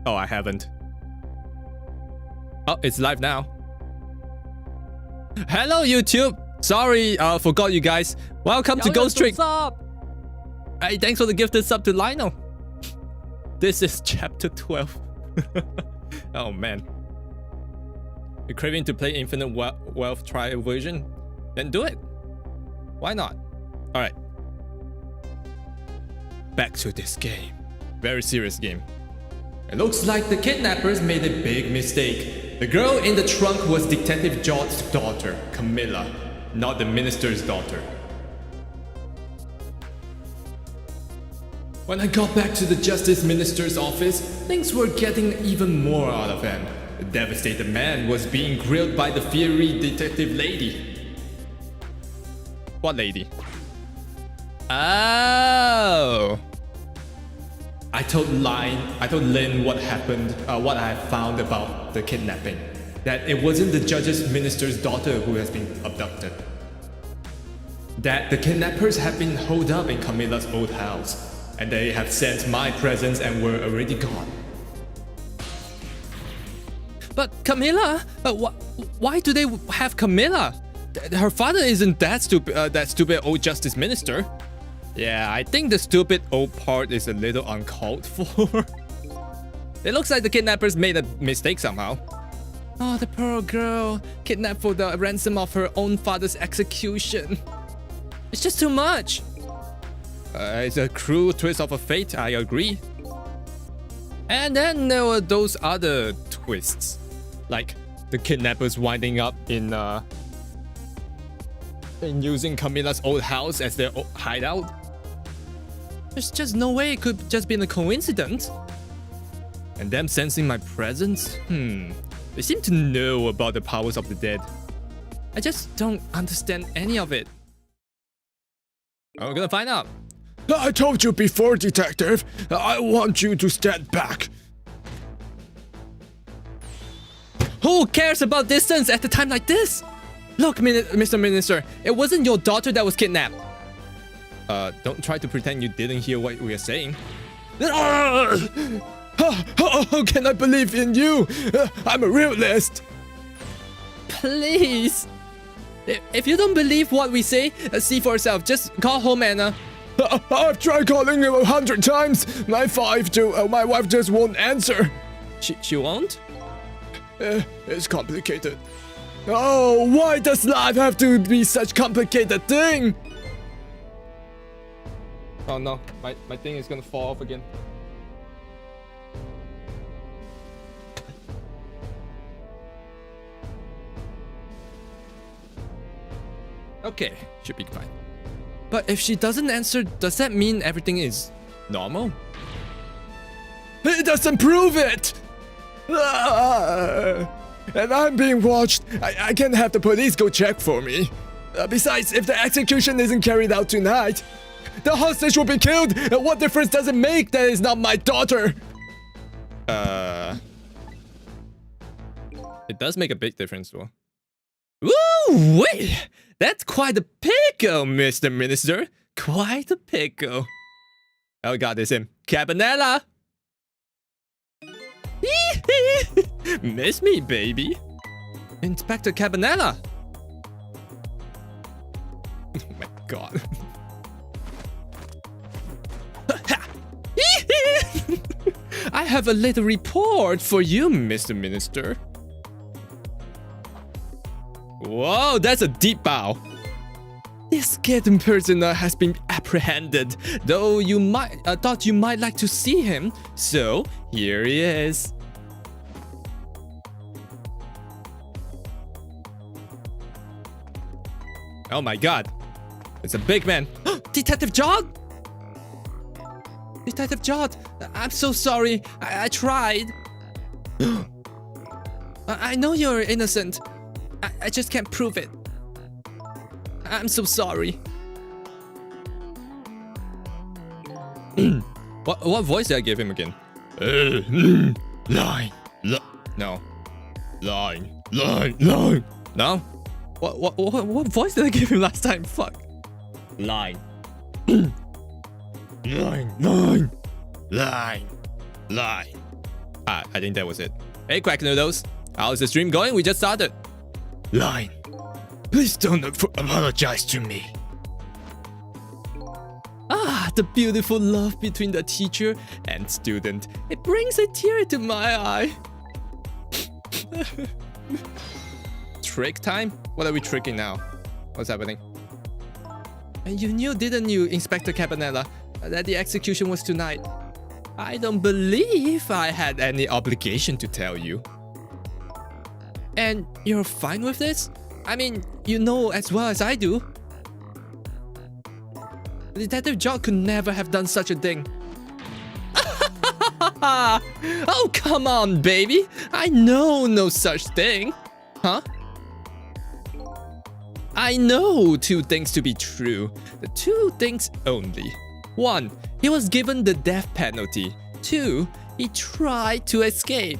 Oh, I haven't. Oh, it's live now. Hello, YouTube. Sorry, forgot you guys. Welcome to Ghost Trick. Hey, thanks for the gifted sub to Lionel. This is chapter 12. Oh man. You're craving to play Infinite Wealth Trial version? Then do it. Why not? Alright. Back to this game. Very serious game. It looks like the kidnappers made a big mistake. The girl in the trunk was Detective George's daughter, Camilla, not the minister's daughter. When I got back to the Justice Minister's office, things were getting even more out of hand. The devastated man was being grilled by the fiery detective lady. What lady? Oh. I told Lynn what happened, what I had found about the kidnapping. That it wasn't the judge's minister's daughter who has been abducted. That the kidnappers have been holed up in Camilla's old house. And they have sensed my presence and were already gone. But Camilla? Why do they have Camilla? Her father isn't that stupid old justice minister. Yeah, I think the stupid old part is a little uncalled for. It looks like the kidnappers made a mistake somehow. Oh, the poor girl, kidnapped for the ransom of her own father's execution. It's just too much. It's a cruel twist of a fate, I agree. And then there were those other twists. Like the kidnappers winding up in using Camilla's old house as their hideout. There's just no way it could just be a coincidence. And them sensing my presence? They seem to know about the powers of the dead. I just don't understand any of it. We're gonna find out. I told you before, Detective. I want you to stand back. Who cares about distance at a time like this? Look, Mr. Minister, it wasn't your daughter that was kidnapped. Don't try to pretend you didn't hear what we are saying. How can I believe in you? I'm a realist. Please. If you don't believe what we say, see for yourself. Just call home, Anna. I've tried calling you 100 times. My wife just won't answer. She won't? It's complicated. Oh, why does life have to be such complicated thing? Oh no, my thing is gonna fall off again. Okay, should be fine. But if she doesn't answer, does that mean everything is normal? It doesn't prove it! And I'm being watched. I can't have the police go check for me. Besides, if the execution isn't carried out tonight, the hostage will be killed. What difference does it make that it's not my daughter? It does make a big difference though. Woo! Wait! That's quite a pickle, Mr. Minister. Quite a pickle. Oh god, it's him. Cabanella! Miss me, baby. Inspector Cabanella. Oh my god. I have a little report for you, Mr. Minister. Whoa, that's a deep bow. This kitten prisoner has been apprehended, though you thought you might like to see him. So, here he is. Oh my god. It's a big man. Detective John? Detective John, I'm so sorry. I tried. I know you're innocent. I just can't prove it. I'm so sorry. What voice did I give him again? Line. No. Line. No? What voice did I give him last time? Fuck. Line. Line. I think that was it. Hey, Quack Noodles. How's the stream going? We just started. Line. Please don't apologize to me. Ah, the beautiful love between the teacher and student. It brings a tear to my eye. Trick time? What are we tricking now? What's happening? And you knew, didn't you, Inspector Cabanella, that the execution was tonight? I don't believe I had any obligation to tell you. And you're fine with this? I mean, you know as well as I do. Detective John could never have done such a thing. Oh, come on, baby. I know no such thing. Huh? I know two things to be true. The two things only. 1. He was given the death penalty. 2. He tried to escape.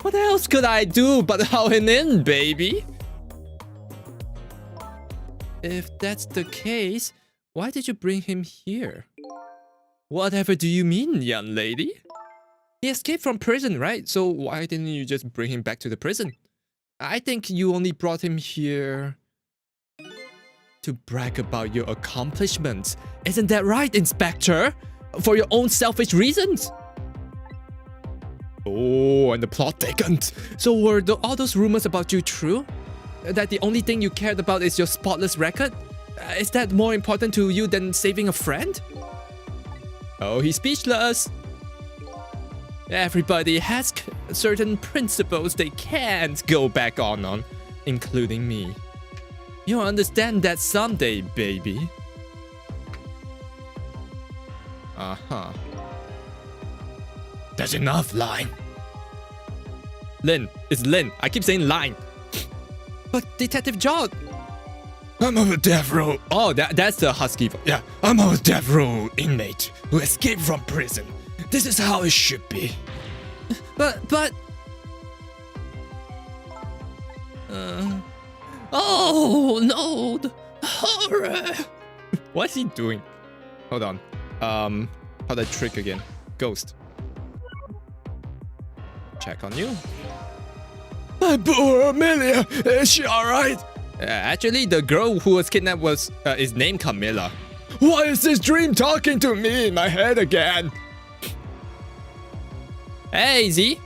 What else could I do but haul him in, baby? If that's the case, why did you bring him here? Whatever do you mean, young lady? He escaped from prison, right? So why didn't you just bring him back to the prison? I think you only brought him here to brag about your accomplishments. Isn't that right, Inspector? For your own selfish reasons? Oh, and the plot thickens. So were all those rumors about you true? That the only thing you cared about is your spotless record? Is that more important to you than saving a friend? Oh, he's speechless. Everybody has certain principles they can't go back on, including me. You'll understand that someday, baby. Uh-huh. That's enough, Line. Lin. It's Lin. I keep saying Line. But Detective John. I'm a death row. Oh, that's the husky. Yeah, I'm a death row inmate who escaped from prison. This is how it should be. But... Oh, no. The horror. What's he doing? Hold on. How that trick again? Ghost. Check on you. My poor Amelia. Is she alright? Actually, the girl who was kidnapped is named Camilla. Why is this dream talking to me in my head again? Hey, Z.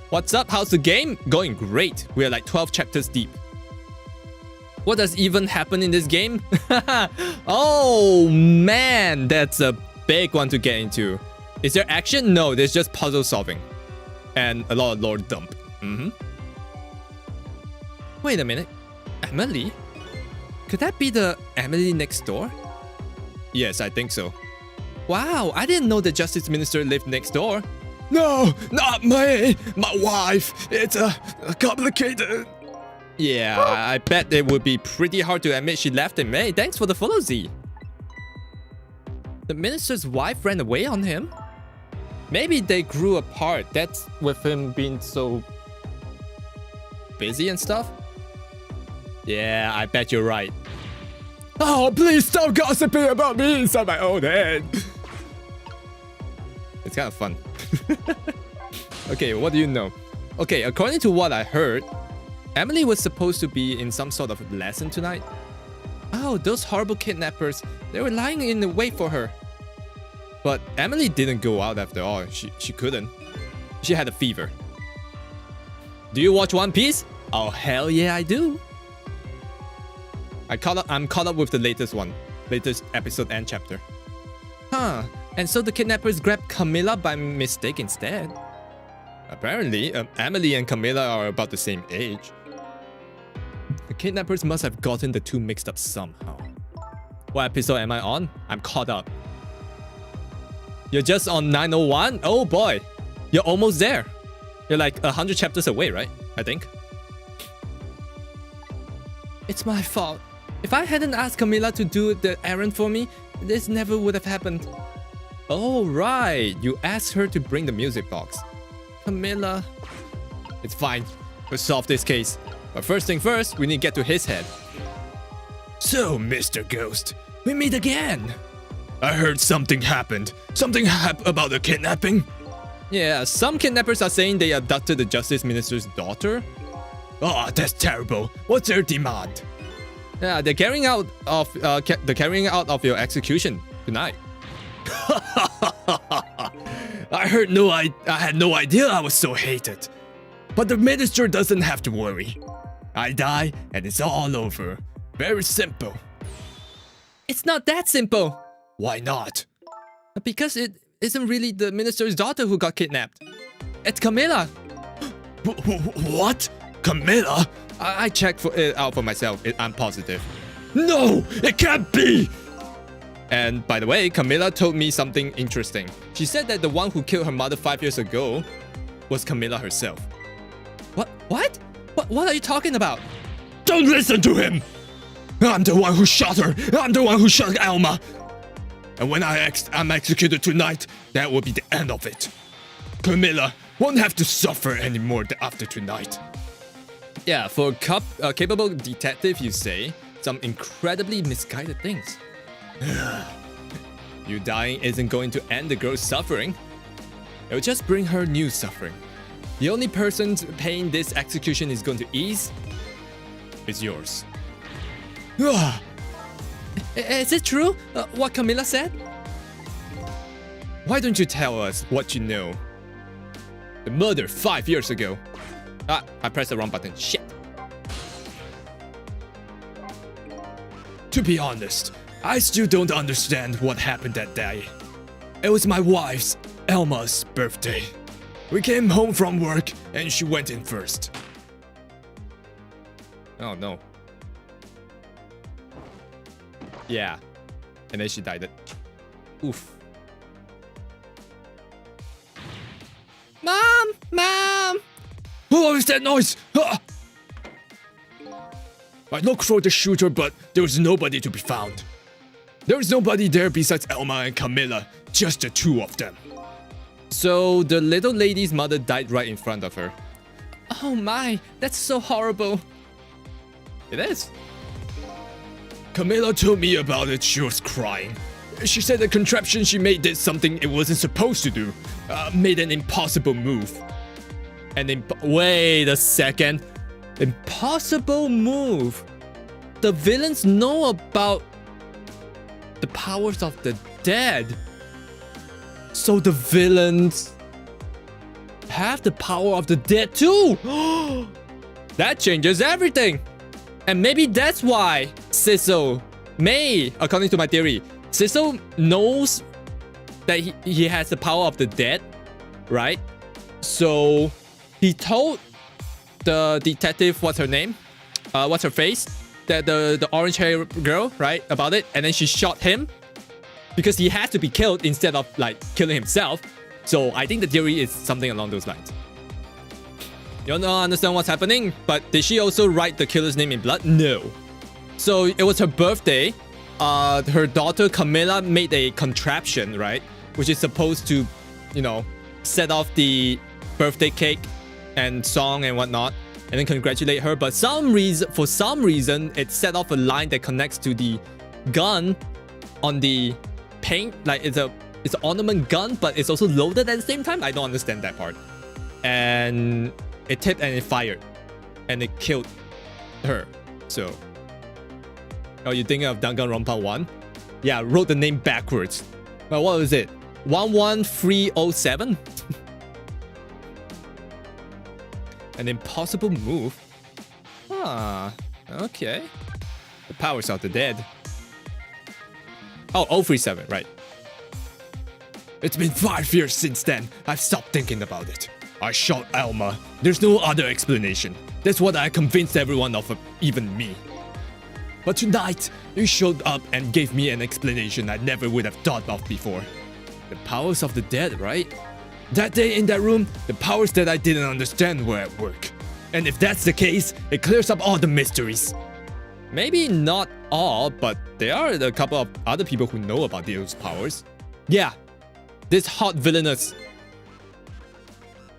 What's up? How's the game? Going great. We're like 12 chapters deep. What does even happen in this game? Oh, man. That's a big one to get into. Is there action? No, there's just puzzle solving. And a lot of lore dump. Wait a minute. Emily? Could that be the Emily next door? Yes, I think so. Wow, I didn't know the Justice Minister lived next door. No, not me. My wife. It's complicated. Yeah, I bet it would be pretty hard to admit she left him. Hey, thanks for the follow, Z. The minister's wife ran away on him? Maybe they grew apart. That's with him being so busy and stuff. Yeah, I bet you're right. Oh, please stop gossiping about me inside my own head. It's kind of fun. Okay, what do you know? Okay, according to what I heard, Emily was supposed to be in some sort of lesson tonight. Oh, those horrible kidnappers. They were lying in the wait for her. But Emily didn't go out after all. She couldn't. She had a fever. Do you watch One Piece? Oh, hell yeah, I do. I'm caught up with the latest one. Latest episode and chapter. Huh. And so the kidnappers grabbed Camilla by mistake instead. Apparently, Emily and Camilla are about the same age. The kidnappers must have gotten the two mixed up somehow. What episode am I on? I'm caught up. You're just on 901? Oh boy. You're almost there. You're like 100 chapters away, right? I think. It's my fault. If I hadn't asked Camilla to do the errand for me, this never would have happened. Oh, right. You asked her to bring the music box. Camilla. It's fine. We'll solve this case. But first thing first, we need to get to his head. So, Mr. Ghost, we meet again. I heard something happened. Something about the kidnapping. Yeah, some kidnappers are saying they abducted the Justice Minister's daughter. Oh, that's terrible. What's their demand? Yeah, they're carrying out of the carrying out of your execution tonight. I had no idea I was so hated. But the minister doesn't have to worry. I die and it's all over. Very simple. It's not that simple. Why not? Because it isn't really the minister's daughter who got kidnapped. It's Camilla. What? Camilla? I checked it out for myself. I'm positive. No, it can't be! And by the way, Camilla told me something interesting. She said that the one who killed her mother 5 years ago was Camilla herself. What? What are you talking about? Don't listen to him! I'm the one who shot her! I'm the one who shot Alma! And when I'm executed tonight, that will be the end of it. Camilla won't have to suffer anymore after tonight. Yeah, for a capable detective, you say some incredibly misguided things. You dying isn't going to end the girl's suffering. It will just bring her new suffering. The only person's pain this execution is going to ease is yours. Is it true, what Camilla said? Why don't you tell us what you know? The murder 5 years ago. Ah, I pressed the wrong button. Shit. To be honest, I still don't understand what happened that day. It was my wife's, Elma's, birthday. We came home from work and she went in first. Oh no. Yeah. And then she died. Oof. Mom! Mom! What was that noise? I looked for the shooter, but there was nobody to be found. There was nobody there besides Elma and Camilla, just the two of them. So the little lady's mother died right in front of her. Oh my, that's so horrible. It is. Camilla told me about it, she was crying. She said the contraption she made did something it wasn't supposed to do. Made an impossible move. Wait a second. Impossible move. The villains know about the powers of the dead. So the villains have the power of the dead too. That changes everything. And maybe that's why Cecil may, according to my theory, Cecil knows that he has the power of the dead, right? So he told the detective, what's her name? What's her face? The orange hair girl, right? About it. And then she shot him because he had to be killed instead of like killing himself. So I think the theory is something along those lines. You don't understand what's happening, but did she also write the killer's name in blood? No. So it was her birthday. Her daughter Camilla made a contraption, right? Which is supposed to, you know, set off the birthday cake and song and whatnot, and then congratulate her. But for some reason, it set off a line that connects to the gun on the paint. Like it's an ornament gun, but it's also loaded at the same time. I don't understand that part. And it tipped and it fired, and it killed her. So, oh, you thinking of Danganronpa 1? Yeah, wrote the name backwards. But what was it? 11307? An impossible move? Ah, okay. The powers of the dead. Oh, 037, right. It's been 5 years since then. I've stopped thinking about it. I shot Alma. There's no other explanation. That's what I convinced everyone of, even me. But tonight, you showed up and gave me an explanation I never would have thought of before. The powers of the dead, right? That day in that room, the powers that I didn't understand were at work. And if that's the case, it clears up all the mysteries. Maybe not all, but there are a couple of other people who know about those powers. Yeah, this hot villainess.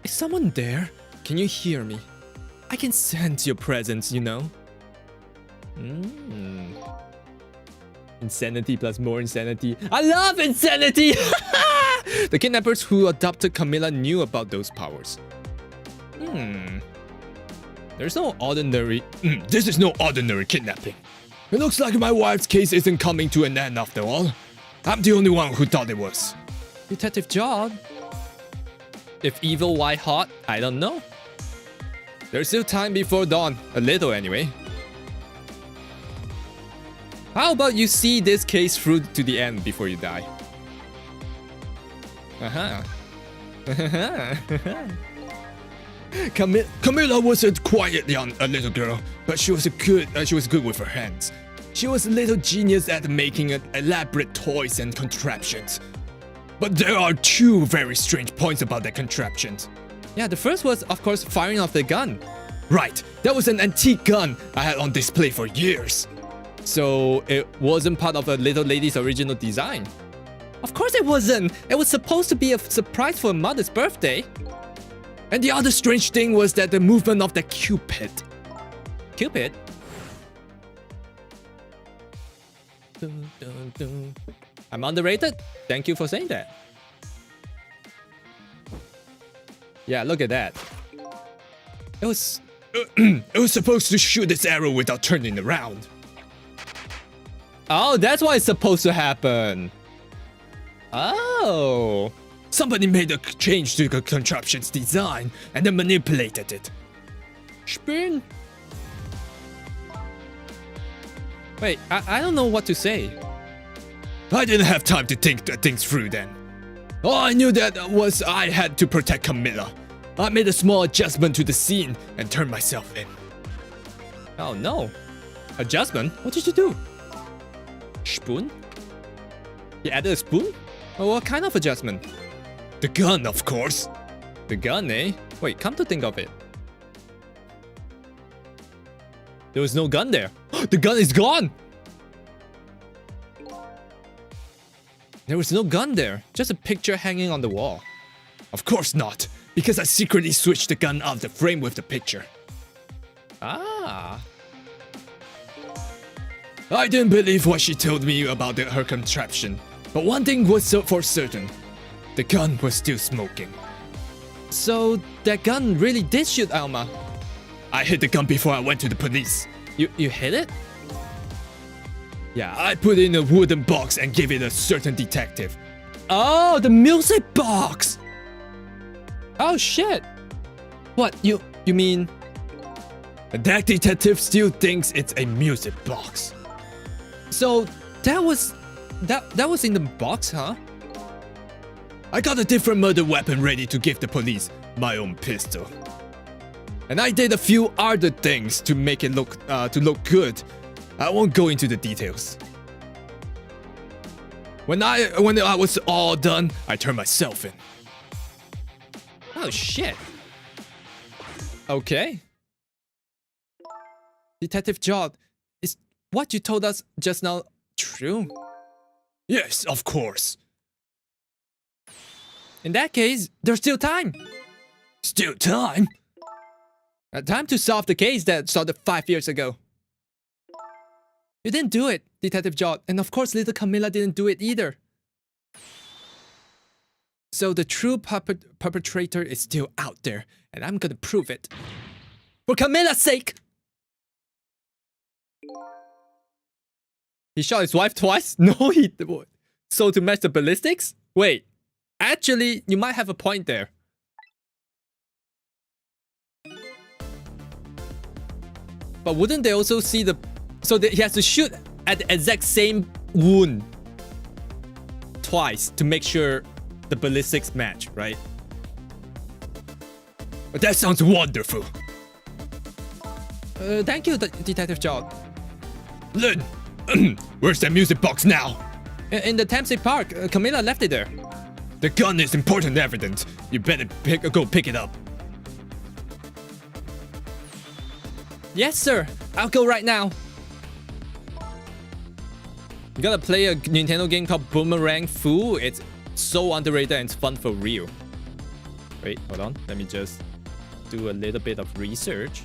Is someone there? Can you hear me? I can sense your presence, you know? Insanity plus more insanity. I love insanity! The kidnappers who adopted Camilla knew about those powers. There's no ordinary... This is no ordinary kidnapping. It looks like my wife's case isn't coming to an end after all. I'm the only one who thought it was. Detective John. If evil, why hot? I don't know. There's still time before dawn. A little anyway. How about you see this case through to the end before you die? Camilla was a quiet young little girl, but she was good with her hands. She was a little genius at making elaborate toys and contraptions. But there are two very strange points about that contraptions. Yeah, the first was, of course, firing off the gun. Right, that was an antique gun I had on display for years. So it wasn't part of the little lady's original design. Of course it wasn't. It was supposed to be a surprise for her mother's birthday. And the other strange thing was that the movement of the Cupid. Cupid? I'm underrated? Thank you for saying that. Yeah, look at that. It was... it was supposed to shoot its arrow without turning around. Oh, that's why it's supposed to happen. Oh. Somebody made a change to the contraption's design and then manipulated it. Spin. Wait, I don't know what to say. I didn't have time to think things through then. All I knew that was I had to protect Camilla. I made a small adjustment to the scene and turned myself in. Oh no. Adjustment? What did you do? Spoon? You added a spoon? Oh, what kind of adjustment? The gun, of course. The gun, eh? Wait, come to think of it. There was no gun there. The gun is gone! There was no gun there. Just a picture hanging on the wall. Of course not, because I secretly switched the gun out of the frame with the picture. Ah. I didn't believe what she told me about her contraption, but one thing was for certain. The gun was still smoking. So that gun really did shoot Alma. I hid the gun before I went to the police. You hid it? Yeah, I put it in a wooden box and gave it a certain detective. Oh, the music box! Oh shit! What, you mean... That detective still thinks it's a music box. So that was in the box, huh? I got a different murder weapon ready to give the police, my own pistol. And I did a few other things to make it look good. I won't go into the details. When I was all done, I turned myself in. Oh shit. Okay. Detective Jod, is what you told us just now true? Yes, of course. In that case, there's still time. Still time? Time to solve the case that started 5 years ago. You didn't do it, Detective Jod, and of course little Camilla didn't do it either. So the true perpetrator is still out there, and I'm gonna prove it. For Camilla's sake! He shot his wife twice? No, he... So to match the ballistics? Wait, actually, you might have a point there. But wouldn't they also see the... So that he has to shoot at the exact same wound twice to make sure the ballistics match, right? That sounds wonderful. Thank you, Detective Jod. Lin, where's that music box now? In the Thames Park, Camilla left it there. The gun is important evidence. You better go pick it up. Yes, sir. I'll go right now. You gotta play a Nintendo game called Boomerang Fu. It's so underrated and it's fun for real. Wait, hold on. Let me just do a little bit of research.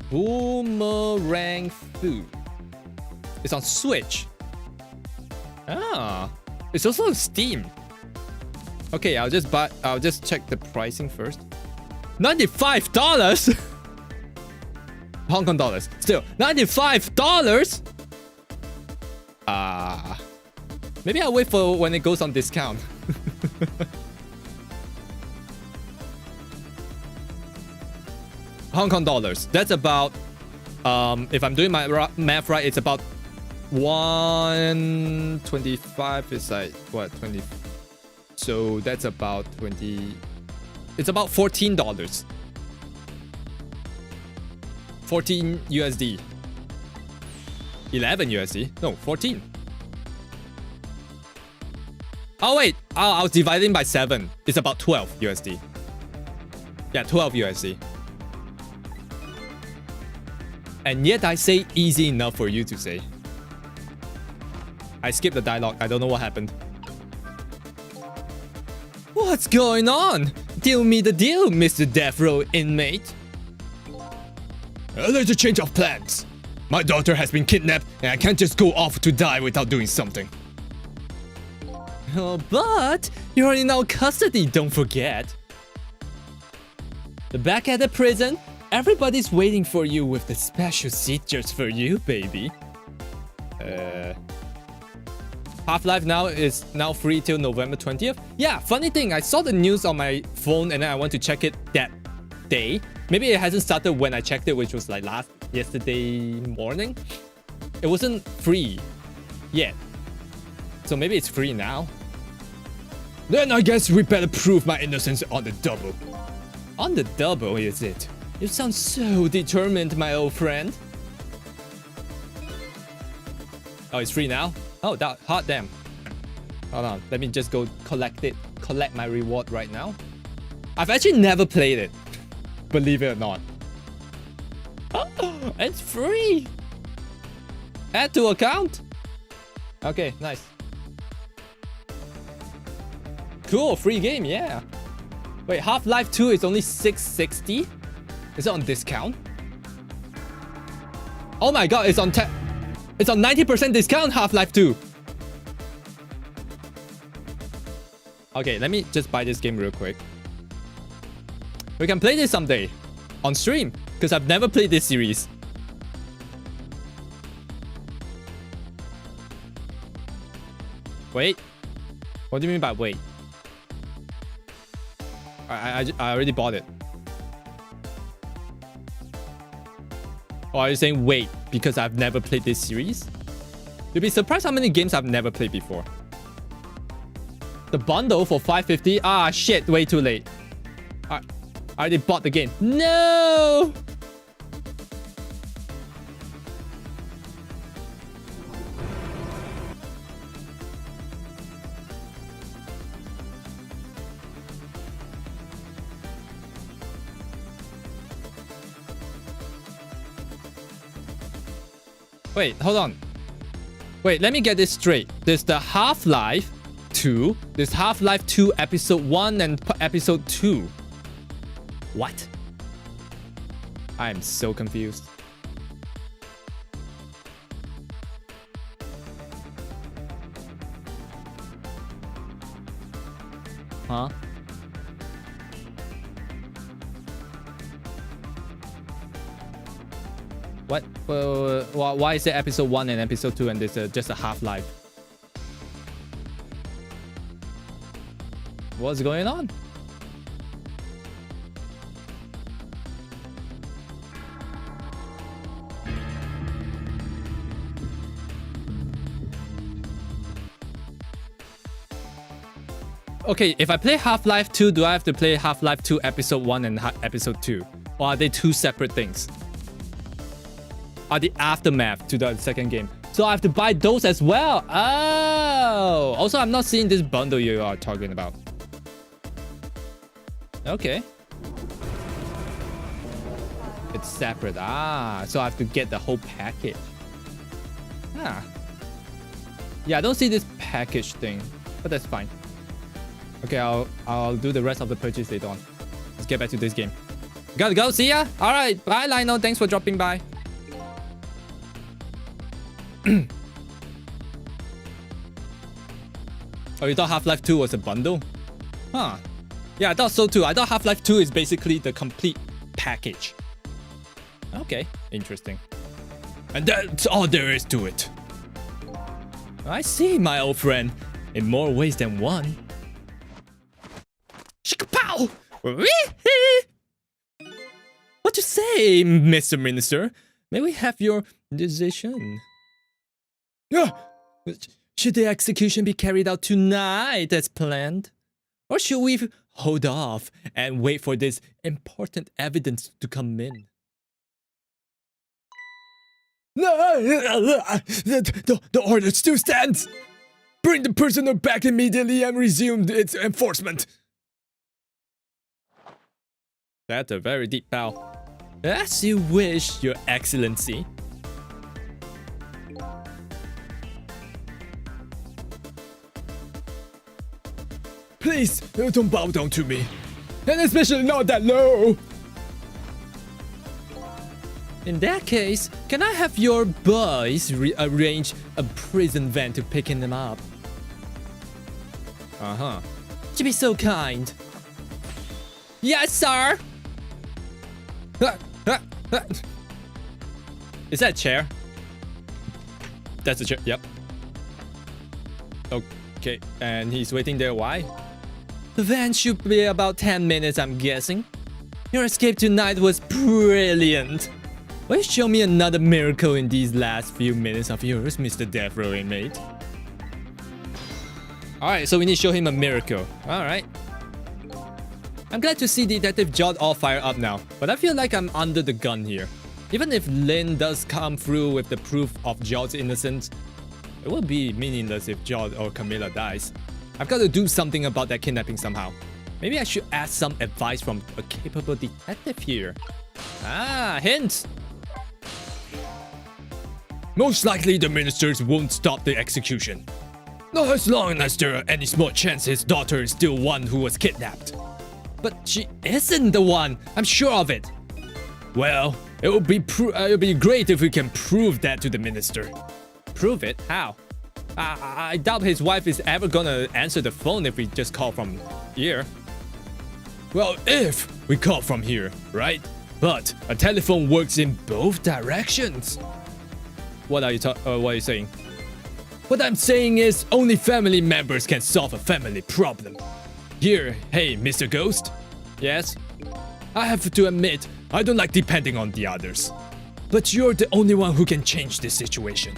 Boomerang Fu. It's on Switch. Ah. It's also on Steam. Okay, I'll just check the pricing first. $95? Hong Kong dollars. Still, $95? Maybe I'll wait for when it goes on discount. Hong Kong dollars. That's about, if I'm doing my math right, it's about 125 is like, what, 20? So that's about 20. It's about $14. 14 USD. 11 USD. No, 14. Oh, wait. I was dividing by 7. It's about 12 USD. Yeah, 12 USD. And yet I say easy enough for you to say. I skipped the dialogue. I don't know what happened. What's going on? Deal me the deal, Mr. Death Row inmate. There's a change of plans. My daughter has been kidnapped and I can't just go off to die without doing something. Oh, but you're in our custody, don't forget. Back at the prison, everybody's waiting for you with the special seat just for you, baby. Half-Life now is now free till November 20th. Yeah, funny thing, I saw the news on my phone and then I went to check it that day. Maybe it hasn't started when I checked it, which was like yesterday morning. It wasn't free yet. So maybe it's free now. Then I guess we better prove my innocence on the double. On the double, is it? You sound so determined, my old friend. Oh, it's free now? Oh, that hot damn. Hold on, let me just go collect my reward right now. I've actually never played it, believe it or not. Oh, it's free. Add to account. Okay, nice. Cool, free game, yeah. Wait, Half-Life 2 is only $660? Is it on discount? Oh my god, it's on 90% discount, Half-Life 2. Okay, let me just buy this game real quick. We can play this someday on stream, because I've never played this series. Wait. What do you mean by wait? I already bought it. Or are you saying wait because I've never played this series? You'll be surprised how many games I've never played before. The bundle for $550? Ah, shit, way too late. I already bought the game. No! Wait, hold on. Wait, let me get this straight. There's the Half-Life 2. There's Half-Life 2 Episode 1 and Episode 2. What? I am so confused. Huh? What? Why is it Episode 1 and Episode 2 and there's just a Half-Life? What's going on? Okay, if I play Half-Life 2, do I have to play Half-Life 2 Episode 1 and Episode 2? Or are they two separate things? Are the aftermath to the second game? So I have to buy those as well. Oh! Also, I'm not seeing this bundle you are talking about. Okay. It's separate. Ah, so I have to get the whole package. Ah. Yeah, I don't see this package thing, but that's fine. Okay, I'll do the rest of the purchase later on. Let's get back to this game. Gotta go. See ya. All right. Bye, Lionel. Thanks for dropping by. Oh, you thought Half-Life 2 was a bundle? Huh. Yeah, I thought so too. I thought Half-Life 2 is basically the complete package. Okay, interesting. And that's all there is to it. I see, my old friend. In more ways than one. Shikapow! What you say, Mr. Minister? May we have your decision? Should the execution be carried out tonight as planned? Or should we hold off and wait for this important evidence to come in? The order still stands. Bring the prisoner back immediately and resume its enforcement. That's a very deep bow. As you wish, Your Excellency. Please, don't bow down to me. And especially not that low. In that case, can I have your boys arrange a prison van to pick him up? Uh-huh. To be so kind. Yes, sir! Is that a chair? That's a chair, yep. Okay, and he's waiting there, why? The van should be about 10 minutes, I'm guessing. Your escape tonight was brilliant. Will you show me another miracle in these last few minutes of yours, Mr. Death Row inmate? Alright, so we need to show him a miracle. Alright. I'm glad to see Detective Jod all fired up now, but I feel like I'm under the gun here. Even if Lin does come through with the proof of Jod's innocence, it will be meaningless if Jod or Camilla dies. I've got to do something about that kidnapping somehow. Maybe I should ask some advice from a capable detective here. Ah, hints! Most likely the ministers won't stop the execution. Not as long as there are any small chance his daughter is still one who was kidnapped. But she isn't the one, I'm sure of it. Well, it would be great if we can prove that to the minister. Prove it? How? I doubt his wife is ever gonna answer the phone if we just call from here. Well, if we call from here, right? But a telephone works in both directions. What are you saying? What I'm saying is only family members can solve a family problem. Here, hey, Mr. Ghost. Yes? I have to admit, I don't like depending on the others. But you're the only one who can change this situation.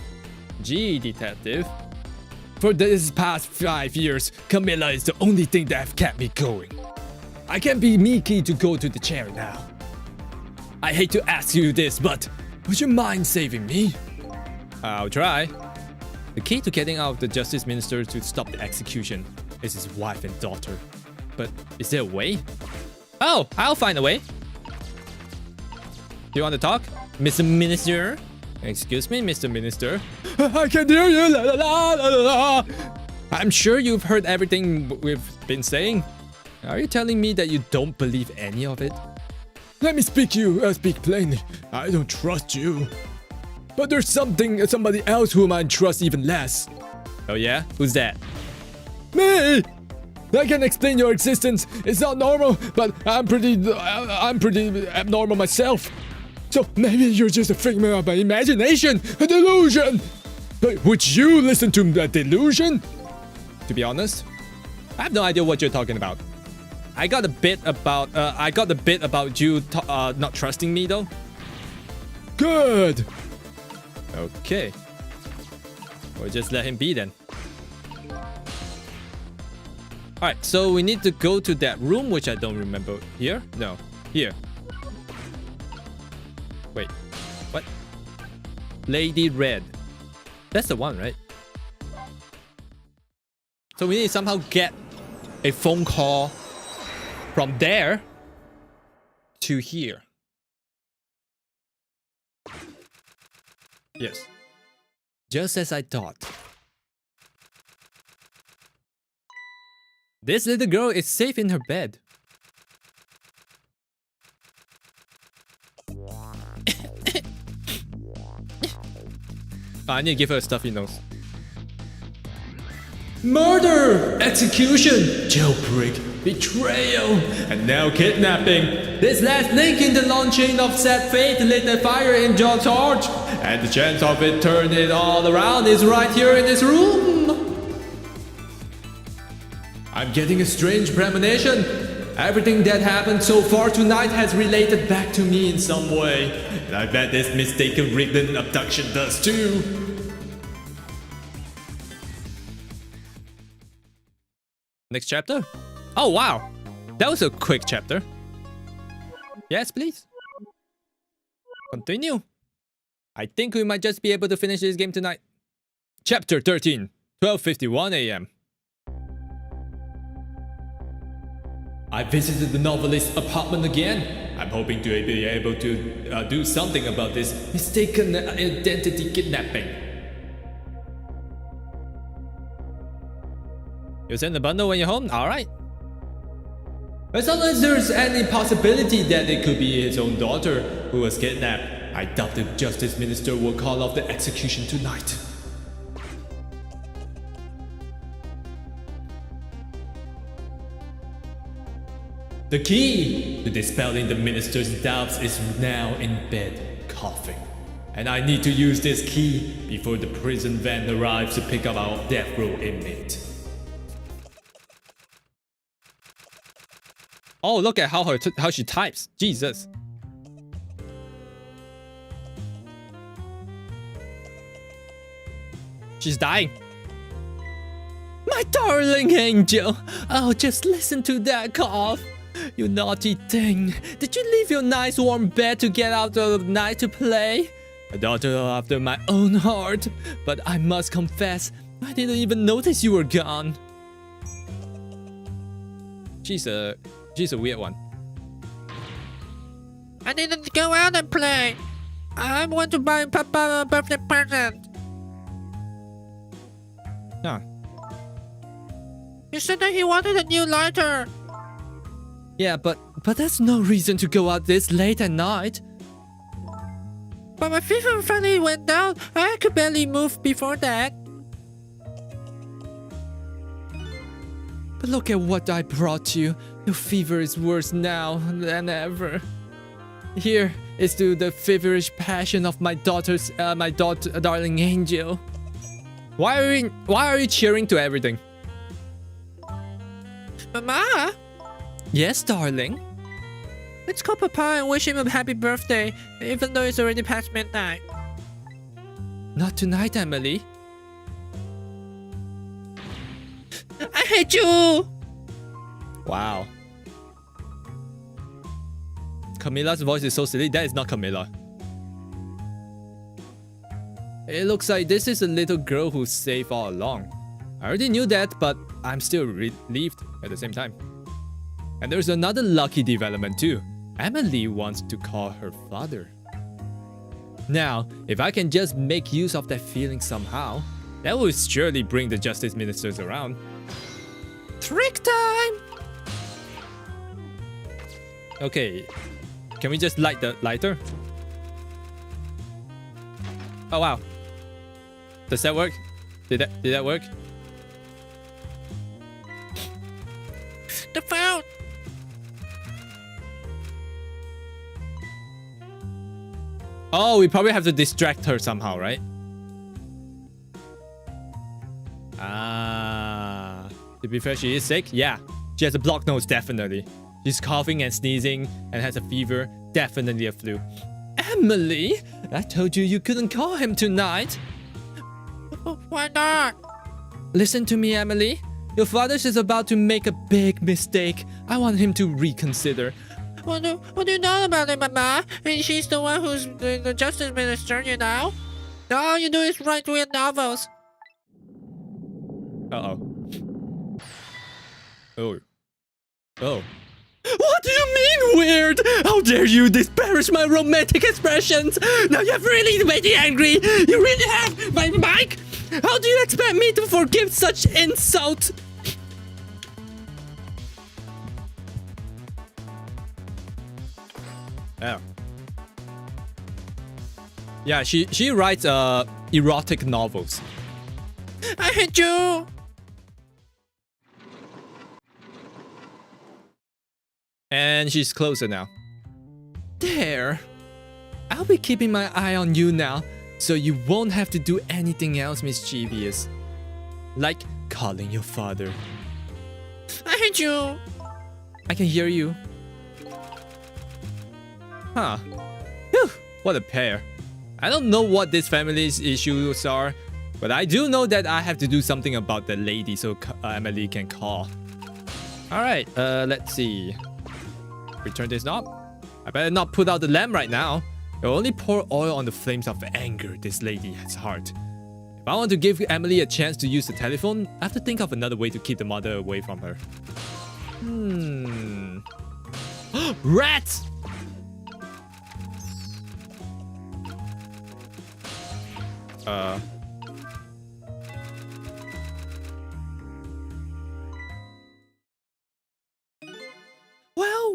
Gee, detective. For this past 5 years, Camilla is the only thing that have kept me going. I can't be Mickey to go to the chair now. I hate to ask you this, but would you mind saving me? I'll try. The key to getting out of the Justice Minister to stop the execution is his wife and daughter. But is there a way? Oh, I'll find a way. Do you want to talk? Mr. Minister? Excuse me, Mr. Minister. I can hear you. La, la, la, la, la. I'm sure you've heard everything we've been saying. Are you telling me that you don't believe any of it? Let me speak plainly. I don't trust you. But there's somebody else whom I trust even less. Oh yeah? Who's that? Me! I can explain your existence. It's not normal, but I'm pretty abnormal myself. So maybe you're just a figment of my imagination, a delusion. But would you listen to that delusion? To be honest, I have no idea what you're talking about. I got a bit about you not trusting me though. Good. Okay. We'll just let him be then. Alright, so we need to go to that room, which I don't remember. Here? No. Here. Wait. What? Lady Red. That's the one, right? So we need to somehow get a phone call from there to here. Yes. Just as I thought. This little girl is safe in her bed. I need to give her a stuffy nose. Murder, execution, jailbreak, betrayal, and now kidnapping. This last link in the long chain of sad fate lit a fire in John's heart, and the chance of it turning it all around is right here in this room. I'm getting a strange premonition. Everything that happened so far tonight has related back to me in some way, and I bet this mistaken rigged abduction does too. Next chapter? Oh wow, that was a quick chapter. Yes, please. Continue. I think we might just be able to finish this game tonight. Chapter 13, 12:51 a.m. I visited the novelist's apartment again. I'm hoping to be able to do something about this mistaken identity kidnapping. You send the bundle when you're home? Alright. As long as there's any possibility that it could be his own daughter who was kidnapped, I doubt the Justice Minister will call off the execution tonight. The key to dispelling the minister's doubts is now in bed, coughing. And I need to use this key before the prison van arrives to pick up our death row inmate. Oh, look at how she types. Jesus. She's dying. My darling angel. Oh, just listen to that cough. You naughty thing. Did you leave your nice warm bed to get out of the night to play? A daughter after my own heart. But I must confess, I didn't even notice you were gone. She's a weird one. I didn't go out and play. I want to buy Papa a birthday present. Huh. He said that he wanted a new lighter. Yeah, but that's no reason to go out this late at night. But my fever finally went down. I could barely move before that. But look at what I brought you. Your fever is worse now than ever. Here is to the feverish passion of my darling angel. Why are you cheering to everything? Mama? Yes, darling. Let's call Papa and wish him a happy birthday, even though it's already past midnight. Not tonight, Emily. I hate you! Wow. Camilla's voice is so silly. That is not Camilla. It looks like this is a little girl who's safe all along. I already knew that, but I'm still relieved at the same time. And there's another lucky development too. Emily wants to call her father. Now, if I can just make use of that feeling somehow, that will surely bring the Justice Ministers around. Trick time! Okay, can we just light the lighter? Oh wow. Does that work? Did that work? The phone! Oh, we probably have to distract her somehow, right? Ah. To be fair, she is sick. Yeah. She has a blocked nose, definitely. She's coughing and sneezing and has a fever. Definitely a flu. Emily! I told you couldn't call him tonight. Why not? Listen to me, Emily. Your father is about to make a big mistake. I want him to reconsider. What do you know about it, Mama? And she's the one who's the Justice Minister, you know? All you do is write weird novels. Uh-oh. Oh. Oh. What do you mean, weird? How dare you disparage my romantic expressions? Now you've really made me angry. You really have, my Mike. How do you expect me to forgive such insult? Oh. Yeah, she writes erotic novels. I hate you. And she's closer now. There. I'll be keeping my eye on you now, so you won't have to do anything else mischievous. Like calling your father. I hate you. I can hear you. Huh. Whew, what a pair. I don't know what this family's issues are, but I do know that I have to do something about the lady so Emily can call. Alright, let's see. Return this knob. I better not put out the lamp right now. It'll only pour oil on the flames of anger this lady has heart. If I want to give Emily a chance to use the telephone, I have to think of another way to keep the mother away from her. Rats!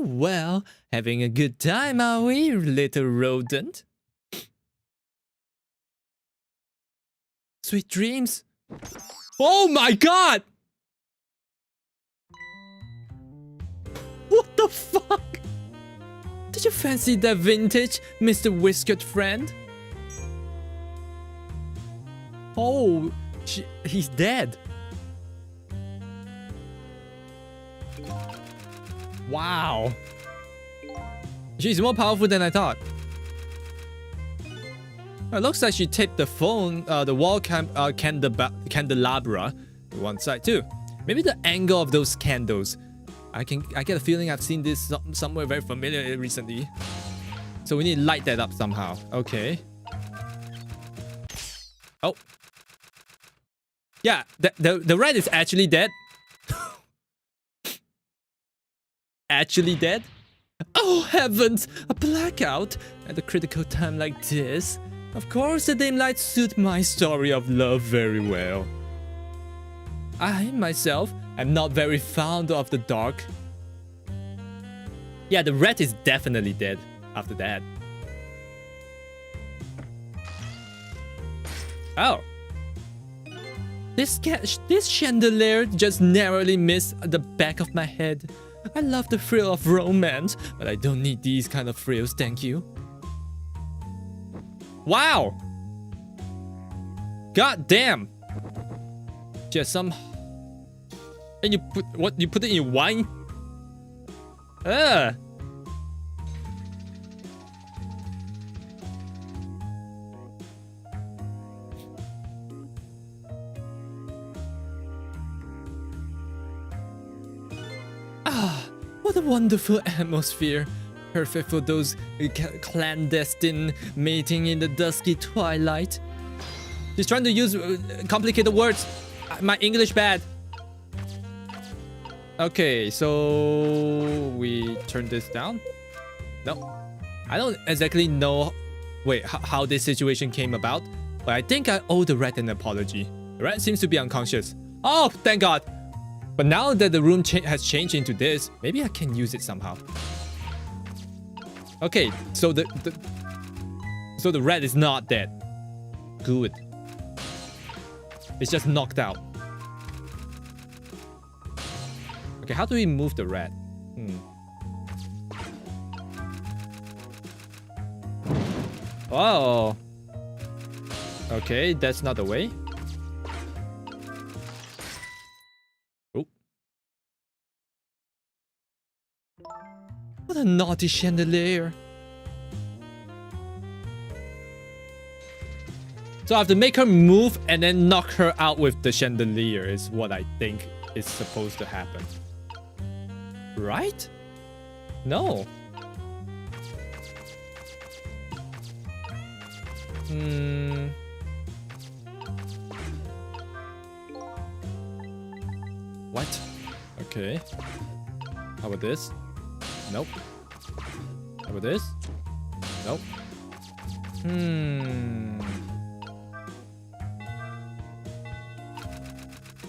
Well, having a good time, are we, little rodent? Sweet dreams. Oh my god! What the fuck? Did you fancy that vintage, Mr. Whiskered friend? Oh, he's dead. Wow. She's more powerful than I thought. It looks like she taped the phone, the wall candelabra to one side too. Maybe the angle of those candles. I get a feeling I've seen this somewhere very familiar recently. So we need to light that up somehow. Okay. Oh. Yeah, the rat is actually dead. Actually dead? Oh heavens! A blackout at a critical time like this. Of course, the dim lights suit my story of love very well. I, myself, am not very fond of the dark. Yeah, the rat is definitely dead after that. Oh. This chandelier just narrowly missed the back of my head. I love the thrill of romance, but I don't need these kind of thrills, thank you. Wow! God damn! Just some... And you put... What? You put it in wine? Ugh! What a wonderful atmosphere. Perfect for those clandestine mating in the dusky twilight. She's trying to use complicated words. My English bad. Okay, so we turn this down. No, I don't exactly know. Wait, how this situation came about, but I think I owe the rat an apology. The rat seems to be unconscious. Oh, thank God. But now that the room has changed into this, maybe I can use it somehow. Okay, so the rat is not dead. Good. It's just knocked out. Okay, how do we move the rat? Oh. Okay, that's not the way. What a naughty chandelier. So I have to make her move and then knock her out with the chandelier is what I think is supposed to happen. Right? No. What? Okay. How about this? Nope. How about this? Nope.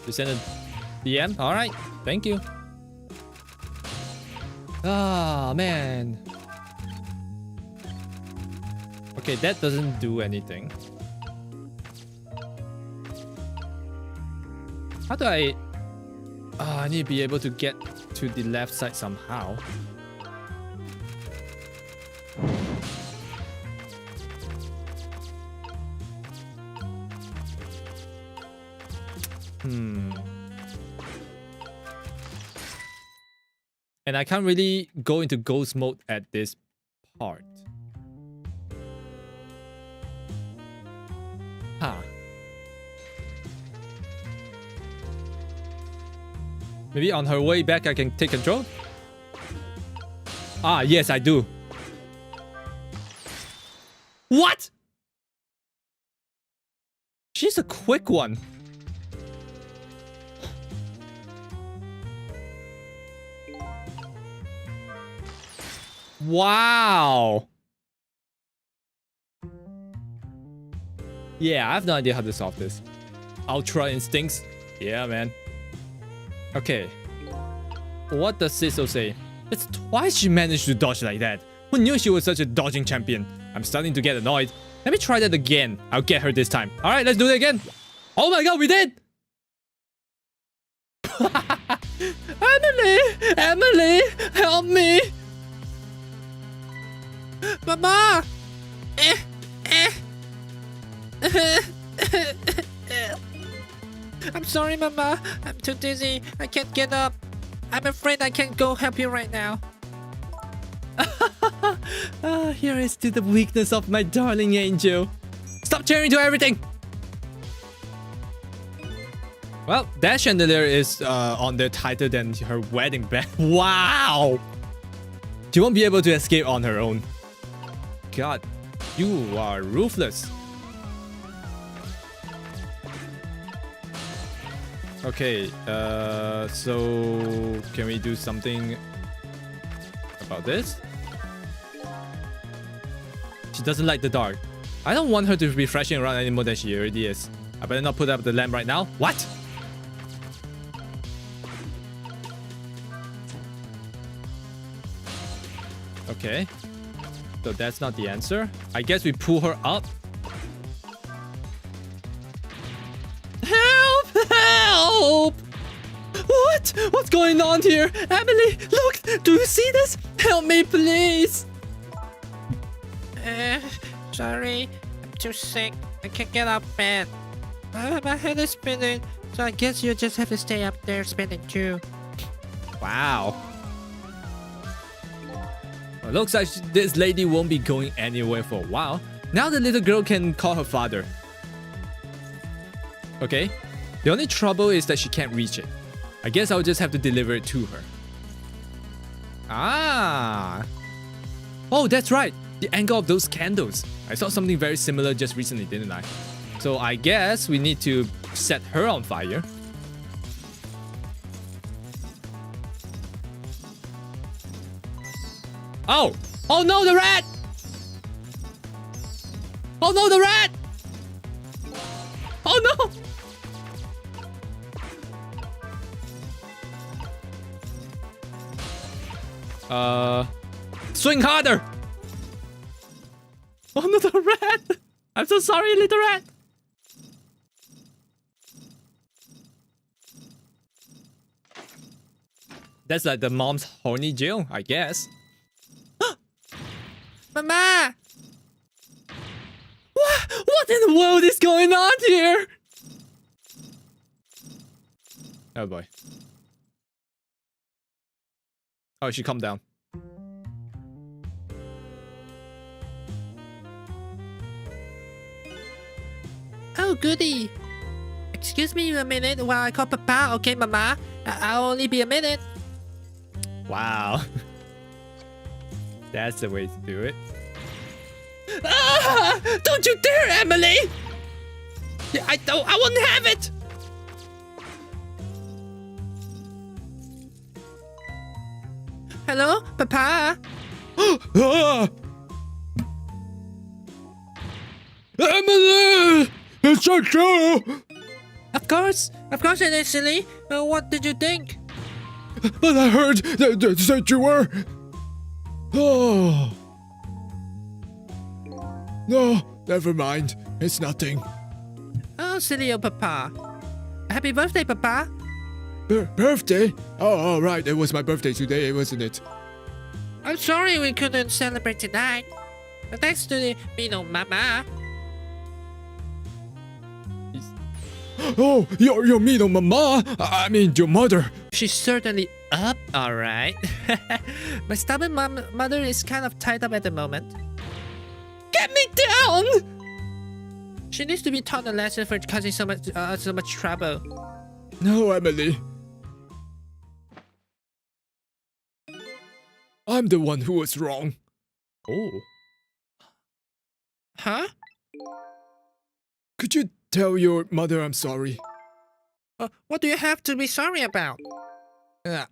You send a DM? Alright. Thank you. Ah, man. Okay, that doesn't do anything. How do I... I need to be able to get to the left side somehow. And I can't really go into ghost mode at this part. Huh. Maybe on her way back I can take control? Ah, yes, I do. What? She's a quick one. Wow. Yeah, I have no idea how to solve this. Ultra instincts. Yeah, man. Okay. What does Siso say? It's twice she managed to dodge like that. Who knew she was such a dodging champion? I'm starting to get annoyed. Let me try that again. I'll get her this time. Alright, let's do it again. Oh my god, we did! Emily, help me! Mama! I'm sorry, Mama. I'm too dizzy. I can't get up. I'm afraid I can't go help you right now. Here is to the weakness of my darling angel. Stop cheering to everything! Well, that chandelier is on there tighter than her wedding band. Wow! She won't be able to escape on her own. God, you are ruthless. Okay, so can we do something about this? She doesn't like the dark. I don't want her to be flashing around any more than she already is. I better not put up the lamp right now. What? Okay. So that's not the answer. I guess we pull her up. Help! Help! What? What's going on here? Emily, look! Do you see this? Help me, please! Sorry. I'm too sick. I can't get out of bed. My head is spinning, so I guess you just have to stay up there spinning too. Wow. Well, looks like this lady won't be going anywhere for a while. Now the little girl can call her father. Okay. The only trouble is that she can't reach it. I guess I'll just have to deliver it to her. Ah. Oh, that's right. The angle of those candles. I saw something very similar just recently, didn't I? So I guess we need to set her on fire. Oh! Oh no, the rat! Oh no, the rat! Oh no! Swing harder! Oh no, the rat! I'm so sorry, little rat! That's like the mom's horny Jill, I guess. Mama! What in the world is going on here? Oh boy. Oh, she calmed down. Oh, goody. Excuse me a minute while I call Papa, okay, Mama? I'll only be a minute. Wow. That's the way to do it. Ah! Don't you dare, Emily! I won't have it! Hello, Papa? Ah! Emily! It's a show! Of course it is, silly. What did you think? But I heard that you were... Oh... No, never mind. It's nothing. Oh, silly old Papa. Happy birthday, Papa. Birthday? Oh, right. It was my birthday today, wasn't it? I'm sorry we couldn't celebrate tonight. But thanks to the, Mama. Oh, you mean on mama? I mean your mother. She's certainly up, alright. My stubborn mother is kind of tied up at the moment. Get me down! She needs to be taught a lesson for causing so much trouble. No, Emily. I'm the one who was wrong. Oh. Huh? Could you tell your mother I'm sorry? What do you have to be sorry about?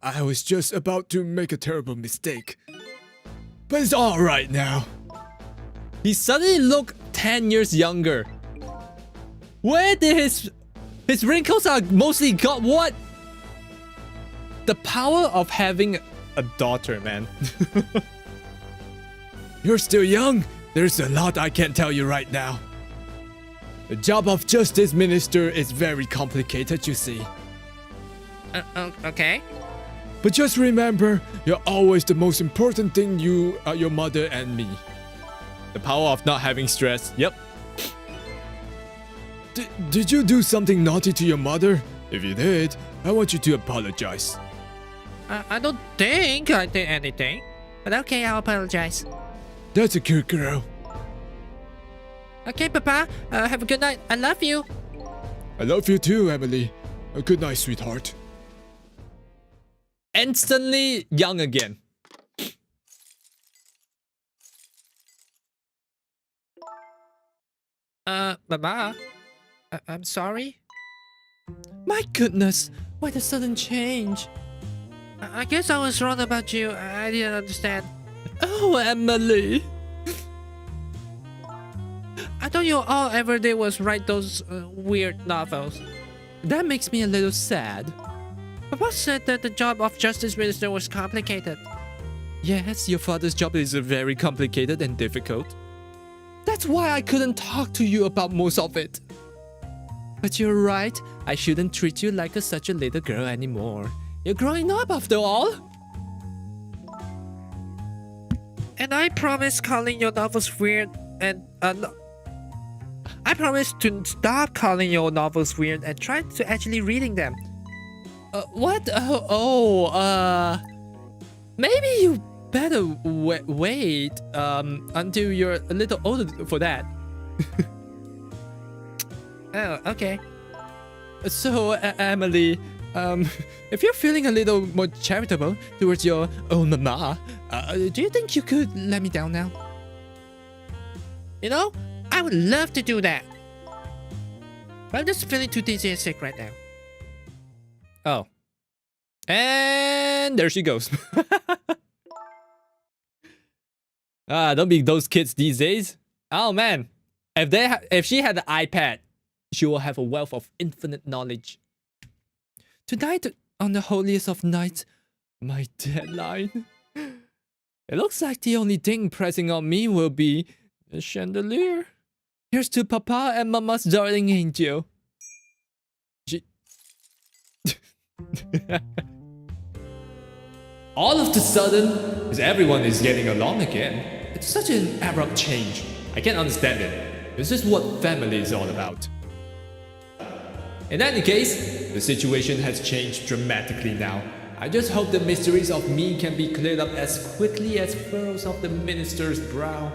I was just about to make a terrible mistake. But it's alright now. He suddenly looked 10 years younger. Where did his wrinkles are mostly got what? The power of having a daughter, man. You're still young. There's a lot I can't tell you right now. The job of justice minister is very complicated, you see. Okay. But just remember, you're always the most important thing you, your mother and me. The power of not having stress. Yep. Did you do something naughty to your mother? If you did, I want you to apologize. I don't think I did anything. But okay, I'll apologize. That's a good girl. Okay, Papa. Have a good night. I love you. I love you too, Emily. A good night, sweetheart. Instantly young again. Mama. I'm sorry. My goodness, why the sudden change? I guess I was wrong about you. I didn't understand. Oh, Emily. I thought you all ever did was write those weird novels. That makes me a little sad. Papa said that the job of justice minister was complicated. Yes, your father's job is very complicated and difficult. That's why I couldn't talk to you about most of it. But you're right, I shouldn't treat you like such a little girl anymore. You're growing up after all. And I promise calling your novels weird and I promise to stop calling your novels weird and try to actually reading them. What? Maybe you better wait until you're a little older for that. Oh, okay. So, Emily, if you're feeling a little more charitable towards your own mama, do you think you could let me down now? You know, I would love to do that. But I'm just feeling too dizzy and sick right now. Oh. And there she goes. Don't be those kids these days. Oh man, if she had an iPad, she will have a wealth of infinite knowledge. Tonight, on the holiest of nights, my deadline. It looks like the only thing pressing on me will be the chandelier. Here's to Papa and Mama's darling angel. All of the sudden, as everyone is getting along again, it's such an abrupt change. I can't understand it. This is what family is all about. In any case, the situation has changed dramatically now. I just hope the mysteries of me can be cleared up as quickly as furrows of the minister's brow.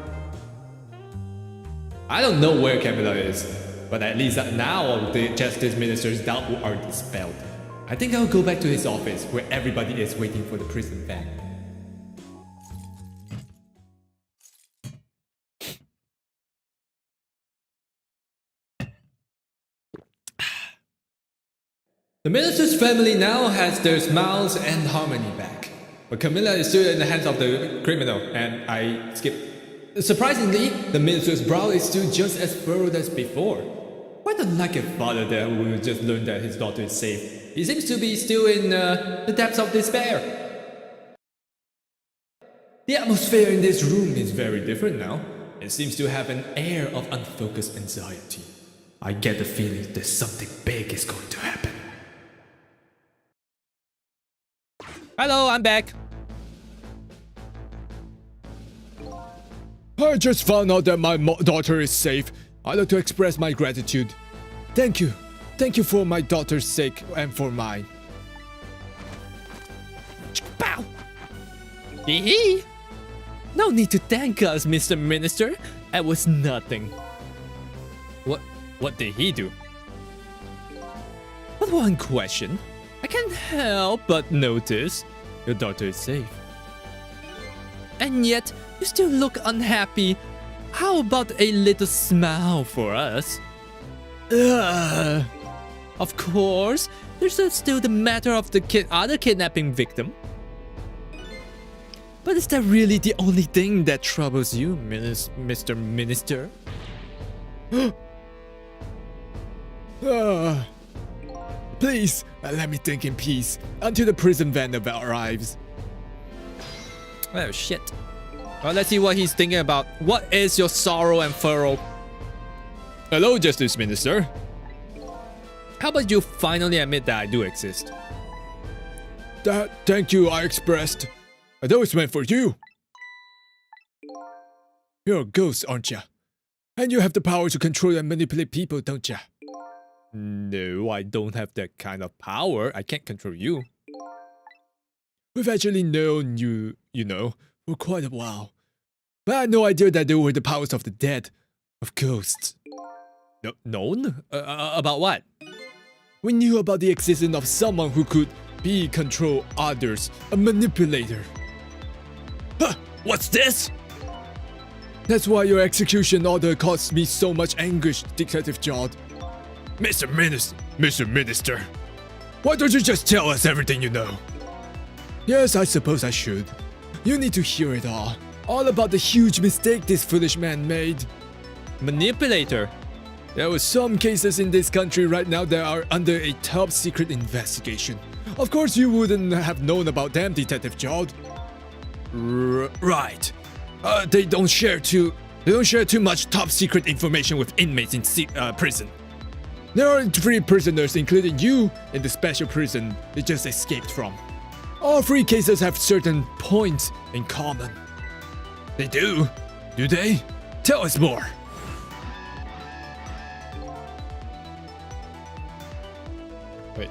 I don't know where Camilla is, but at least now the justice minister's doubts are dispelled. I think I'll go back to his office where everybody is waiting for the prison van. The minister's family now has their smiles and harmony back. But Camilla is still in the hands of the criminal, and I skip. Surprisingly, the minister's brow is still just as furrowed as before. Quite unlike a father that will just learn that his daughter is safe. He seems to be still in the depths of despair. The atmosphere in this room is very different now. It seems to have an air of unfocused anxiety. I get the feeling that something big is going to happen. Hello, I'm back. I just found out that my daughter is safe. I'd like to express my gratitude. Thank you. Thank you for my daughter's sake and for mine. Bow! Yeeeah! No need to thank us, Mr. Minister. That was nothing. What did he do? But one question. I can't help but notice your daughter is safe. And yet, you still look unhappy. How about a little smile for us? Ugh. Of course, there's still the matter of the other kidnapping victim. But is that really the only thing that troubles you, Mr. Minister? Please, let me think in peace until the prison van arrives. Oh shit. Well, let's see what he's thinking about. What is your sorrow and furrow? Hello, Justice Minister. How about you finally admit that I do exist? That thank you I expressed. Those meant for you. You're a ghost, aren't you? And you have the power to control and manipulate people, don't you? No, I don't have that kind of power. I can't control you. We've actually known you, for quite a while. But I had no idea that they were the powers of the dead, of ghosts. No, known? About what? We knew about the existence of someone who could control others, a manipulator. Huh, what's this? That's why your execution order caused me so much anguish, Detective Jod. Mr. Minister, why don't you just tell us everything you know? Yes, I suppose I should. You need to hear it all. All about the huge mistake this foolish man made. Manipulator? There were some cases in this country right now that are under a top secret investigation. Of course you wouldn't have known about them, Detective Jod. Right. They don't share too much top secret information with inmates in prison. There are 3 prisoners, including you, in the special prison they just escaped from. All 3 cases have certain points in common. They do? Do they? Tell us more. Wait.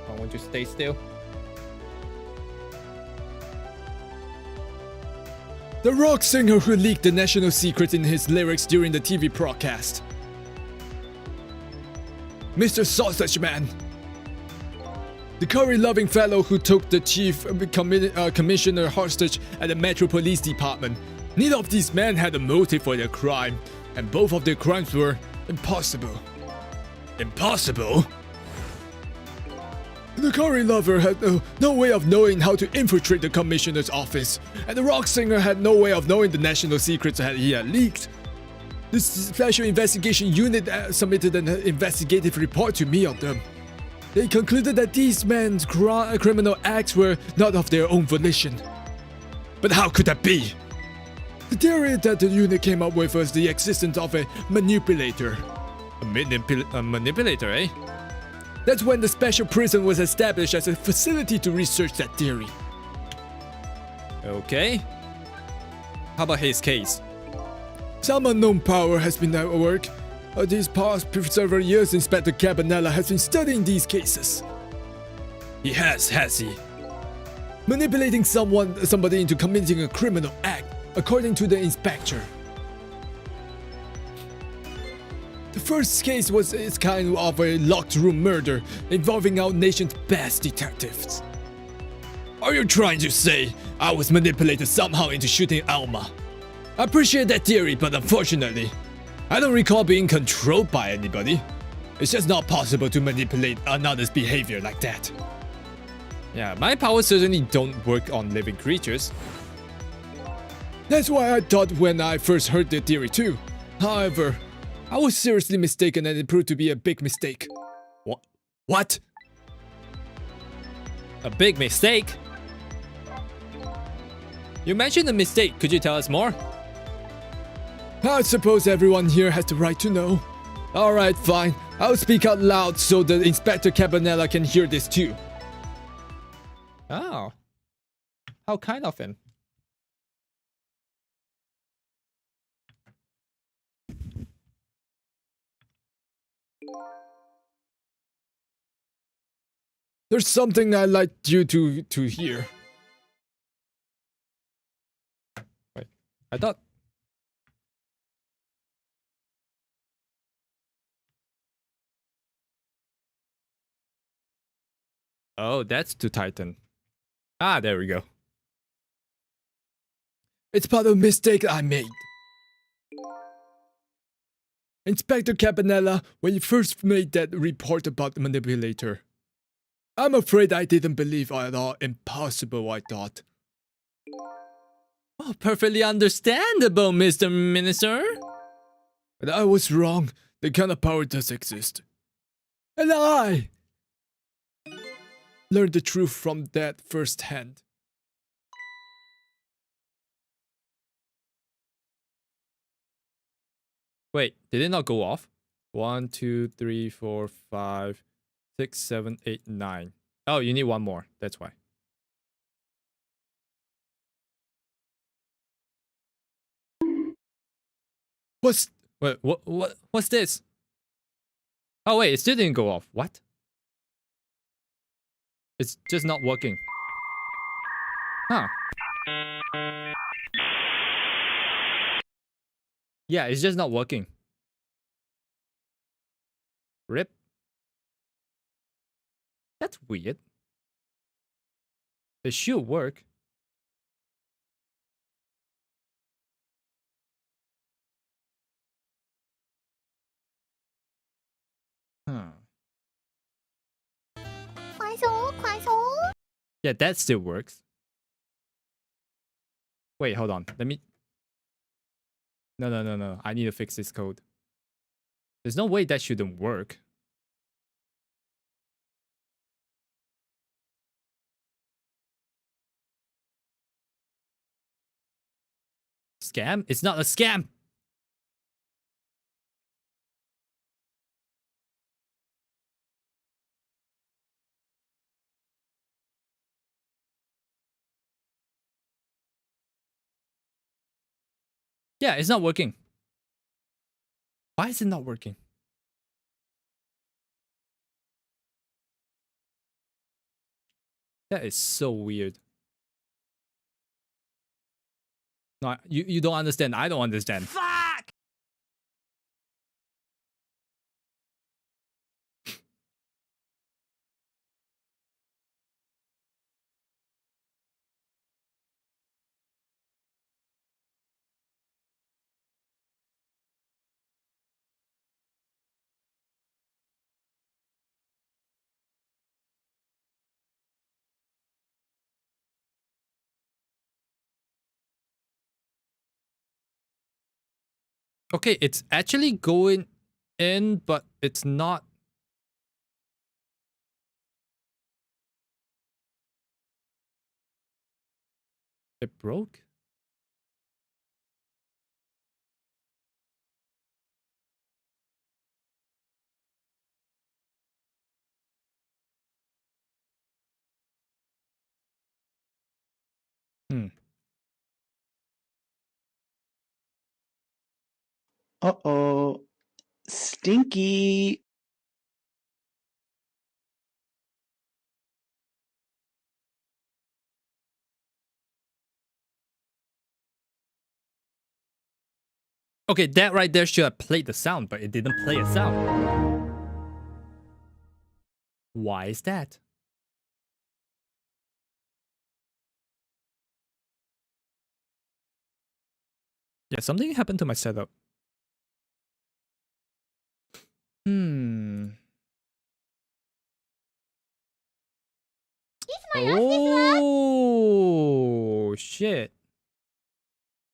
I want you to stay still. The rock singer who leaked the national secret in his lyrics during the TV broadcast. Mr. Sausage Man. The curry-loving fellow who took the chief commissioner hostage at the Metro Police Department. Neither of these men had a motive for their crime, and both of their crimes were impossible. Impossible? The curry lover had no way of knowing how to infiltrate the commissioner's office, and the rock singer had no way of knowing the national secrets that he had leaked. The Special Investigation Unit submitted an investigative report to me on them. They concluded that these men's criminal acts were not of their own volition. But how could that be? The theory that the unit came up with was the existence of a manipulator. A manipulator, eh? That's when the special prison was established as a facility to research that theory. Okay. How about his case? Some unknown power has been at work. These past several years, Inspector Cabanella has been studying these cases. He has he? Manipulating somebody into committing a criminal act, according to the inspector. The first case was its kind of a locked room murder involving our nation's best detectives. Are you trying to say I was manipulated somehow into shooting Alma? I appreciate that theory, but unfortunately, I don't recall being controlled by anybody. It's just not possible to manipulate another's behavior like that. Yeah, my powers certainly don't work on living creatures. That's why I thought when I first heard the theory too. However, I was seriously mistaken and it proved to be a big mistake. What? A big mistake? You mentioned a mistake. Could you tell us more? I suppose everyone here has the right to know. Alright, fine. I'll speak out loud so the Inspector Cabanella can hear this too. Oh. How kind of him. There's something I'd like you to hear. Wait, I thought. Oh, that's to Titan. Ah, there we go. It's part of a mistake I made. Inspector Campanella, when you first made that report about the manipulator, I'm afraid I didn't believe at all impossible I thought. Oh, perfectly understandable, Mr. Minister. But I was wrong. The kind of power does exist. And I learned the truth from that firsthand. Wait, did it not go off? 1, 2, 3, 4, 5, 6, 7, 8, 9. Oh, you need one more. That's why. What's this? Oh wait, it still didn't go off. What? It's just not working. Huh. Yeah, it's just not working. Rip. That's weird. It should work. Huh. Yeah, that still works. Wait, hold on. Let me... No. I need to fix this code. There's no way that shouldn't work. Scam? It's not a scam! Yeah, it's not working. Why is it not working? That is so weird. No, you don't understand. I don't understand. Fuck! Okay, it's actually going in, but it's not. It broke? Hmm. Uh-oh. Stinky. Okay, that right there should have played the sound, but it didn't play a sound. Why is that? Yeah, something happened to my setup. Hmm. Oh, shit.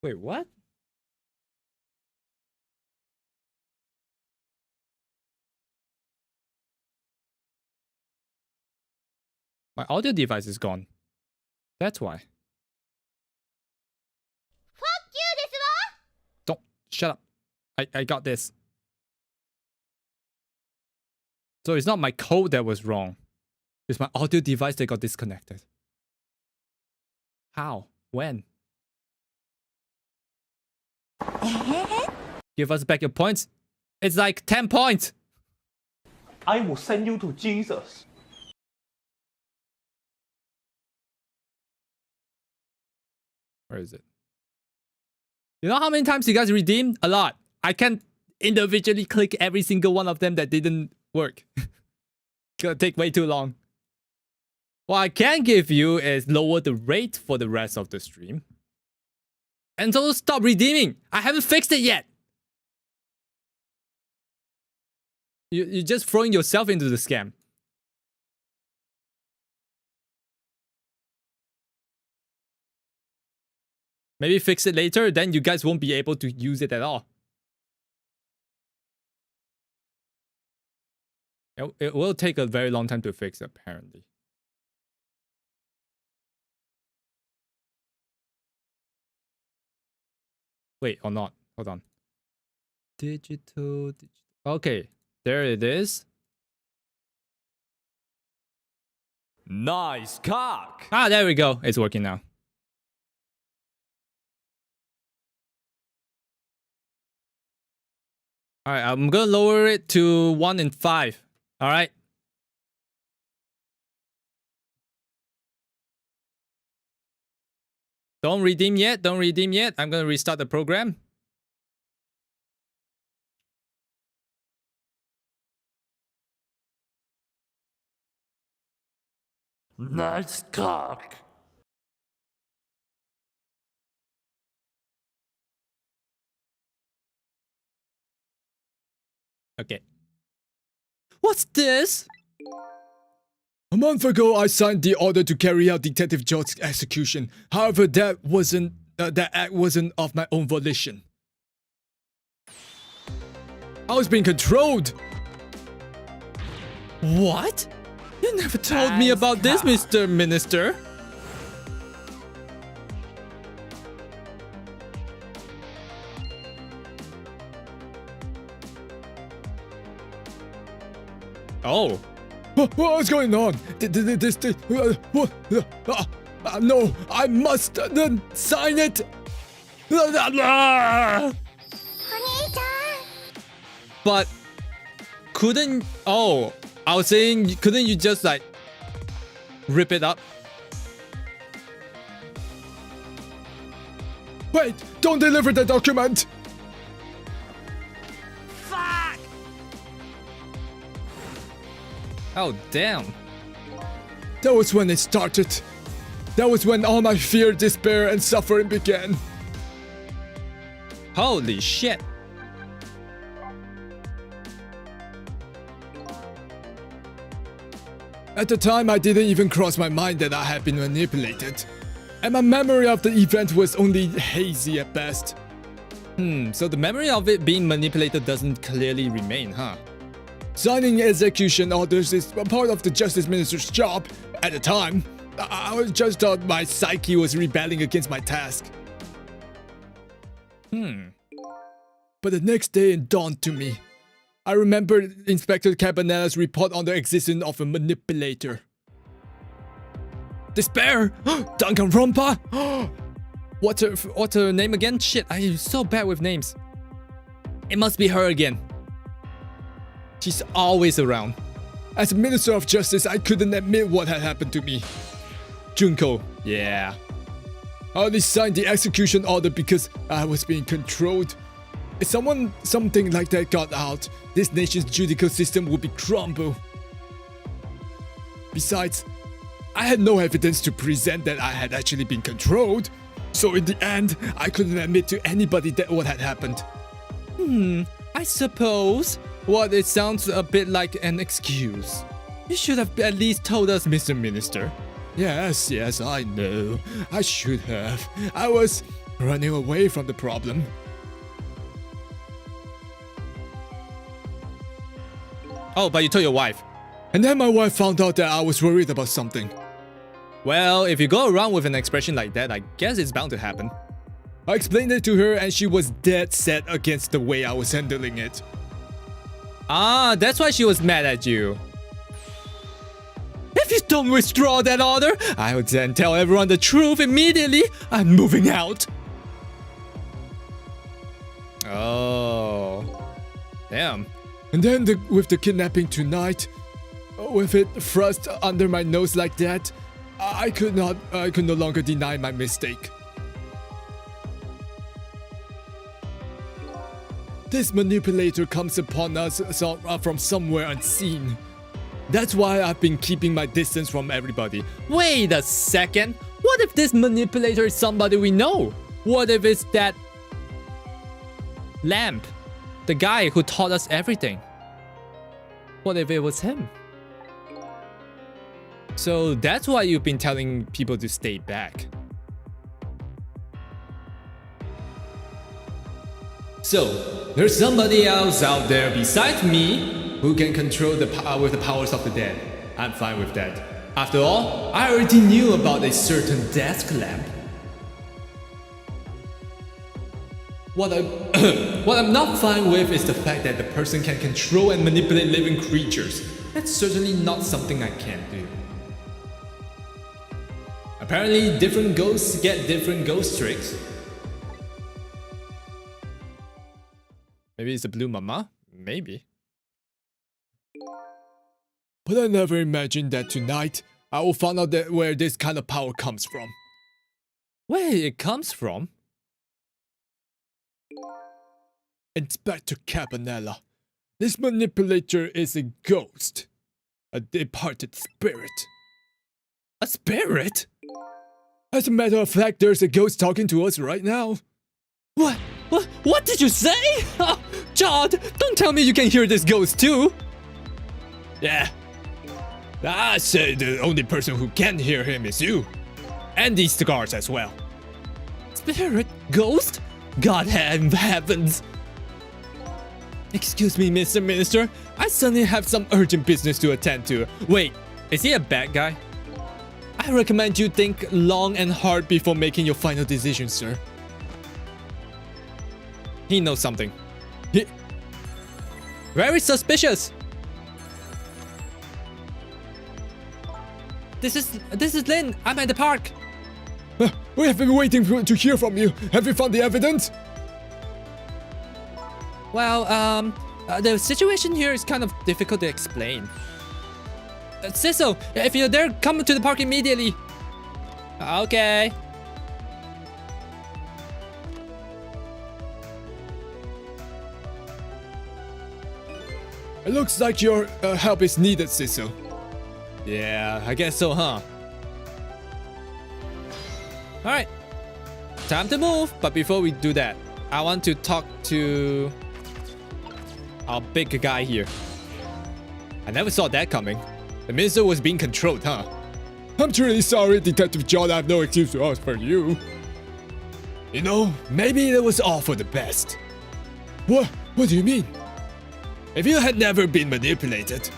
Wait, what? My audio device is gone. That's why. Don't shut up. I got this. So it's not my code that was wrong. It's my audio device that got disconnected. How? When? Give us back your points. It's like 10 points. I will send you to Jesus. Where is it? You know how many times you guys redeemed? A lot. I can't individually click every single one of them that didn't work. Gonna take way too long. What I can give you is lower the rate for the rest of the stream. And so stop redeeming. I haven't fixed it yet. You're just throwing yourself into the scam. Maybe fix it later, then you guys won't be able to use it at all. It will take a very long time to fix, apparently. Wait, or not. Hold on. Digital. Okay, there it is. Nice cock. Ah, there we go. It's working now. All right, I'm gonna lower it to 1 in 5. All right. Don't redeem yet. Don't redeem yet. I'm gonna restart the program. Nice cock. Okay. What's this? A month ago, I signed the order to carry out Detective George's execution. However, that act wasn't of my own volition. I was being controlled. What? You never told me about this, Mr. Minister. Oh. What's going on? No, I must sign it. But couldn't... Oh, I was saying, couldn't you just like rip it up? Wait, don't deliver the document. Oh, damn. That was when it started. That was when all my fear, despair, and suffering began. Holy shit. At the time, I didn't even cross my mind that I had been manipulated. And my memory of the event was only hazy at best. So the memory of it being manipulated doesn't clearly remain, huh? Signing execution orders is a part of the Justice Minister's job. At the time, I just thought my psyche was rebelling against my task. But the next day it dawned to me. I remembered Inspector Cabanella's report on the existence of a manipulator. Despair! Danganronpa! What's her name again? Shit, I'm so bad with names. It must be her again. She's always around. As Minister of Justice, I couldn't admit what had happened to me. Junko. Yeah. I only signed the execution order because I was being controlled. If something like that got out, this nation's judicial system would be crumbled. Besides, I had no evidence to present that I had actually been controlled. So in the end, I couldn't admit to anybody that what had happened. I suppose. What, it sounds a bit like an excuse. You should have at least told us, Mr. Minister. Yes, I know. I should have. I was running away from the problem. Oh, but you told your wife. And then my wife found out that I was worried about something. Well, if you go around with an expression like that, I guess it's bound to happen. I explained it to her and she was dead set against the way I was handling it. Ah, that's why she was mad at you. If you don't withdraw that order, I will then tell everyone the truth immediately. I'm moving out. Oh. Damn. And then with the kidnapping tonight, with it thrust under my nose like that, I could no longer deny my mistake. This manipulator comes upon us from somewhere unseen. That's why I've been keeping my distance from everybody. Wait a second. What if this manipulator is somebody we know? What if it's that Lamp, the guy who taught us everything? What if it was him? So that's why you've been telling people to stay back. So, there's somebody else out there besides me who can control the with the powers of the dead. I'm fine with that. After all, I already knew about a certain desk lamp. What I'm not fine with is the fact that the person can control and manipulate living creatures. That's certainly not something I can do. Apparently, different ghosts get different ghost tricks. Maybe it's a blue mama? Maybe. But I never imagined that tonight I will find out where this kind of power comes from. Where it comes from? Inspector Cabanella, this manipulator is a ghost. A departed spirit. A spirit? As a matter of fact, there's a ghost talking to us right now. What? What did you say? Oh, John, don't tell me you can hear this ghost too. Yeah. I say the only person who can hear him is you. And these cigars as well. Spirit? Ghost? God heavens. Excuse me, Mr. Minister. I suddenly have some urgent business to attend to. Wait, is he a bad guy? I recommend you think long and hard before making your final decision, sir. He knows something. Very suspicious. This is Lin. I'm at the park. We have been waiting to hear from you. Have you found the evidence? Well, the situation here is kind of difficult to explain. Cecil, if you're there, come to the park immediately. Okay. It looks like your help is needed, Cecil. Yeah, I guess so, huh? Alright. Time to move. But before we do that, I want to talk to our big guy here. I never saw that coming. The minister was being controlled, huh? I'm truly sorry, Detective John. I have no excuse to ask for you. You know, maybe it was all for the best. What? What do you mean? If you had never been manipulated,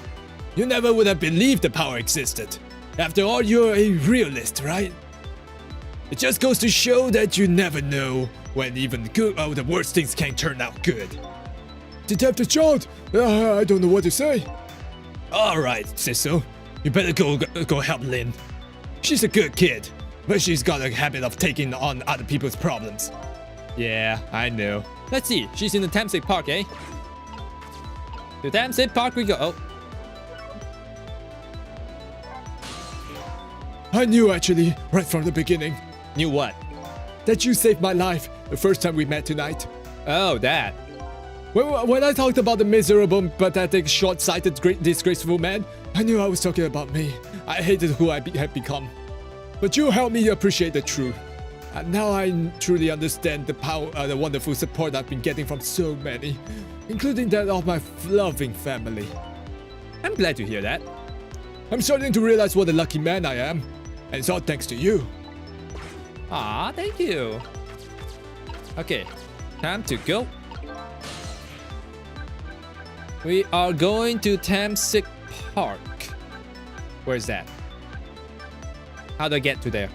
you never would have believed the power existed. After all, you're a realist, right? It just goes to show that you never know when even the worst things can turn out good. Detective John, I don't know what to say. Alright, Cecil. You better go help Lynn. She's a good kid, but she's got a habit of taking on other people's problems. Yeah, I know. Let's see. She's in the Thameside Park, eh? To Thameside Park we go. Oh. I knew actually, right from the beginning. Knew what? That you saved my life the first time we met tonight. Oh, that. When I talked about the miserable, pathetic, short-sighted, disgraceful man, I knew I was talking about me. I hated who I had become. But you helped me appreciate the truth. And now I truly understand the power, the wonderful support I've been getting from so many, including that of my loving family. I'm glad to hear that. I'm starting to realize what a lucky man I am. And it's all thanks to you. Ah, thank you. Okay, time to go. We are going to Thameside Park. Where's that? How do I get to there?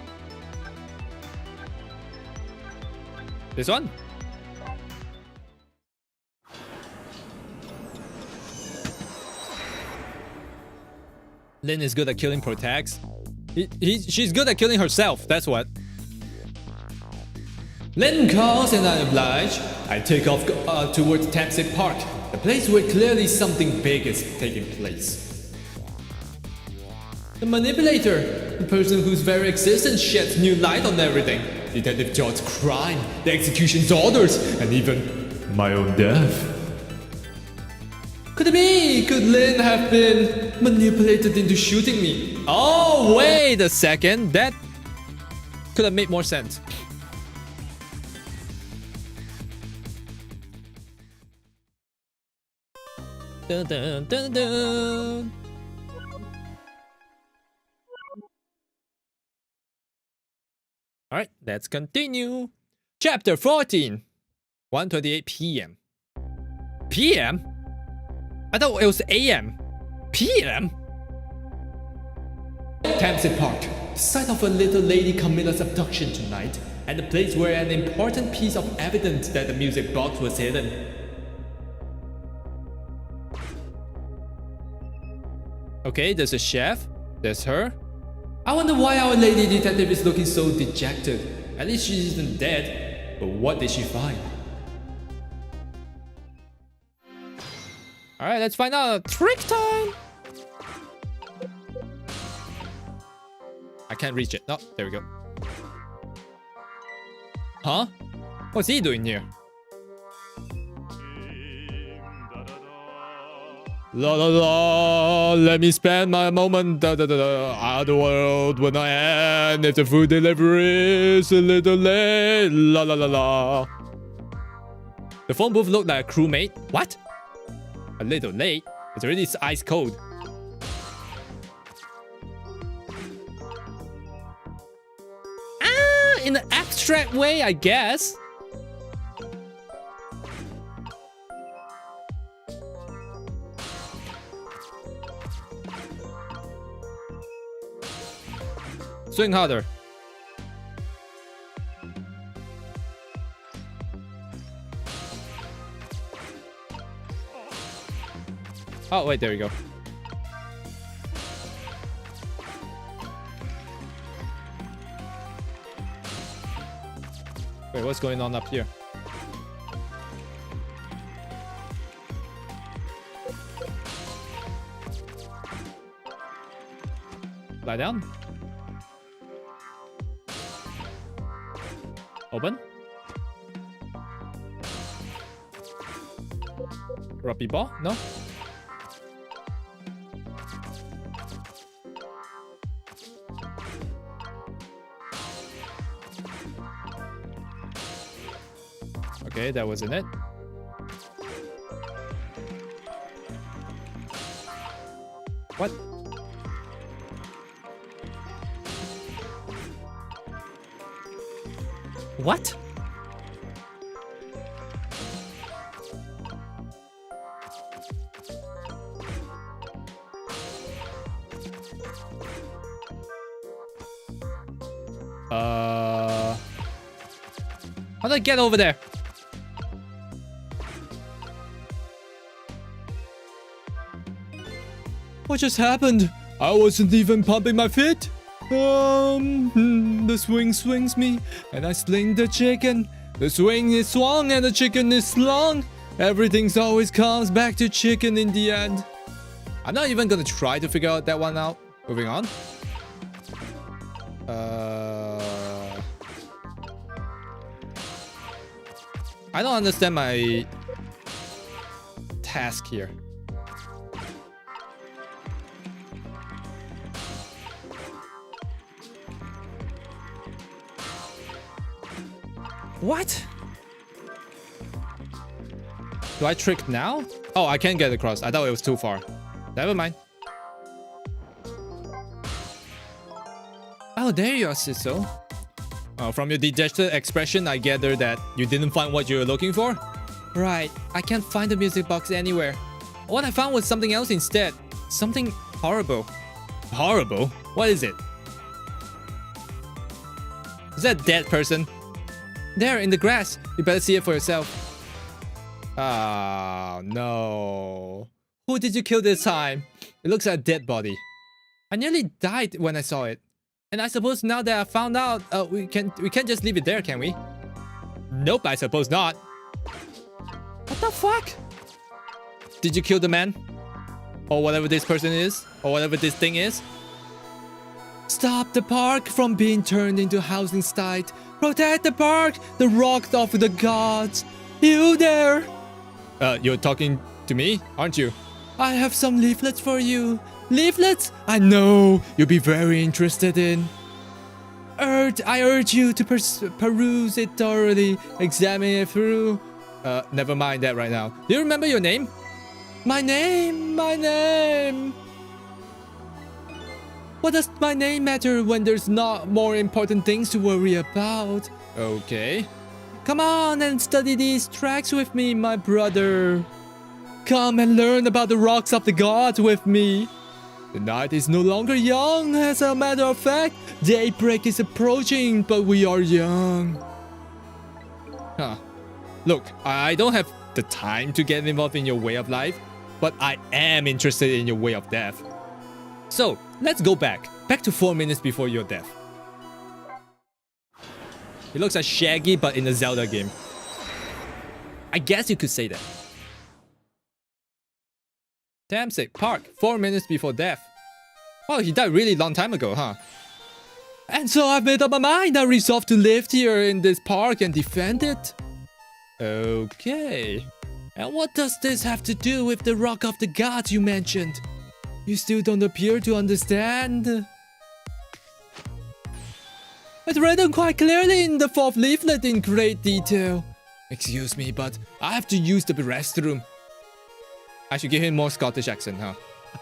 This one? Lynn is good at killing protects. She's good at killing herself, that's what. Lynn calls and I oblige. I take off towards Thameside Park. The place where clearly something big is taking place. The manipulator, the person whose very existence sheds new light on everything. Detective George's crime, the execution's orders, and even my own death. Could it be? Could Lin have been manipulated into shooting me? Oh, wait a second. That could have made more sense. Dun, dun, dun, dun. Alright, let's continue. Chapter 14. 1:28 p.m. p.m.? I thought it was a.m. p.m.? Campsite Park, the site of a little lady Camilla's abduction tonight, and the place where an important piece of evidence that the music box was hidden. Okay, there's a chef. There's her. I wonder why our lady detective is looking so dejected. At least she isn't dead. But what did she find? Alright, let's find out. Trick time! I can't reach it. Oh, there we go. Huh? What's he doing here? La la la, let me spend my moment out of the world when I am. If the food delivery is a little late, la la la la. The phone booth looked like a crewmate. What? A little late? It's already ice cold. Ah, in an abstract way, I guess. Swing harder. Oh, wait, there we go. Wait, what's going on up here? Lie down. Open. Rugby ball? No? Okay, that wasn't it. What? What? How do I get over there? What just happened? I wasn't even pumping my feet. The swing swings me, and I sling the chicken. The swing is swung, and the chicken is slung. Everything's always comes back to chicken in the end. I'm not even gonna try to figure out that one out. Moving on. I don't understand my task here. What? Do I trick now? Oh, I can't get across. I thought it was too far. Never mind. Oh, there you are, Siso. From your dejected expression, I gather that you didn't find what you were looking for? Right. I can't find the music box anywhere. What I found was something else instead. Something horrible. Horrible? What is it? Is that a dead person? There, in the grass. You better see it for yourself. Oh, no. Who did you kill this time? It looks like a dead body. I nearly died when I saw it. And I suppose now that I found out, we can't just leave it there, can we? Nope, I suppose not. What the fuck? Did you kill the man? Or whatever this person is? Or whatever this thing is? Stop the park from being turned into housing site. Protect the park, the rock of the gods. You there? You're talking to me, aren't you? I have some leaflets for you. Leaflets? I know you'll be very interested in. I urge you to peruse it thoroughly. Examine it through. Never mind that right now. Do you remember your name? My name. What does my name matter when there's not more important things to worry about? Okay. Come on and study these tracks with me, my brother. Come and learn about the rocks of the gods with me. The night is no longer young, as a matter of fact. Daybreak is approaching, but we are young. Huh. Look, I don't have the time to get involved in your way of life, but I am interested in your way of death. So, let's go back to 4 minutes before your death. It looks like Shaggy, but in a Zelda game. I guess you could say that. Damn sick. Park, 4 minutes before death. Oh, he died really long time ago, huh? And so I've made up my mind. I resolved to live here in this park and defend it. Okay. And what does this have to do with the Rock of the Gods you mentioned? You still don't appear to understand. It's written quite clearly in the 4th leaflet in great detail. Excuse me, but I have to use the restroom. I should give him more Scottish accent, huh?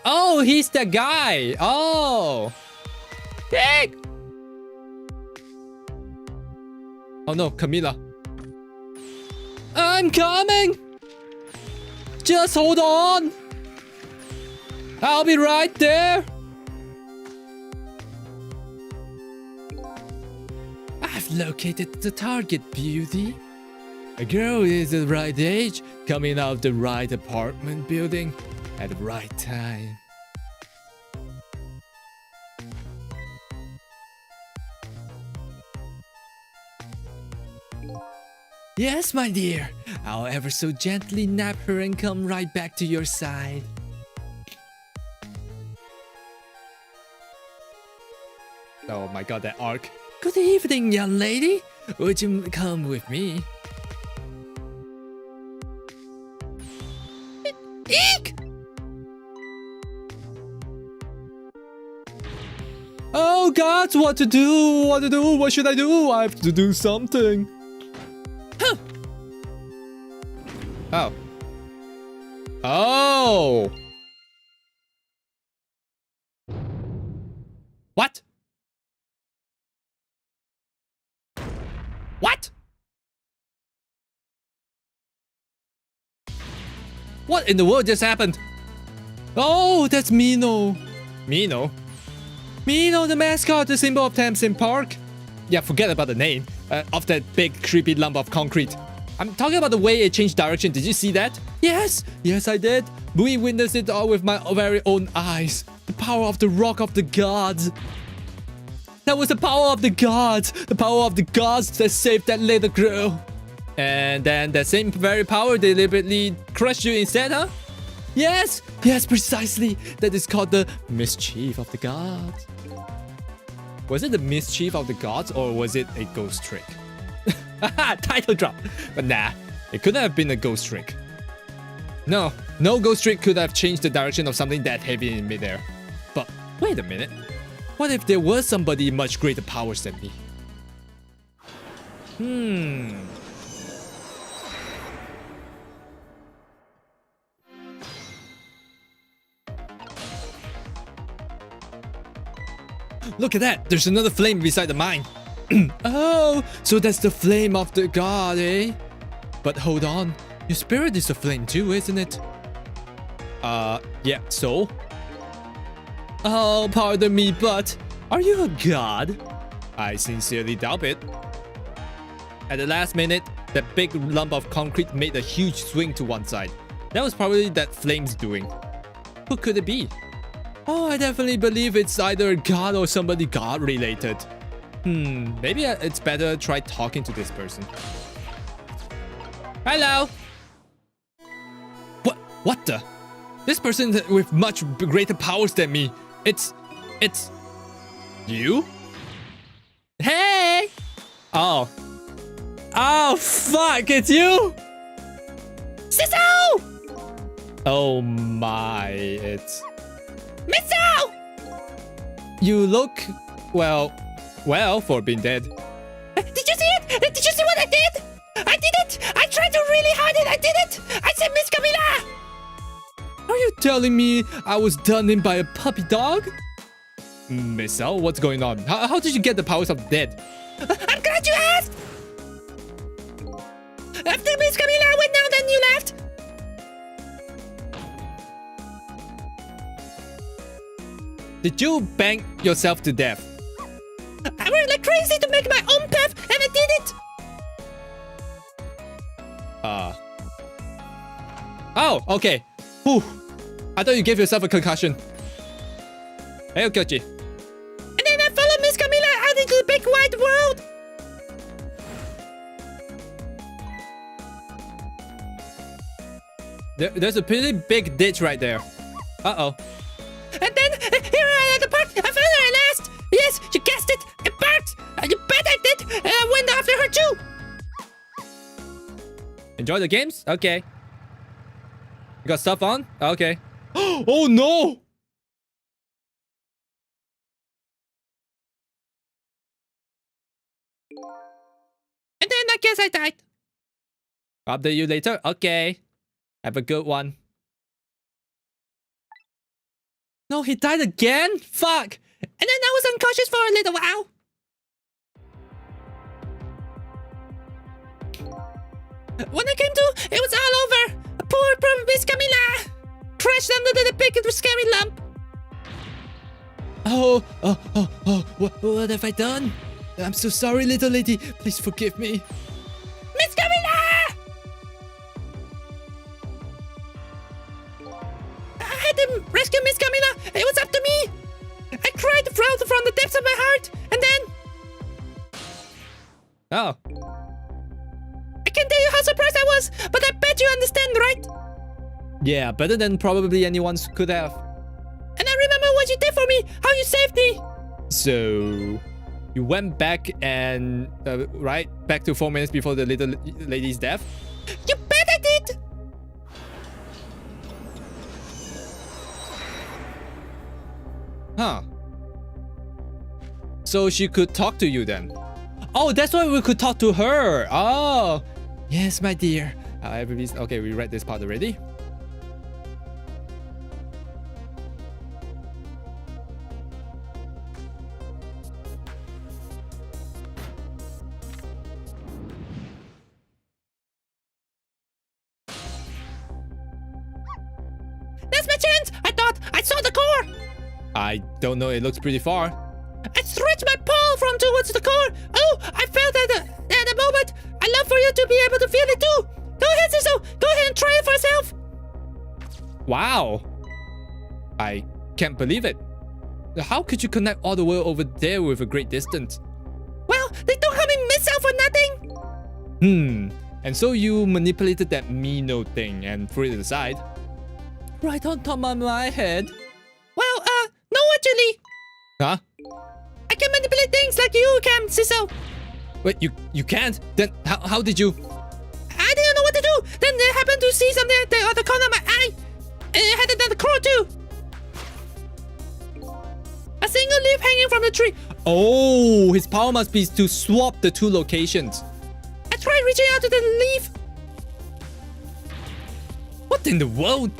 Oh, he's the guy. Oh. Dick. Oh no, Camilla. I'm coming. Just hold on. I'll be right there. I've located the target, beauty. A girl is the right age, coming out of the right apartment building at the right time. Yes, my dear. I'll ever so gently nap her and come right back to your side. Oh my god, that arc. Good evening, young lady. Would you come with me? Eek! Oh god, what to do? What should I do? I have to do something. Huh. Oh. Oh. What? What? What in the world just happened? Oh, that's Mino. Mino? Mino, the mascot, the symbol of Tamsin Park. Yeah, forget about the name of that big creepy lump of concrete. I'm talking about the way it changed direction. Did you see that? Yes, I did. We witnessed it all with my very own eyes. The power of the Rock of the Gods. That was the power of the gods. The power of the gods that saved that little girl. And then that same very power deliberately crushed you instead, huh? Yes, precisely. That is called the mischief of the gods. Was it the mischief of the gods or was it a ghost trick? Title drop. But nah, it couldn't have been a ghost trick. No ghost trick could have changed the direction of something that heavy in midair. But wait a minute. What if there was somebody much greater powers than me? Look at that! There's another flame beside the mine. Oh, so that's the flame of the god, eh? But hold on, your spirit is a flame too, isn't it? Yeah, so? Oh, pardon me, but are you a god? I sincerely doubt it. At the last minute, that big lump of concrete made a huge swing to one side. That was probably that flame's doing. Who could it be? Oh, I definitely believe it's either a god or somebody god-related. Maybe it's better try talking to this person. Hello? What the? This person with much greater powers than me. It's you? Hey! Oh. Oh, fuck, it's you? Siso! Oh my, it's... Miso! You look, well, for being dead. Did you see it? Did you see what I did? I did it! I tried to really hard and I did it! I said Miss Camila! Are you telling me I was done in by a puppy dog? Miss L, what's going on? How did you get the powers of dead? I'm glad you asked! After Miss Camila went down, then you left. Did you bang yourself to death? I worked like crazy to make my own path, and I did it! Oh, okay. Whew. I thought you gave yourself a concussion. Hey, Okochi. And then I followed Miss Camila out into the big wide world! There's a pretty big ditch right there. Uh-oh. And then, here I am at the park! I found her at last! Yes, you guessed it! I barked! You bet I did! And I went after her too! Enjoy the games? Okay. You got stuff on? Okay. Oh no! And then I guess I died. Update you later? Okay. Have a good one. No, he died again? Fuck! And then I was unconscious for a little while. When I came to, it was all over. Poor Miss Camila crashed under the big scary lump. Oh, what have I done? I'm so sorry, little lady. Please forgive me. Miss Camila! I had to rescue Miss Camila. It was up to me. I cried from the depths of my heart, and then Oh. I can't tell you how surprised I was, but I bet you understand, right? Yeah, better than probably anyone could have. And I remember what you did for me, how you saved me. So, you went back and, right? Back to 4 minutes before the little lady's death? You bet I did. Huh. So she could talk to you then? Oh, that's why we could talk to her. Oh, yes, my dear. Everybody's okay. We read this part already. That's my chance. I thought I saw the core. I don't know. It looks pretty far. I stretched my paw from towards the core. Oh, I felt at the moment. I'd love for you to be able to feel it too. Go ahead, Siso. Go ahead and try it for yourself. Wow. I can't believe it. How could you connect all the way over there with a great distance? Well, they don't call me Miss-L for nothing. And so you manipulated that Mino thing and threw it aside? Right on top of my head. Well, no, actually. Huh? I can manipulate things like you can, Siso. Wait, you can't? Then how did you? I didn't know what to do. Then I happened to see something at the other corner of my eye. And it had another claw too. A single leaf hanging from the tree. Oh, his power must be to swap the two locations. I tried reaching out to the leaf. What in the world?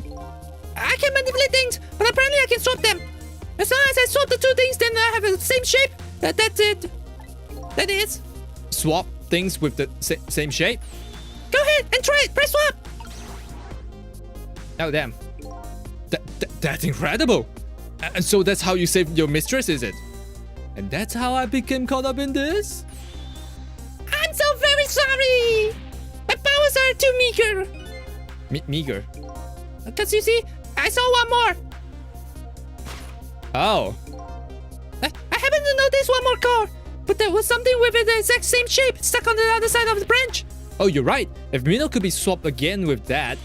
I can manipulate things, but apparently I can swap them. As long as I swap the two things, then I have the same shape. That's it. That is. Swap things with the same shape? Go ahead and try it. Press swap. Oh, damn. That's incredible. And so that's how you saved your mistress, is it? And that's how I became caught up in this? I'm so very sorry. My powers are too meager. Meager? Because you see, I saw one more. Oh. I happened to notice one more car, but there was something with the exact same shape stuck on the other side of the branch. Oh, you're right. If Mino could be swapped again with that.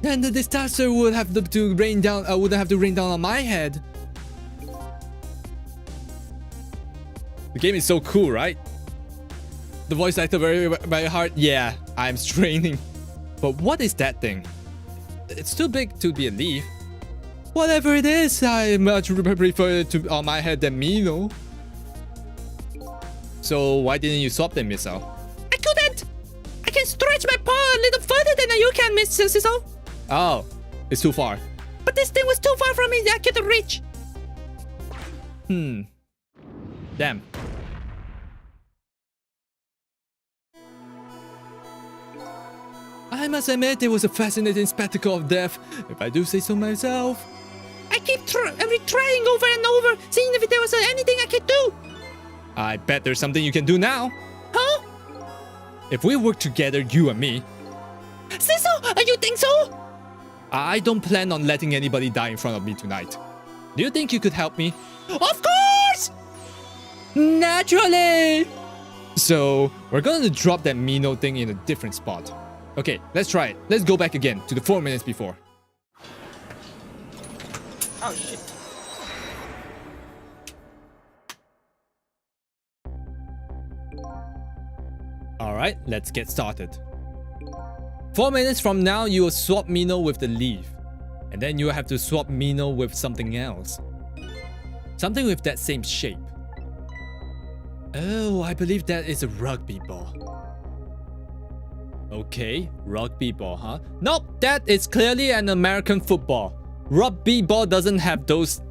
Then the disaster would have to rain down. Would have to rain down on my head. The game is so cool, right? The voice actor very hard. Yeah, I'm straining. But what is that thing? It's too big to be a leaf. Whatever it is, I much prefer it to on my head than Mino. So why didn't you swap them, Missile? I couldn't! I can stretch my paw a little further than you can, Miss Sizzle. Oh, it's too far. But this thing was too far from me that I couldn't reach. Damn. I must admit, it was a fascinating spectacle of death, if I do say so myself. I keep trying over and over, seeing if there was anything I could do. I bet there's something you can do now. Huh? If we work together, you and me. Sizzle, you think so? I don't plan on letting anybody die in front of me tonight. Do you think you could help me? Of course! Naturally! So, we're gonna drop that Mino thing in a different spot. Okay, let's try it. Let's go back again to the 4 minutes before. Oh shit. Alright, let's get started. 4 minutes from now, you will swap Mino with the leaf. And then you have to swap Mino with something else. Something with that same shape. Oh, I believe that is a rugby ball. Okay, rugby ball, huh? Nope, that is clearly an American football. Rugby ball doesn't have those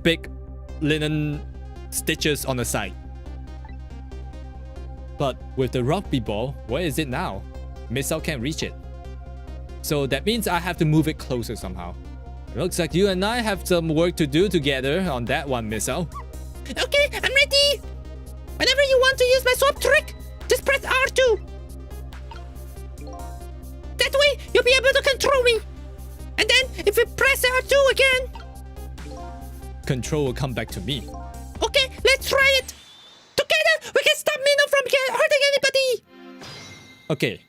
big linen stitches on the side. But with the rugby ball, where is it now? Missile can't reach it. So that means I have to move it closer somehow. It looks like you and I have some work to do together on that one, Missile. Okay, I'm ready. Whenever you want to use my swap trick, just press R2. That way, you'll be able to control me. And then, if you press R2 again... Control will come back to me. Okay, let's try it. Together, we can stop Mino from hurting anybody. Okay.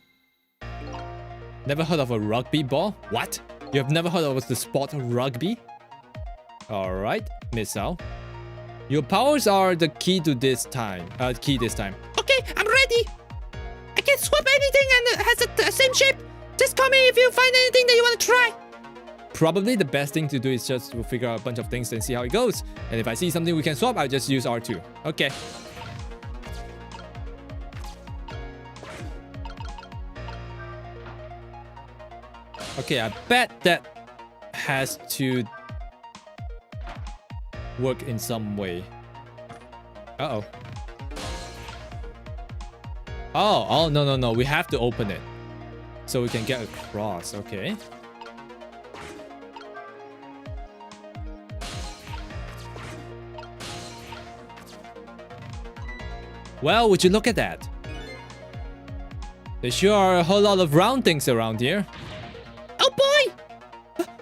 Never heard of a rugby ball? What? You have never heard of the sport rugby? Alright, Missile. Your powers are the key to this time. This time. Okay, I'm ready. I can swap anything and it has the same shape. Just call me if you find anything that you want to try. Probably the best thing to do is just to figure out a bunch of things and see how it goes. And if I see something we can swap, I'll just use R2. Okay. Okay, I bet that has to work in some way. Uh-oh. Oh, no. We have to open it. So we can get across, okay. Well, would you look at that? There sure are a whole lot of round things around here. Oh boy!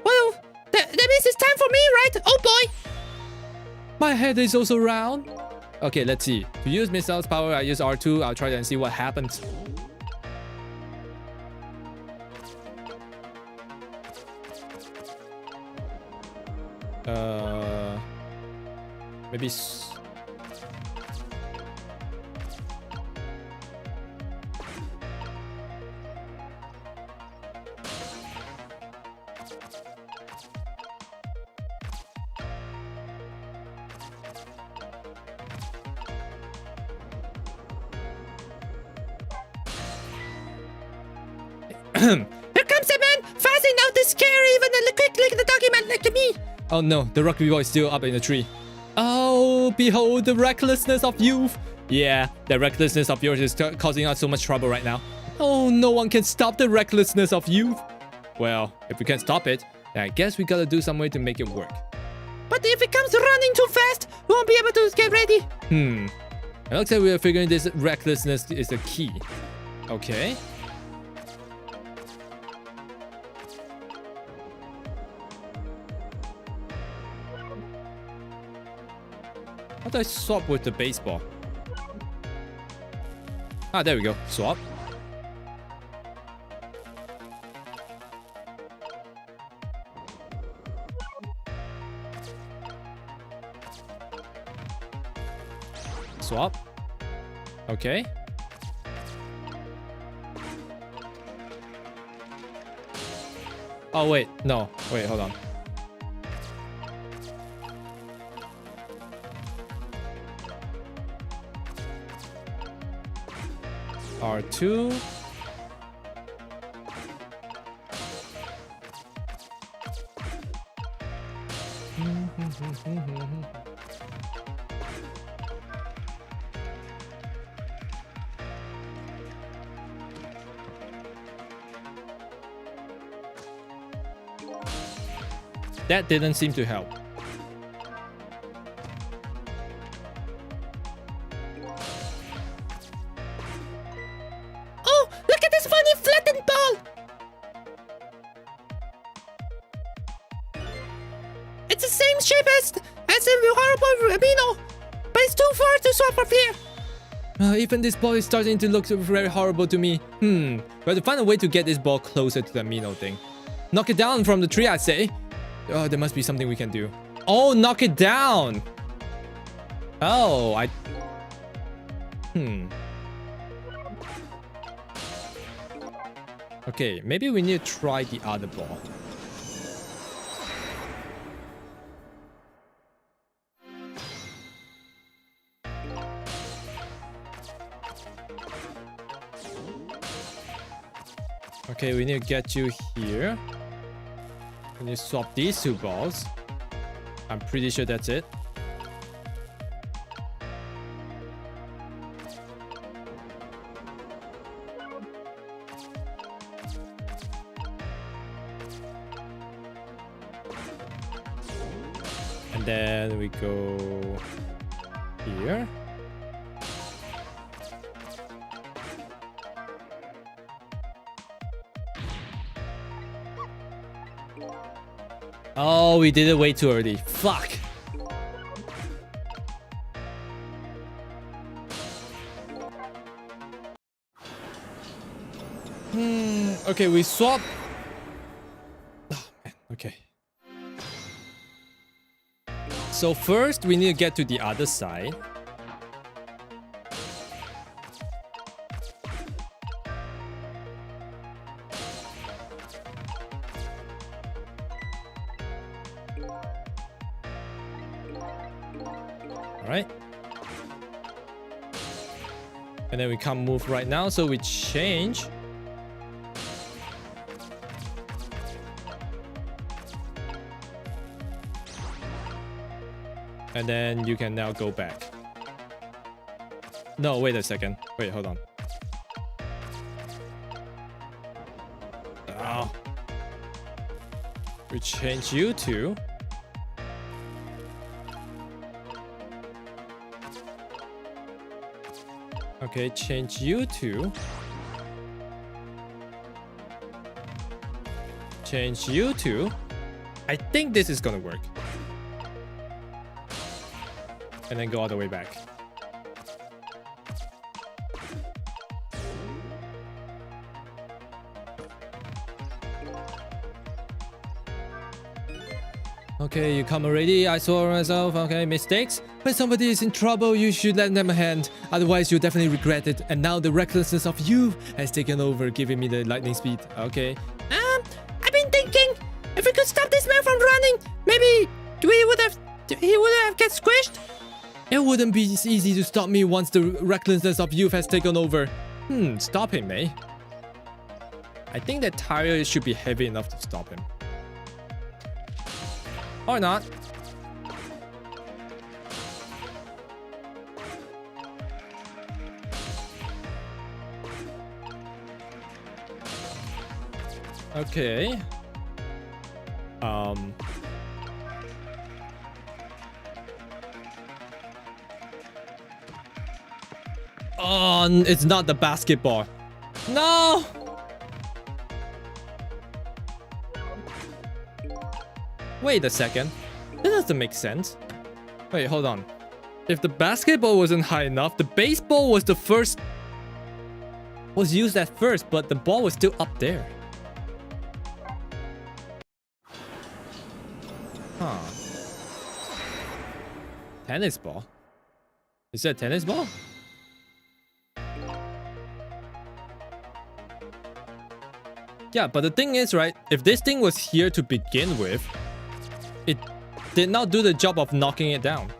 Well, that means it's time for me, right? Oh boy! My head is also round. Okay, let's see. To use Missile's power, I use R2. I'll try that and see what happens. Maybe... Here comes a man, fast enough to scare even a quick little doggy man like me. Oh no, the rugby ball is still up in the tree. Oh, behold the recklessness of youth. Yeah, that recklessness of yours is causing us so much trouble right now. Oh, no one can stop the recklessness of youth. Well, if we can't stop it, then I guess we gotta do some way to make it work. But if it comes running too fast, we won't be able to get ready. It looks like we're figuring this recklessness is the key. Okay. How do I swap with the baseball? Ah, there we go. Swap. Swap. Okay. Oh, wait. No. Wait, hold on. R2. That didn't seem to help. Oh, look at this funny flattened ball! It's the same shape as the horrible Amino, but it's too far to swap from here. Even this ball is starting to look very horrible to me. We have to find a way to get this ball closer to the Amino thing. Knock it down from the tree, I say. Oh, there must be something we can do. Oh, knock it down! Oh, Okay, maybe we need to try the other ball. Okay, we need to get you here. We need to swap these two balls. I'm pretty sure that's it. And then we go here. Oh, we did it way too early. Fuck. Okay, we swap. Oh, man. Okay. So first, we need to get to the other side. Alright. And then we can't move right now, so we change. And then you can now go back. No, wait a second. Wait, hold on. Oh. We change you to... Okay, change you to... Change you to... I think this is gonna work. And then go all the way back. Okay, you come already. I saw myself. Okay, mistakes. When somebody is in trouble, you should lend them a hand. Otherwise, you'll definitely regret it. And now the recklessness of youth has taken over, giving me the lightning speed. Okay. I've been thinking, if we could stop this man from running, maybe he would have get squished. It wouldn't be easy to stop me once the recklessness of youth has taken over. Stop him, eh? I think that tire should be heavy enough to stop him. Or not. Okay. Oh, it's not the basketball. No! Wait a second. That doesn't make sense. Wait, hold on. If the basketball wasn't high enough, the baseball was used at first, but the ball was still up there. Huh. Tennis ball? Is that a tennis ball? Yeah, but the thing is, right, if this thing was here to begin with, it did not do the job of knocking it down.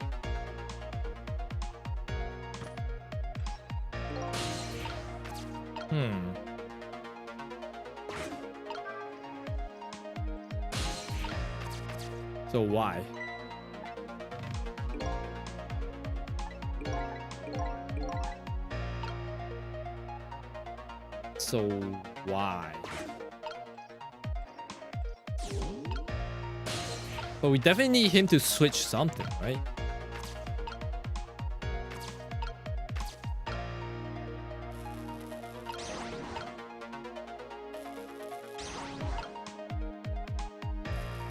So why? So why? But we definitely need him to switch something, right?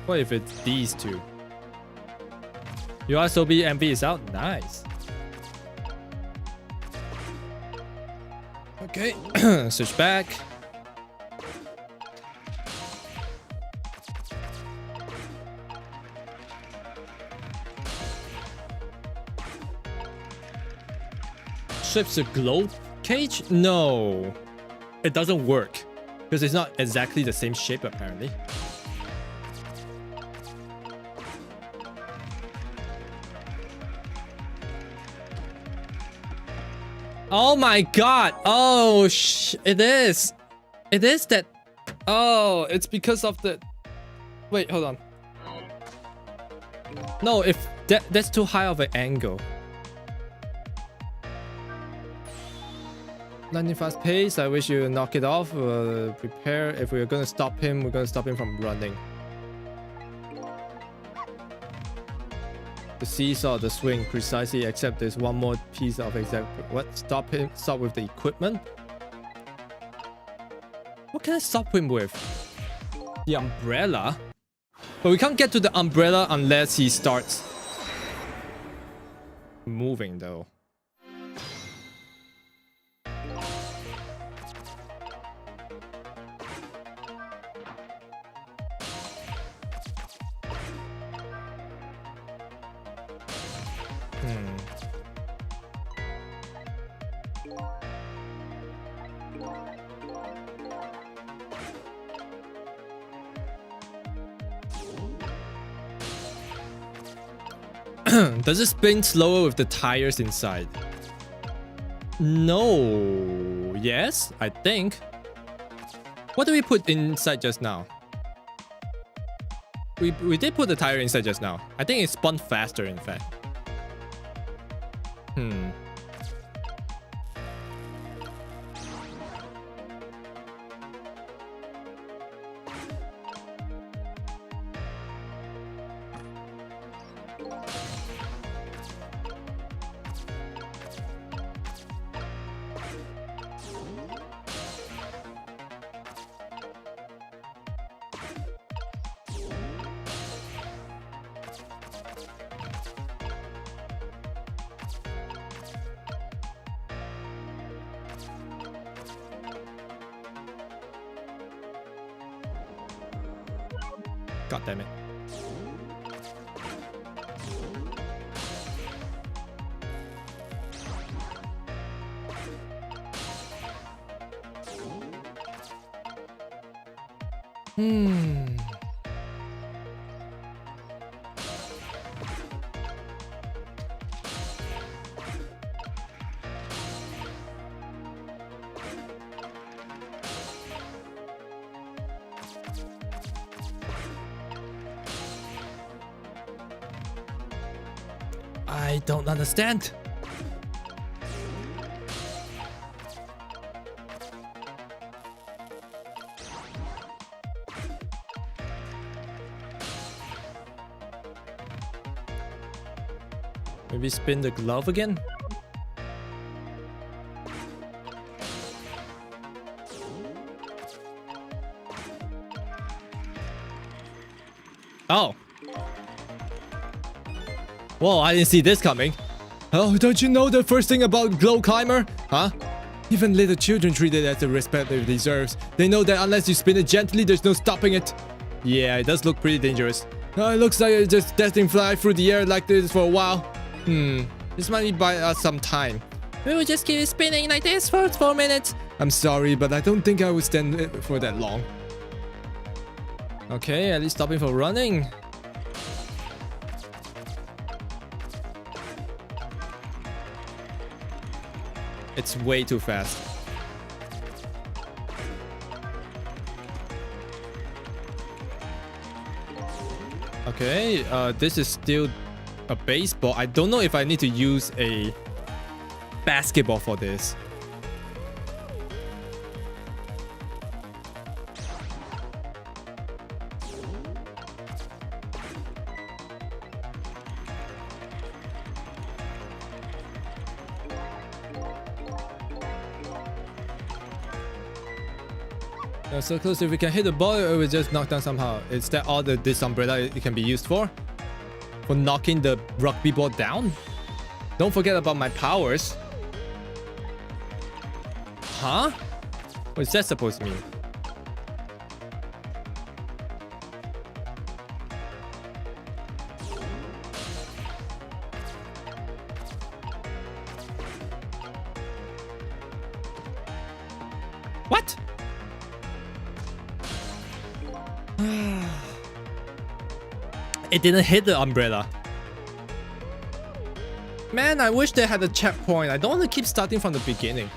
What if it's these two? USOB MV is out? Nice. Okay, switch back. Ships a globe cage? No. It doesn't work. Because it's not exactly the same shape apparently. Oh my god! Oh, it is! It is that... Oh, it's because of the... Wait, hold on. No, if that's too high of an angle. Lightning fast pace, I wish you knock it off. Prepare, if we're gonna stop him, we're gonna stop him from running. The seesaw, the swing, precisely, except there's one more piece of exact... What? Stop him? Stop with the equipment? What can I stop him with? The umbrella? But we can't get to the umbrella unless he starts moving though. Does it spin slower with the tires inside? No. Yes, I think. What did we put inside just now? We did put the tire inside just now. I think it spun faster, in fact. God damn it. I don't understand. Maybe spin the glove again? Oh. Whoa, I didn't see this coming. Oh, don't you know the first thing about Glow Climber? Huh? Even little children treat it as the respect it deserves. They know that unless you spin it gently, there's no stopping it. Yeah, it does look pretty dangerous. It looks like it's just destined fly through the air like this for a while. This might buy us some time. We will just keep spinning like this for 4 minutes. I'm sorry, but I don't think I will stand it for that long. Okay, at least stopping for running. It's way too fast. Okay, this is still a baseball. I don't know if I need to use a basketball for this. So close. If we can hit the ball, it will just knock down somehow. Is that all this umbrella it can be used for? For knocking the rugby ball down? Don't forget about my powers. Huh? What is that supposed to mean? What? It didn't hit the umbrella. Man, I wish they had a checkpoint. I don't want to keep starting from the beginning.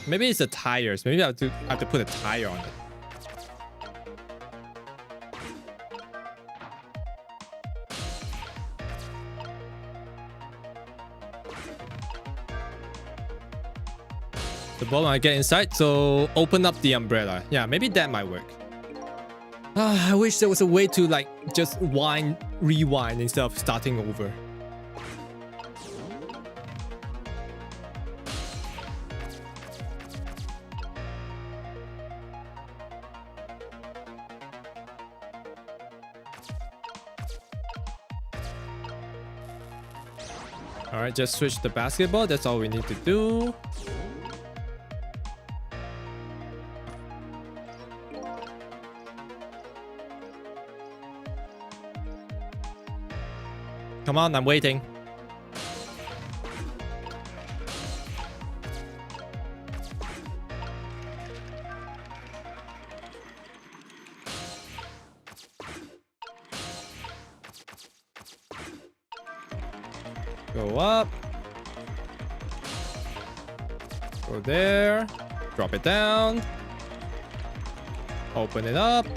Maybe it's the tires. Maybe I have to put a tire on it. The ball might get inside, so open up the umbrella. Yeah, maybe that might work. I wish there was a way to like just rewind instead of starting over. Alright, just switch the basketball. That's all we need to do. Come on, I'm waiting. Go up. Go there. Drop it down. Open it up.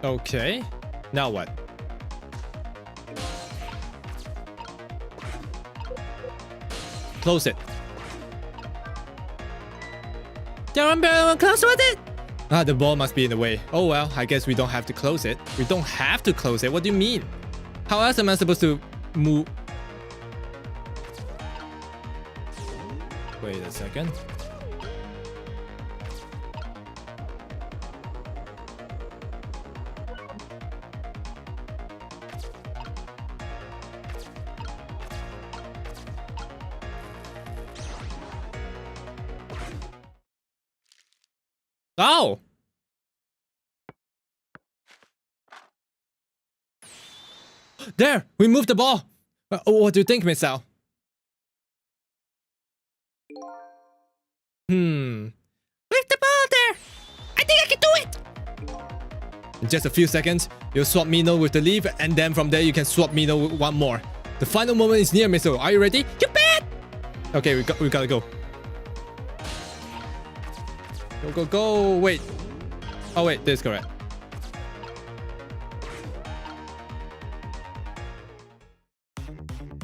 Okay, now what? Close it. Your umbrella close with it. Ah, the ball must be in the way. Oh well, I guess we don't have to close it. We don't have to close it. What do you mean? How else am I supposed to move? Wait a second. Oh! There! We moved the ball! What do you think, Miss Al? Leave the ball there. I think I can do it. In just a few seconds, you'll swap Mino with the leaf, and then from there you can swap Mino with one more. The final moment is near, Miss Al. Are you ready? You bet. Okay, we gotta go. Go, go, go! Wait. Oh wait, this is correct.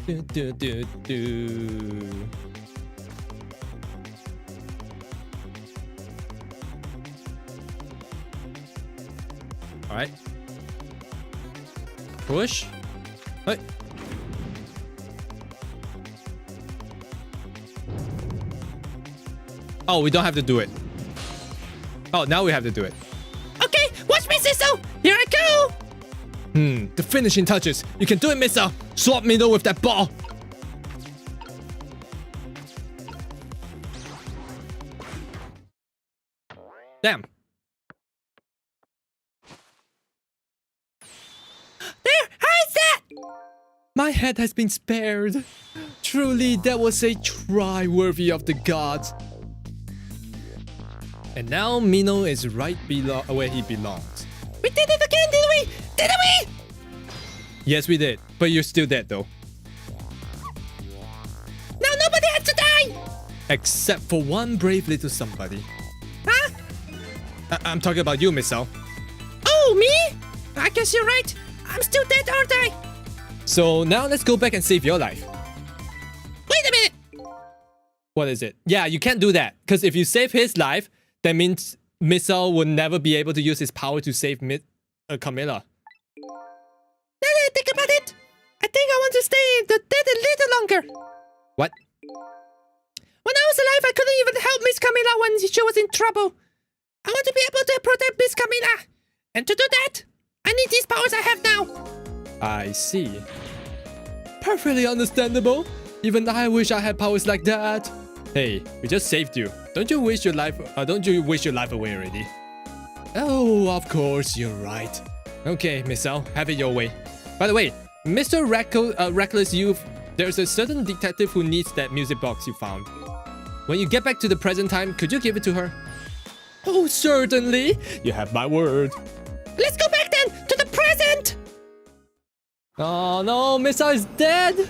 Do, do, do, do. All right. Push. Hey. Oh, we don't have to do it. Oh, now we have to do it. Okay, watch me, Siso. Here I go. The finishing touches. You can do it, Missile. Swap middle with that ball. Damn. There, how is that? My head has been spared. Truly, that was a try worthy of the gods. And now Mino is right where he belongs. We did it again, didn't we? Didn't we? Yes, we did. But you're still dead, though. Now nobody has to die. Except for one brave little somebody. Huh? I'm talking about you, Missile. Oh, me? I guess you're right. I'm still dead, aren't I? So now let's go back and save your life. Wait a minute. What is it? Yeah, you can't do that. Because if you save his life, that means Missile will never be able to use his power to save Camilla. Now that I think about it, I think I want to stay in the dead a little longer. What? When I was alive, I couldn't even help Miss Camilla when she was in trouble. I want to be able to protect Miss Camilla. And to do that, I need these powers I have now. I see. Perfectly understandable. Even I wish I had powers like that. Hey, we just saved you. Don't you wish your life away already? Oh, of course, you're right. Okay, Missile, have it your way. By the way, Mr. Reckless Youth, there's a certain detective who needs that music box you found. When you get back to the present time, could you give it to her? Oh, certainly. You have my word. Let's go back then to the present. Oh no, Missile is dead.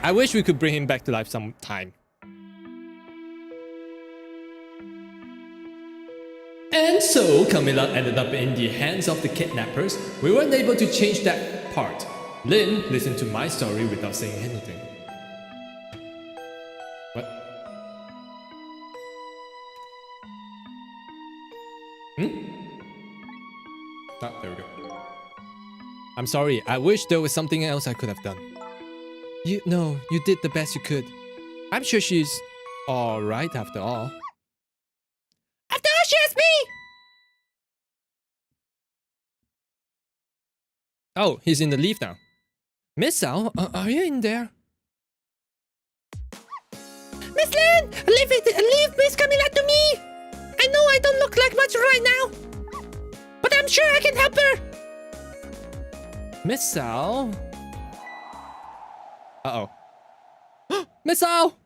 I wish we could bring him back to life sometime. And so, Camilla ended up in the hands of the kidnappers. We weren't able to change that part. Lynn listened to my story without saying anything. What? Ah, there we go. I'm sorry, I wish there was something else I could have done. You did the best you could. I'm sure she's alright after all. After all, she has me. Oh, he's in the lift now. Missile, are you in there? Miss Lynn, leave Miss Camilla to me. I know I don't look like much right now, but I'm sure I can help her. Missile? Uh-oh. Missile!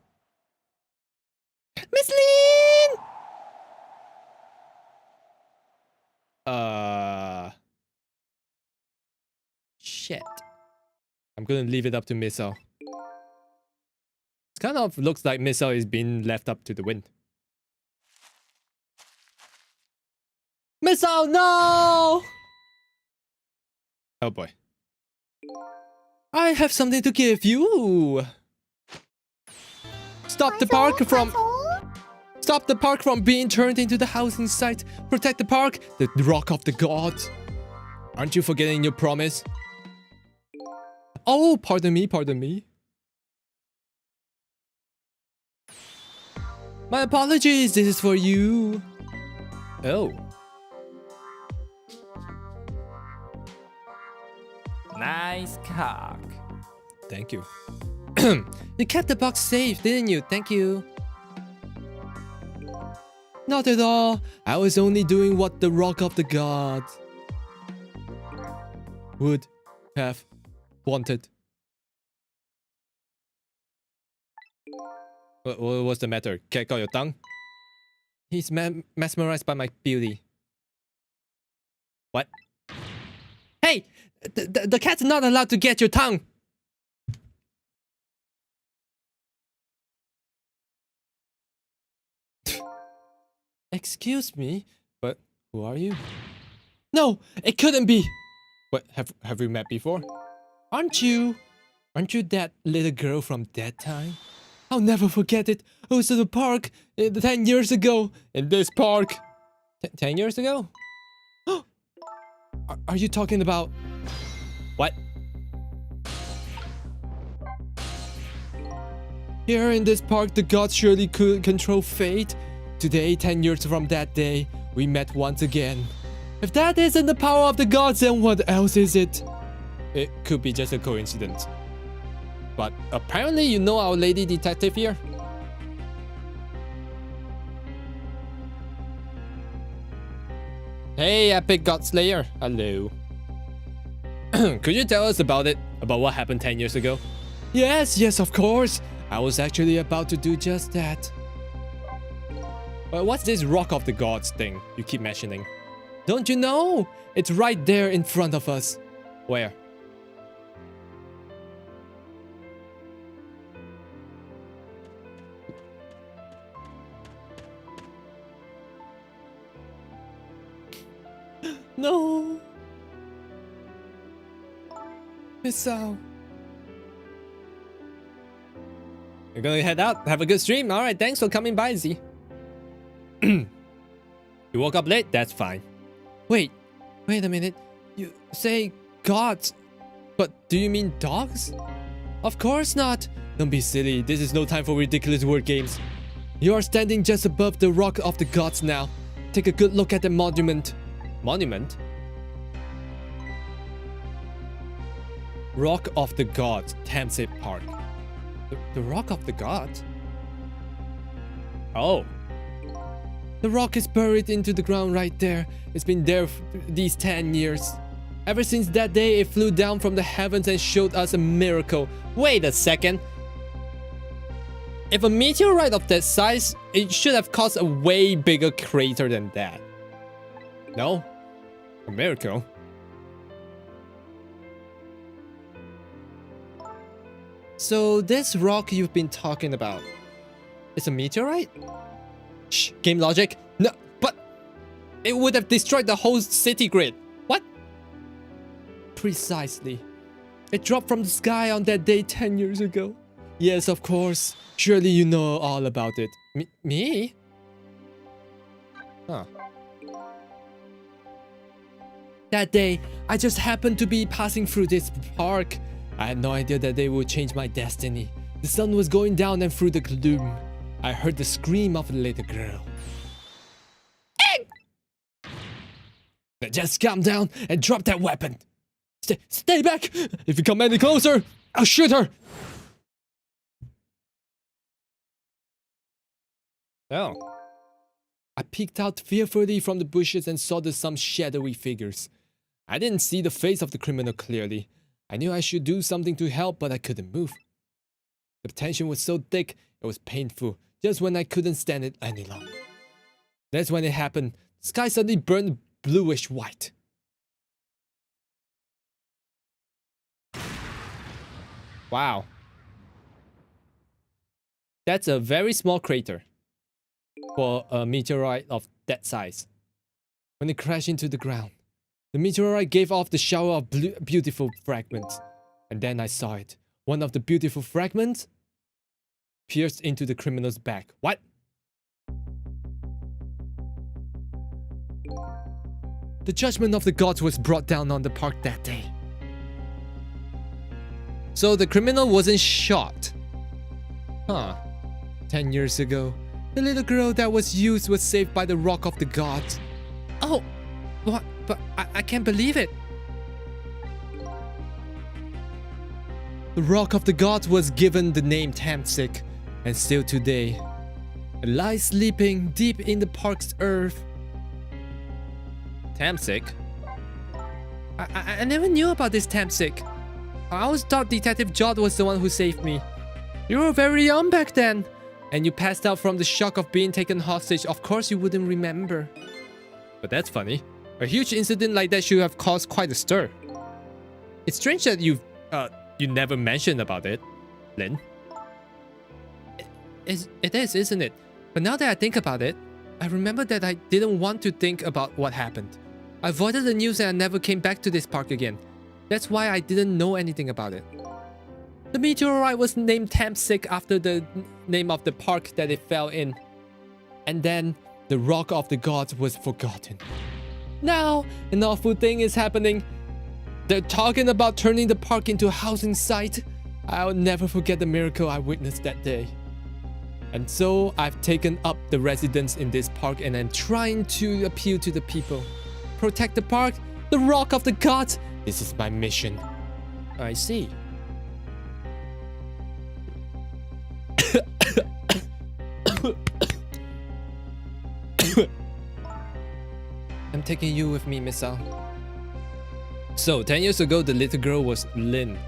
Miss Lynn! Shit. I'm gonna leave it up to Missile. It kind of looks like Missile is being left up to the wind. Missile, no! Oh boy. I have something to give you. Stop the park from being turned into the housing site. Protect the park, the rock of the gods. Aren't you forgetting your promise? Oh, pardon me, pardon me. My apologies, this is for you. Oh. Nice cock. Thank you. You kept the box safe, didn't you? Thank you. Not at all. I was only doing what the rock of the gods would have wanted. What's the matter? Cat got your tongue? He's mesmerized by my beauty. What? Hey! The cat's not allowed to get your tongue! Excuse me, but who are you? No, it couldn't be! What, have we met before? Aren't you that little girl from that time? I'll never forget it. I was at the park 10 years ago. In this park. 10 years ago? Are you talking about... What? Here in this park, the gods surely could control fate. Today, 10 years from that day, we met once again. If that isn't the power of the gods, then what else is it? It could be just a coincidence. But apparently you know our lady detective here. Hey, Epic God Slayer. Hello. Could you tell us about it? About what happened 10 years ago? Yes, of course. I was actually about to do just that. But what's this Rock of the Gods thing you keep mentioning? Don't you know? It's right there in front of us. Where? No. Miss out. You're gonna head out? Have a good stream? Alright, thanks for coming by, Z. You woke up late? That's fine. Wait a minute. You say gods, but do you mean dogs? Of course not. Don't be silly. This is no time for ridiculous word games. You are standing just above the Rock of the Gods now. Take a good look at the monument. Monument? Rock of the Gods, Tamsip Park. The Rock of the Gods? Oh. The rock is buried into the ground right there. It's been there these 10 years. Ever since that day, it flew down from the heavens and showed us a miracle. Wait a second. If a meteorite of that size, it should have caused a way bigger crater than that. No? A miracle? So this rock you've been talking about, it's a meteorite? Shh, game logic. No, but it would have destroyed the whole city grid. What? Precisely. It dropped from the sky on that day 10 years ago. Yes, of course. Surely you know all about it. Me? Huh. That day, I just happened to be passing through this park. I had no idea that they would change my destiny. The sun was going down and through the gloom, I heard the scream of a little girl. Now just calm down and drop that weapon. Stay back! If you come any closer, I'll shoot her! Oh. I peeked out fearfully from the bushes and saw some shadowy figures. I didn't see the face of the criminal clearly. I knew I should do something to help, but I couldn't move. The tension was so thick, it was painful, just when I couldn't stand it any longer. That's when it happened. The sky suddenly burned bluish white. Wow. That's a very small crater for a meteorite of that size. When it crashed into the ground, the meteorite gave off the shower of beautiful fragments. And then I saw it. One of the beautiful fragments pierced into the criminal's back. What? The judgment of the gods was brought down on the park that day. So the criminal wasn't shot. Huh. 10 years ago, the little girl that was used was saved by the Rock of the Gods. Oh, what? But I can't believe it. The Rock of the Gods was given the name Tamsik, and still today, it lies sleeping deep in the park's earth. Tamsik? I never knew about this Tamsik. I always thought Detective Jod was the one who saved me. You were very young back then, and you passed out from the shock of being taken hostage. Of course you wouldn't remember. But that's funny. A huge incident like that should have caused quite a stir. It's strange that you never mentioned about it, Lin. It is, isn't it? But now that I think about it, I remember that I didn't want to think about what happened. I avoided the news and I never came back to this park again. That's why I didn't know anything about it. The meteorite was named Tamsik after the name of the park that it fell in. And then, the Rock of the Gods was forgotten. Now, an awful thing is happening. They're talking about turning the park into a housing site. I'll never forget the miracle I witnessed that day. And so I've taken up the residence in this park and I'm trying to appeal to the people. Protect the park, the rock of the gods. This is my mission. I see. I'm taking you with me, Miss Al. So, 10 years ago, the little girl was Lin.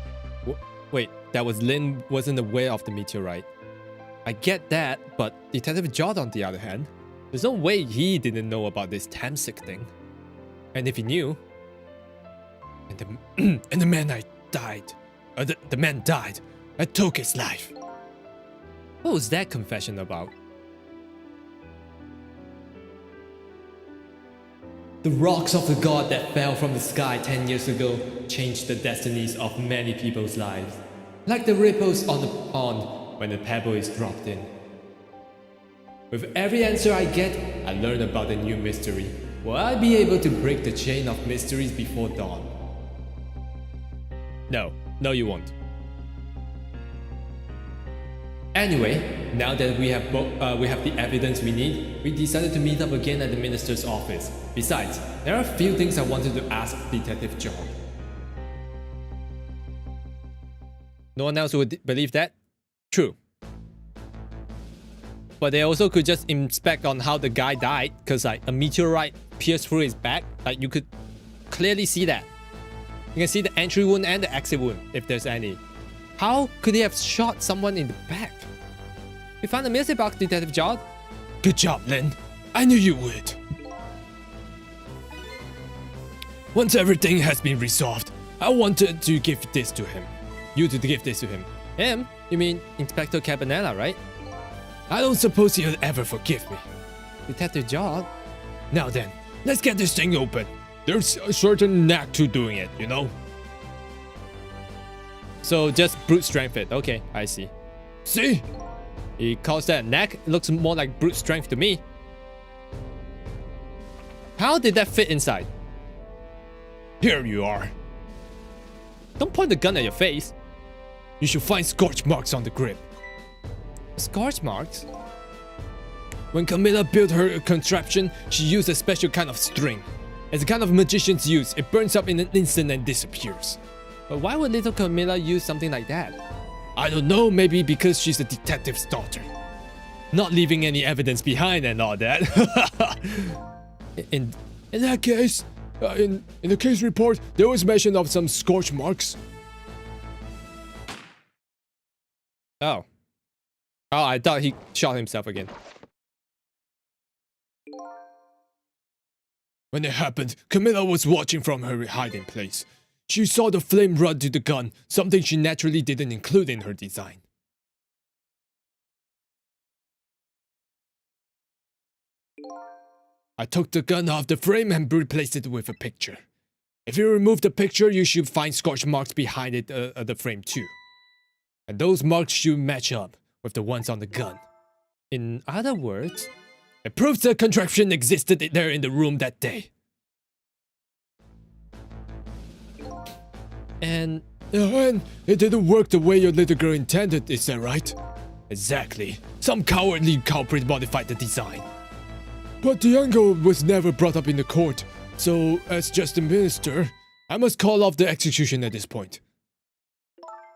Wait, that was Lin wasn't aware of the meteorite. I get that, but Detective Jod on the other hand, there's no way he didn't know about this Tamsic thing. And if he knew... And the man died. The man died. I took his life. What was that confession about? The rocks of the god that fell from the sky 10 years ago changed the destinies of many people's lives. Like the ripples on the pond when a pebble is dropped in. With every answer I get, I learn about a new mystery. Will I be able to break the chain of mysteries before dawn? No, you won't. Anyway, now that we have the evidence we need, we decided to meet up again at the minister's office. Besides, there are a few things I wanted to ask Detective Jod. No one else would believe that? True. But they also could just inspect on how the guy died, because like a meteorite pierced through his back. Like you could clearly see that. You can see the entry wound and the exit wound, if there's any. How could he have shot someone in the back? We found the music box, Detective Jod. Good job, Lin. I knew you would. Once everything has been resolved, I wanted to give this to him. You to give this to him. Him? You mean Inspector Cabanela, right? I don't suppose he'll ever forgive me. Detective Jod? Now then, let's get this thing open. There's a certain knack to doing it, you know? So just brute strength it. Okay, I see. See? He calls that a knack? It looks more like brute strength to me. How did that fit inside? Here you are. Don't point the gun at your face. You should find scorch marks on the grip. Scorch marks? When Camilla built her contraption, she used a special kind of string. It's a kind of magicians use. It burns up in an instant and disappears. But why would little Camilla use something like that? I don't know, maybe because she's a detective's daughter. Not leaving any evidence behind and all that. In that case, in the case report, there was mention of some scorch marks. Oh, I thought he shot himself again. When it happened, Camilla was watching from her hiding place. She saw the flame run to the gun, something she naturally didn't include in her design. I took the gun off the frame and replaced it with a picture. If you remove the picture, you should find scorch marks behind it, the frame too. And those marks should match up with the ones on the gun. In other words, it proves the contraption existed there in the room that day. and it didn't work the way your little girl intended, is that right? Exactly. Some cowardly culprit modified the design. But the young girl was never brought up in the court, so as just a minister, I must call off the execution at this point.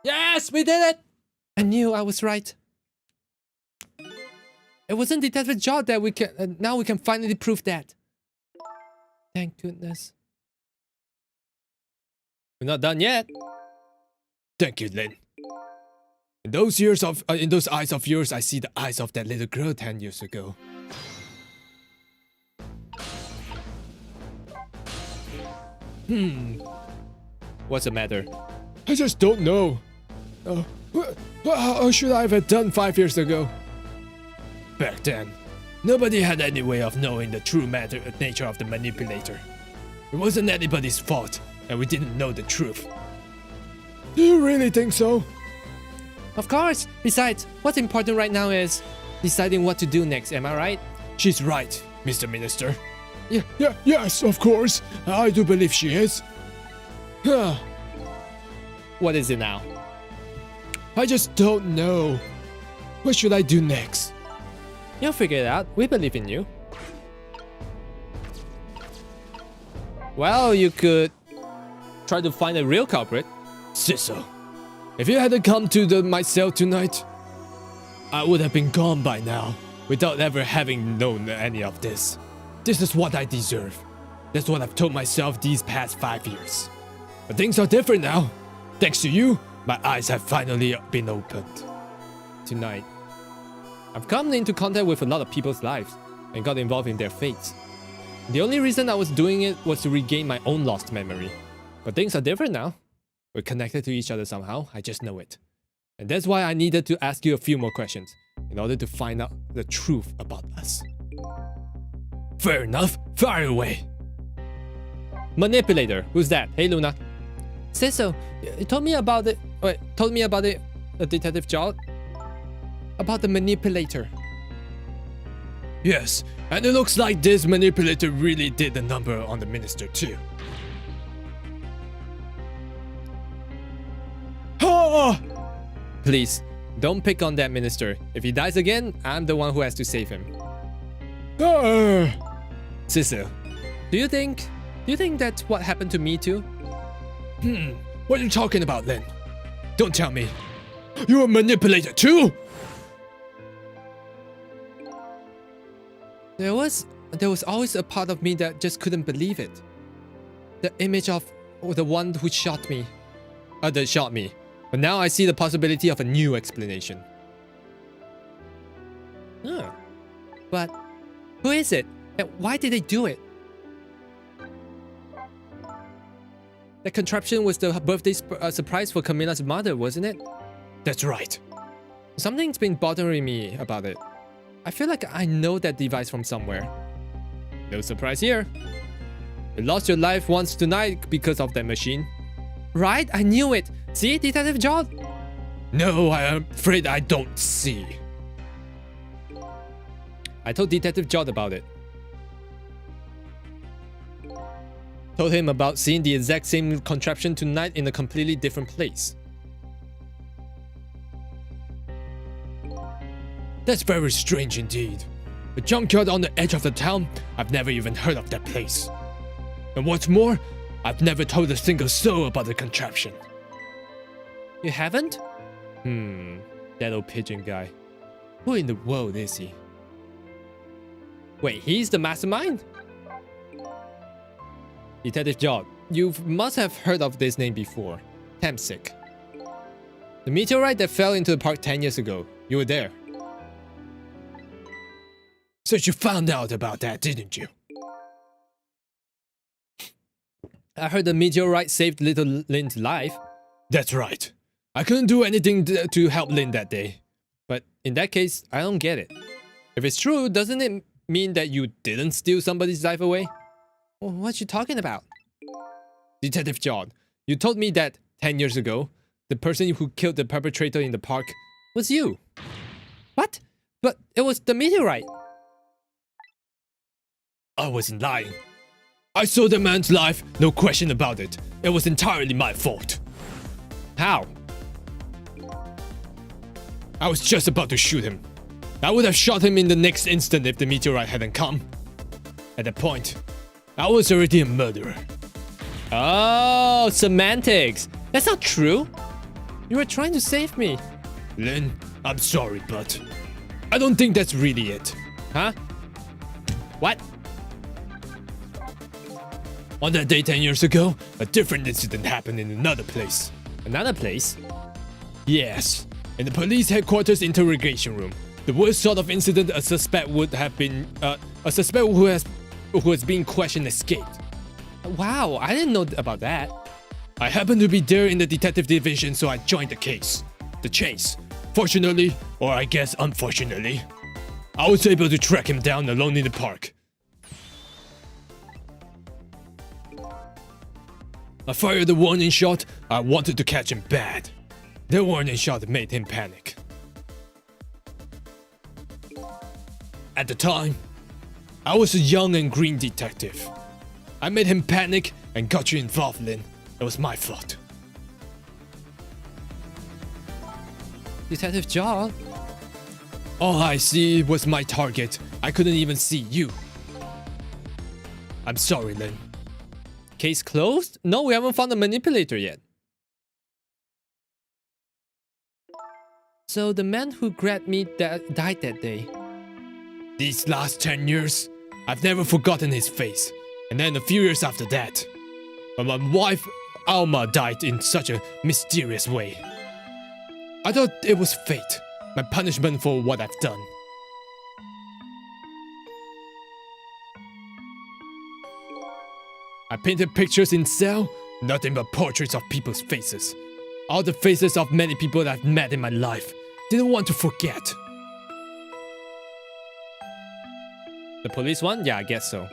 yes, we did it! I knew I was right. It wasn't Detective Jod that we can. Now we can finally prove that. Thank goodness. We're not done yet. Thank you, Lin. In those eyes of yours, I see the eyes of that little girl 10 years ago. What's the matter? I just don't know. How should I have done 5 years ago? Back then, nobody had any way of knowing the true nature of the manipulator. It wasn't anybody's fault, and we didn't know the truth. Do you really think so? Of course. Besides, what's important right now is deciding what to do next. Am I right? She's right, Mr. Minister. Yes, of course. I do believe she is. What is it now? I just don't know. What should I do next? You'll figure it out. We believe in you. Well, you could try to find a real culprit. Siso, if you hadn't come to my cell tonight, I would have been gone by now, without ever having known any of this. This is what I deserve. That's what I've told myself these past 5 years. But things are different now. Thanks to you, my eyes have finally been opened. Tonight, I've come into contact with a lot of people's lives and got involved in their fates. The only reason I was doing it was to regain my own lost memory. But things are different now. We're connected to each other somehow, I just know it. And that's why I needed to ask you a few more questions in order to find out the truth about us. Fair enough, fire away. Manipulator, who's that? Hey Luna. Siso, You told me about it. Wait, told me about it, Detective Jot? About the manipulator. Yes, and it looks like this manipulator really did the number on the minister too. Ah! Please, don't pick on that minister. If he dies again, I'm the one who has to save him. Ah! Siso, do you think that's what happened to me too? What are you talking about, Lin? Don't tell me. You're a manipulator too? There was always a part of me that just couldn't believe it. The image of the one who shot me. That shot me. But now I see the possibility of a new explanation. Huh. But who is it? And why did they do it? The contraption was the birthday surprise for Camilla's mother, wasn't it? That's right. Something's been bothering me about it. I feel like I know that device from somewhere. No surprise here. You lost your life once tonight because of that machine. Right? I knew it. See, Detective Jot? No, I am afraid I don't see. I told Detective Jot about it. Told him about seeing the exact same contraption tonight in a completely different place. That's very strange indeed. A junkyard on the edge of the town? I've never even heard of that place. And what's more, I've never told a single soul about the contraption. You haven't? That old pigeon guy. Who in the world is he? Wait, he's the mastermind? Detective Jot, you must have heard of this name before. Tamsik. The meteorite that fell into the park 10 years ago. You were there. So you found out about that, didn't you? I heard the meteorite saved little Lin's life. That's right. I couldn't do anything to help Lin that day. But in that case, I don't get it. If it's true, doesn't it mean that you didn't steal somebody's life away? What you talking about? Detective Jot, you told me that 10 years ago, the person who killed the perpetrator in the park was you. What? But it was the meteorite. I wasn't lying. I saw the man's life, no question about it. It was entirely my fault. How? I was just about to shoot him. I would have shot him in the next instant if the meteorite hadn't come. At that point, I was already a murderer. Oh, semantics. That's not true. You were trying to save me. Lin, I'm sorry, but I don't think that's really it. Huh? What? On that day 10 years ago, a different incident happened in another place. Another place? Yes, in the police headquarters interrogation room. The worst sort of incident a suspect would have been, a suspect who has been questioned escaped. Wow, I didn't know about that. I happened to be there in the detective division, so I joined the case. The chase. Fortunately, or I guess unfortunately, I was able to track him down alone in the park. I fired the warning shot. I wanted to catch him bad. The warning shot made him panic. At the time, I was a young and green detective. I made him panic and got you involved, Lin. It was my fault. Detective John. All I see was my target. I couldn't even see you. I'm sorry, Lin. Case closed? No, we haven't found the manipulator yet. So the man who grabbed me died that day. These last 10 years, I've never forgotten his face. And then a few years after that, when my wife Alma died in such a mysterious way. I thought it was fate, my punishment for what I've done. I painted pictures in cell, nothing but portraits of people's faces. All the faces of many people that I've met in my life. Didn't want to forget. The police one? Yeah, I guess so.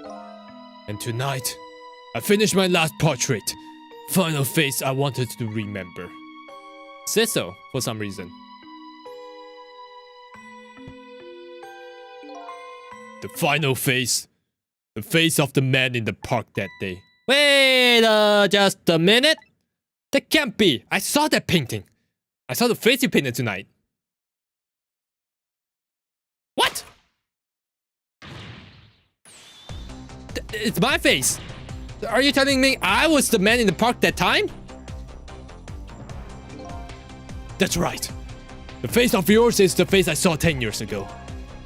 And tonight, I finished my last portrait. Final face I wanted to remember. Said so, for some reason. The final face. The face of the man in the park that day. Wait just a minute. That can't be. I saw that painting. I saw the face you painted tonight. What? It's my face. Are you telling me I was the man in the park that time? That's right. The face of yours is the face I saw 10 years ago.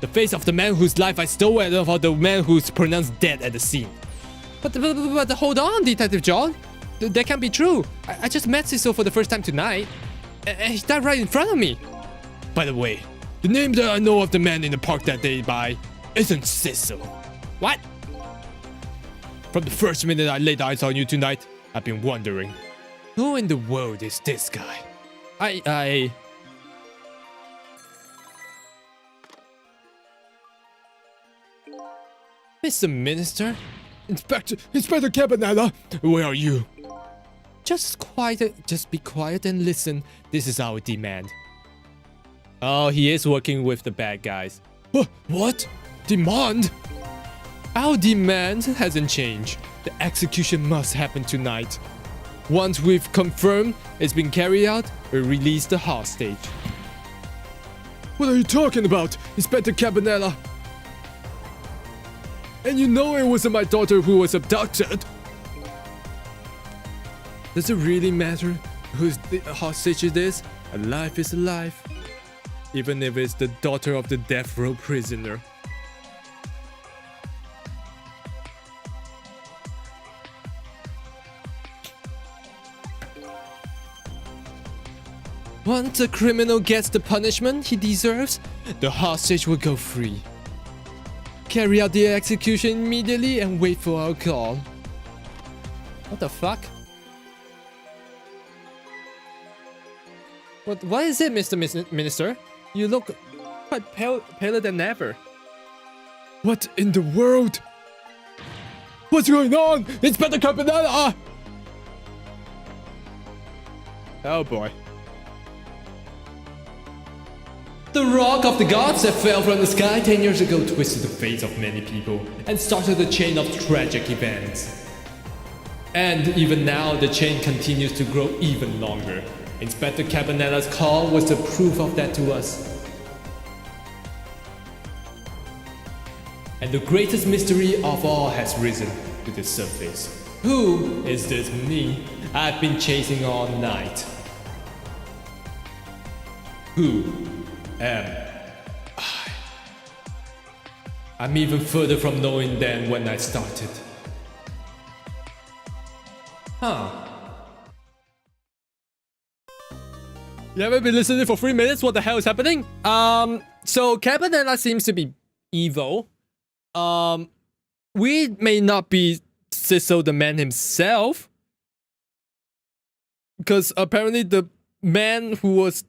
The face of the man whose life I stole and of the man who's pronounced dead at the scene. But hold on, Detective John. That can't be true. I just met Cecil for the first time tonight. And he died right in front of me. By the way, the name that I know of the man in the park that day by isn't Cecil. What? From the first minute I laid eyes on you tonight, I've been wondering, who in the world is this guy? Mr. Minister? Inspector Cabanella, where are you? Just be quiet and listen. This is our demand. Oh, he is working with the bad guys. What? Demand? Our demand hasn't changed. The execution must happen tonight. Once we've confirmed it's been carried out, we release the hostage. What are you talking about, Inspector Cabanella? And you know it wasn't my daughter who was abducted. Does it really matter whose the hostage it is? A life is a life. Even if it's the daughter of the death row prisoner. Once a criminal gets the punishment he deserves, the hostage will go free. Carry out the execution immediately and wait for our call. What the fuck? What is it, Mr. Minister? You look quite paler than ever. What in the world? What's going on? Inspector Cabanella! Oh boy. The rock of the gods that fell from the sky 10 years ago twisted the fates of many people and started a chain of tragic events. And even now, the chain continues to grow even longer. Inspector Cabanella's call was the proof of that to us. And the greatest mystery of all has risen to the surface. Who is this me I've been chasing all night? Who am I? I'm even further from knowing than when I started. Huh. You haven't been listening for 3 minutes? What the hell is happening? So Cabanella seems to be evil. We may not be Cecil the man himself. Because apparently the man who was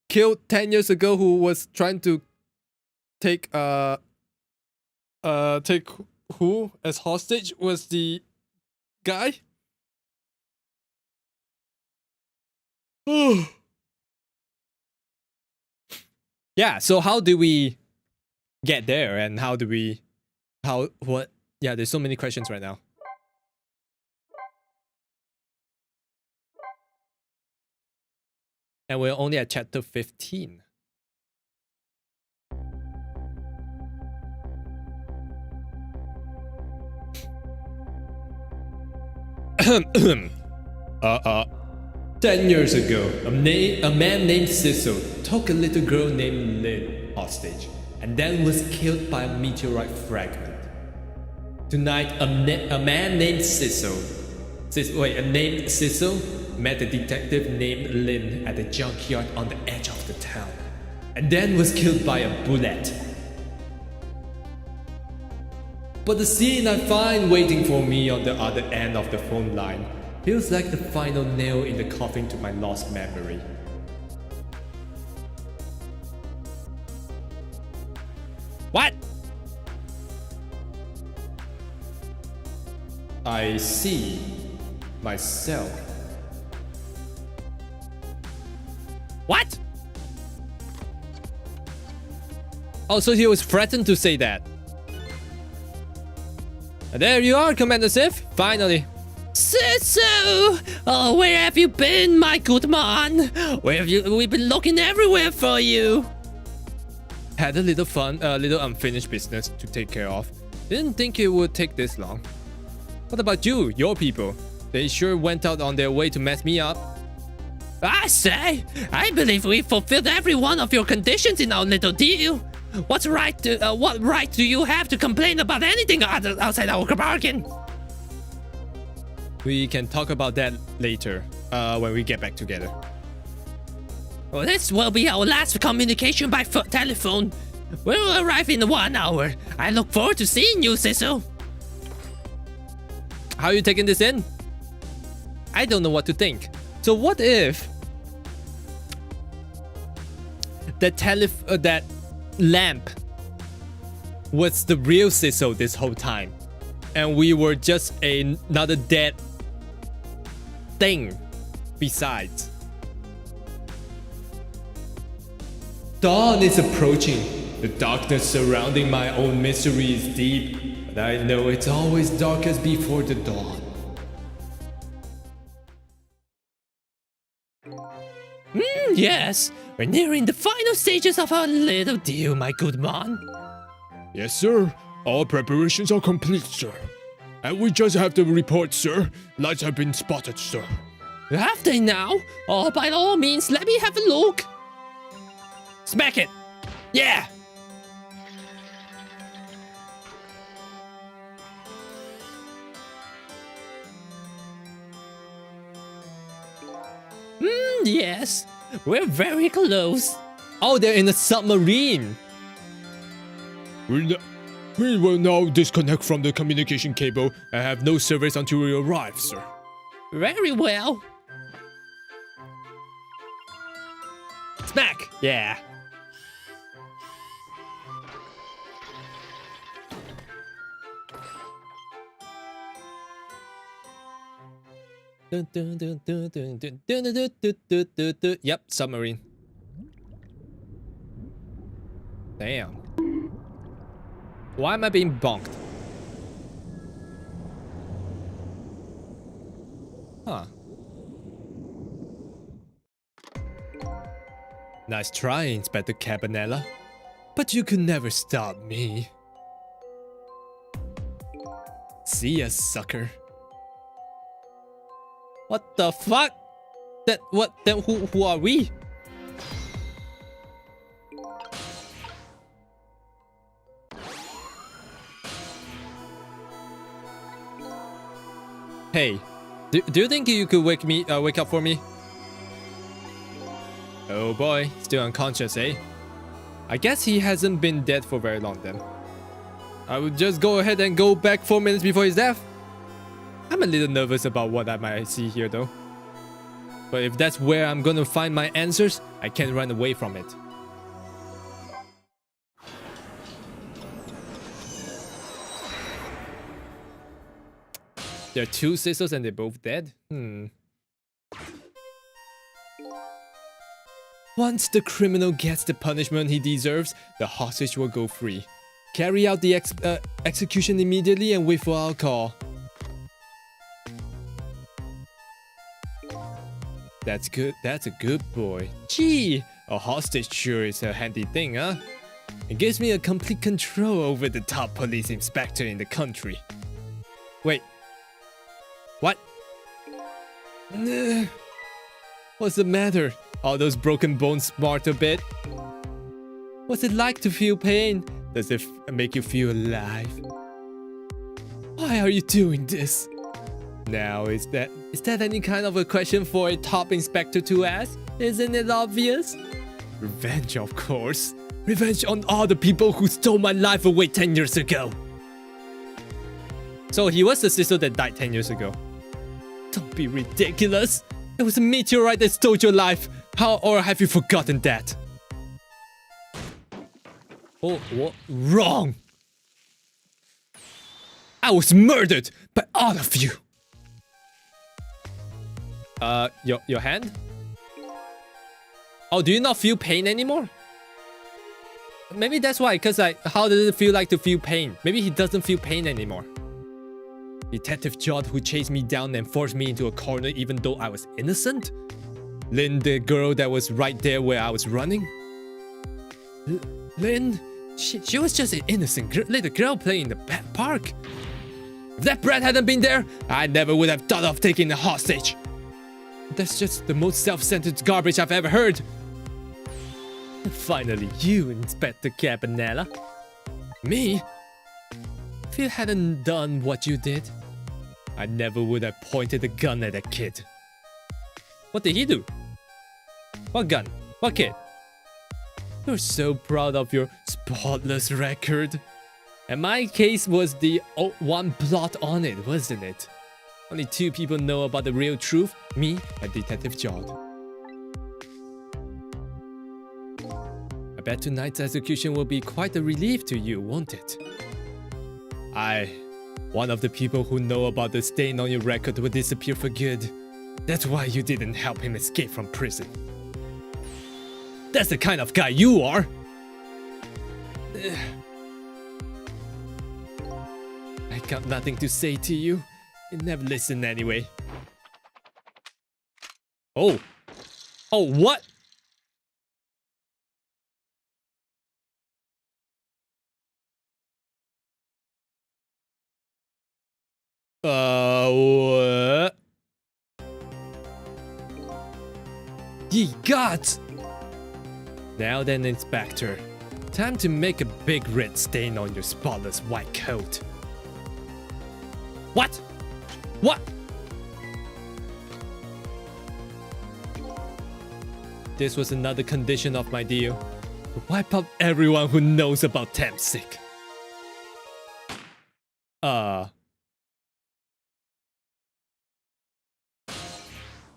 killed 10 years ago, who was trying to take who as hostage, was the guy. Yeah, so how do we get there, and how do we what? Yeah, there's so many questions right now. And we're only at chapter 15. 10 years ago, a man named Cecil took a little girl named Lynn hostage and then was killed by a meteorite fragment. Tonight, a man named Cecil met a detective named Lynn at a junkyard on the edge of the town and then was killed by a bullet. But the scene I find waiting for me on the other end of the phone line feels like the final nail in the coffin to my lost memory. What? I see myself. What? Oh, so he was threatened to say that. There you are, Commander Sif. Finally. So, oh, where have you been, my good man? Where have you? We've been looking everywhere for you. Had a little fun, little unfinished business to take care of. Didn't think it would take this long. What about you, your people? They sure went out on their way to mess me up. I say, I believe we fulfilled every one of your conditions in our little deal. What right do you have to complain about anything outside our bargain? We can talk about that later, when we get back together. Well, this will be our last communication by telephone. We'll arrive in 1 hour. I look forward to seeing you, Cecil. How are you taking this in? I don't know what to think. So what if that lamp was the real Cecil this whole time, and we were just another dead thing besides? Dawn is approaching. The darkness surrounding my own misery is deep, but I know it's always darkest before the dawn. Yes, we're nearing the final stages of our little deal, my good man. Yes, sir. All preparations are complete, sir. And we just have to report, sir. Lights have been spotted, sir. Have they now? Oh, by all means, let me have a look. Smack it! Yeah! Yes, we're very close. Oh, they're in a submarine. We will now disconnect from the communication cable and have no service until we arrive, sir. Very well. Smack! Yeah. Yep, submarine. Damn. Why am I being bonked? Huh. Nice try, Inspector Cabanella. But you could never stop me. See ya, sucker. What the fuck? Who are we? Hey, do you think you could wake up for me? Oh boy, still unconscious, eh? I guess he hasn't been dead for very long then. I would just go ahead and go back 4 minutes before his death. I'm a little nervous about what I might see here though. But if that's where I'm gonna find my answers, I can't run away from it. There are 2 sisters and they're both dead? Once the criminal gets the punishment he deserves, the hostage will go free. Carry out the execution immediately and wait for our call. That's good. That's a good boy. Gee, a hostage sure is a handy thing, huh? It gives me a complete control over the top police inspector in the country. Wait. What? What's the matter? All those broken bones smart a bit? What's it like to feel pain? Does it make you feel alive? Why are you doing this? Now, is that any kind of a question for a top inspector to ask? Isn't it obvious? Revenge, of course. Revenge on all the people who stole my life away 10 years ago. So he was the sister that died 10 years ago. Don't be ridiculous. It was a meteorite that stole your life. How, or have you forgotten that? Oh, what? Wrong. I was murdered by all of you. Your hand? Oh, do you not feel pain anymore? Maybe that's why, because how does it feel like to feel pain? Maybe he doesn't feel pain anymore. Detective Jod who chased me down and forced me into a corner even though I was innocent? Lynn, the girl that was right there where I was running? Lynn? She was just an innocent little girl playing in the park. If that brat hadn't been there, I never would have thought of taking a hostage. That's just the most self-centered garbage I've ever heard. Finally, you, Inspector Cabanela. Me? If you hadn't done what you did, I never would have pointed a gun at a kid. What did he do? What gun? What kid? You're so proud of your spotless record. And my case was the one blot on it, wasn't it? Only 2 people know about the real truth, me and Detective Jod. I bet tonight's execution will be quite a relief to you, won't it? One of the people who know about the stain on your record will disappear for good. That's why you didn't help him escape from prison. That's the kind of guy you are! I got nothing to say to you. You never listen anyway. Oh! Oh, what? What? Ye gods! Now then, Inspector. Time to make a big red stain on your spotless white coat. What? What? This was another condition of my deal. Wipe out everyone who knows about Tamsic.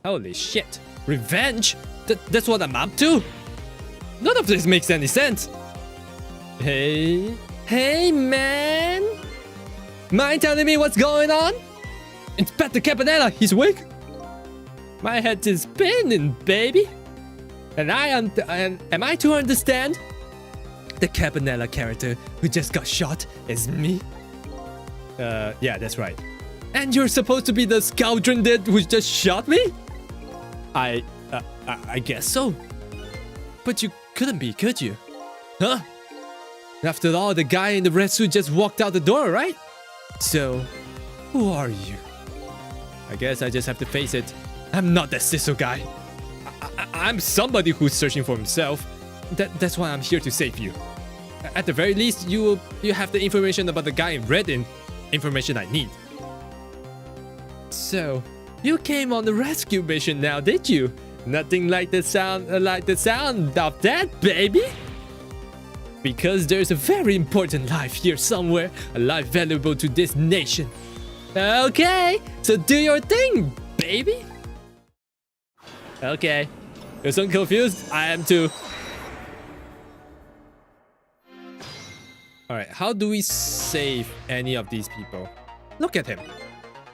Holy shit. Revenge? That's what I'm up to? None of this makes any sense. Hey man! Mind telling me what's going on? Inspector Cabanela, he's awake? My head is spinning, baby. And am I to understand? The Cabanela character who just got shot is me? Yeah, that's right. And you're supposed to be the scoundrel who just shot me? I guess so. But you couldn't be, could you? Huh? After all, the guy in the red suit just walked out the door, right? So, who are you? I guess I just have to face it. I'm not that Sisso guy. I'm somebody who's searching for himself. That's why I'm here to save you. At the very least, you have the information about the guy in red and information I need. So, you came on the rescue mission now, did you? Nothing like the sound of that, baby. Because there's a very important life here somewhere, a life valuable to this nation. Okay, so do your thing, baby. Okay, you're so confused. I am too. Alright, how do we save any of these people? Look at him.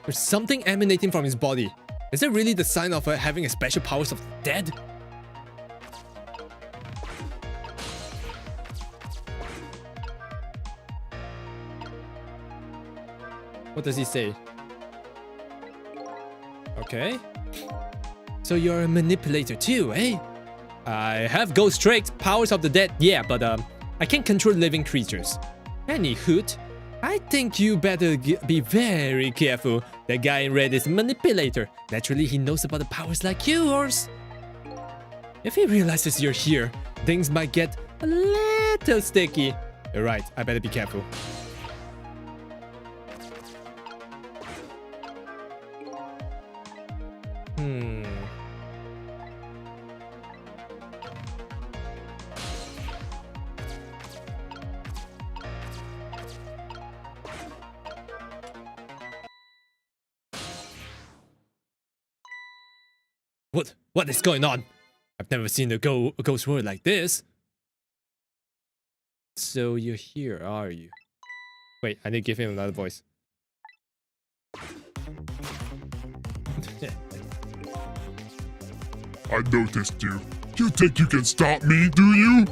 There's something emanating from his body. Is it really the sign of having a special powers of the dead? What does he say? Okay. So you're a manipulator too, eh? I have ghost traits, powers of the dead, yeah, but I can't control living creatures. Any hoot, I think you better be very careful. That guy in red is a manipulator. Naturally, he knows about the powers like yours. If he realizes you're here, things might get a little sticky. You're right, I better be careful. What is going on? I've never seen a ghost word like this. So you're here, are you? Wait, I need to give him another voice. I noticed you. You think you can stop me, do you?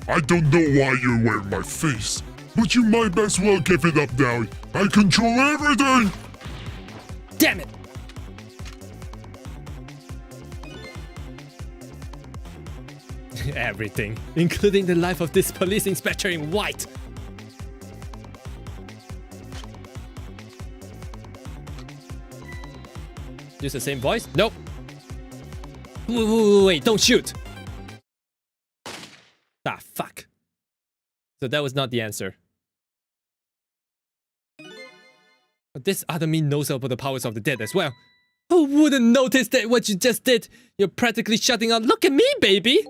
I don't know why you're wearing my face, but you might as well give it up now. I control everything! Damn it! Everything, including the life of this police inspector in white. Use the same voice? Nope. Wait, don't shoot. Ah, fuck. So that was not the answer. But this other me knows about the powers of the dead as well. Who wouldn't notice that what you just did? You're practically shutting out. Look at me, baby.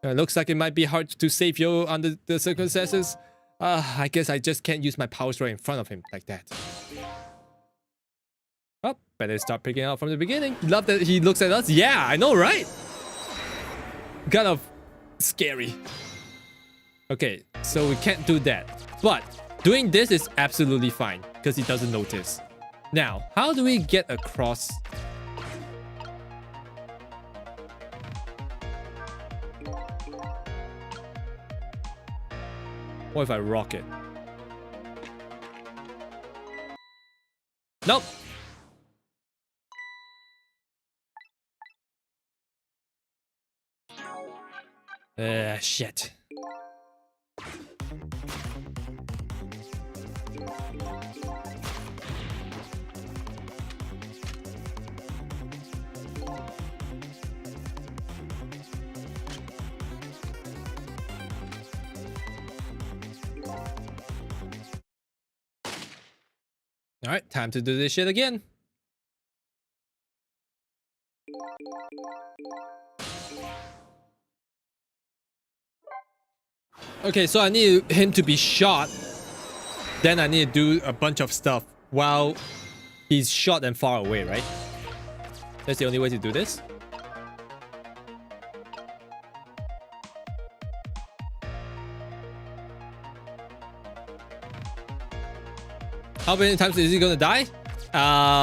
Looks like it might be hard to save you under the circumstances. I guess I just can't use my powers right in front of him like that. Oh, better start picking out from the beginning. Love that he looks at us. Yeah, I know, right? Kind of scary. Okay, so we can't do that. But doing this is absolutely fine because he doesn't notice. Now, how do we get across? What if I rock it? Nope. Shit. Alright, time to do this shit again. Okay, so I need him to be shot. Then I need to do a bunch of stuff while he's shot and far away, right? That's the only way to do this. How many times is he gonna die?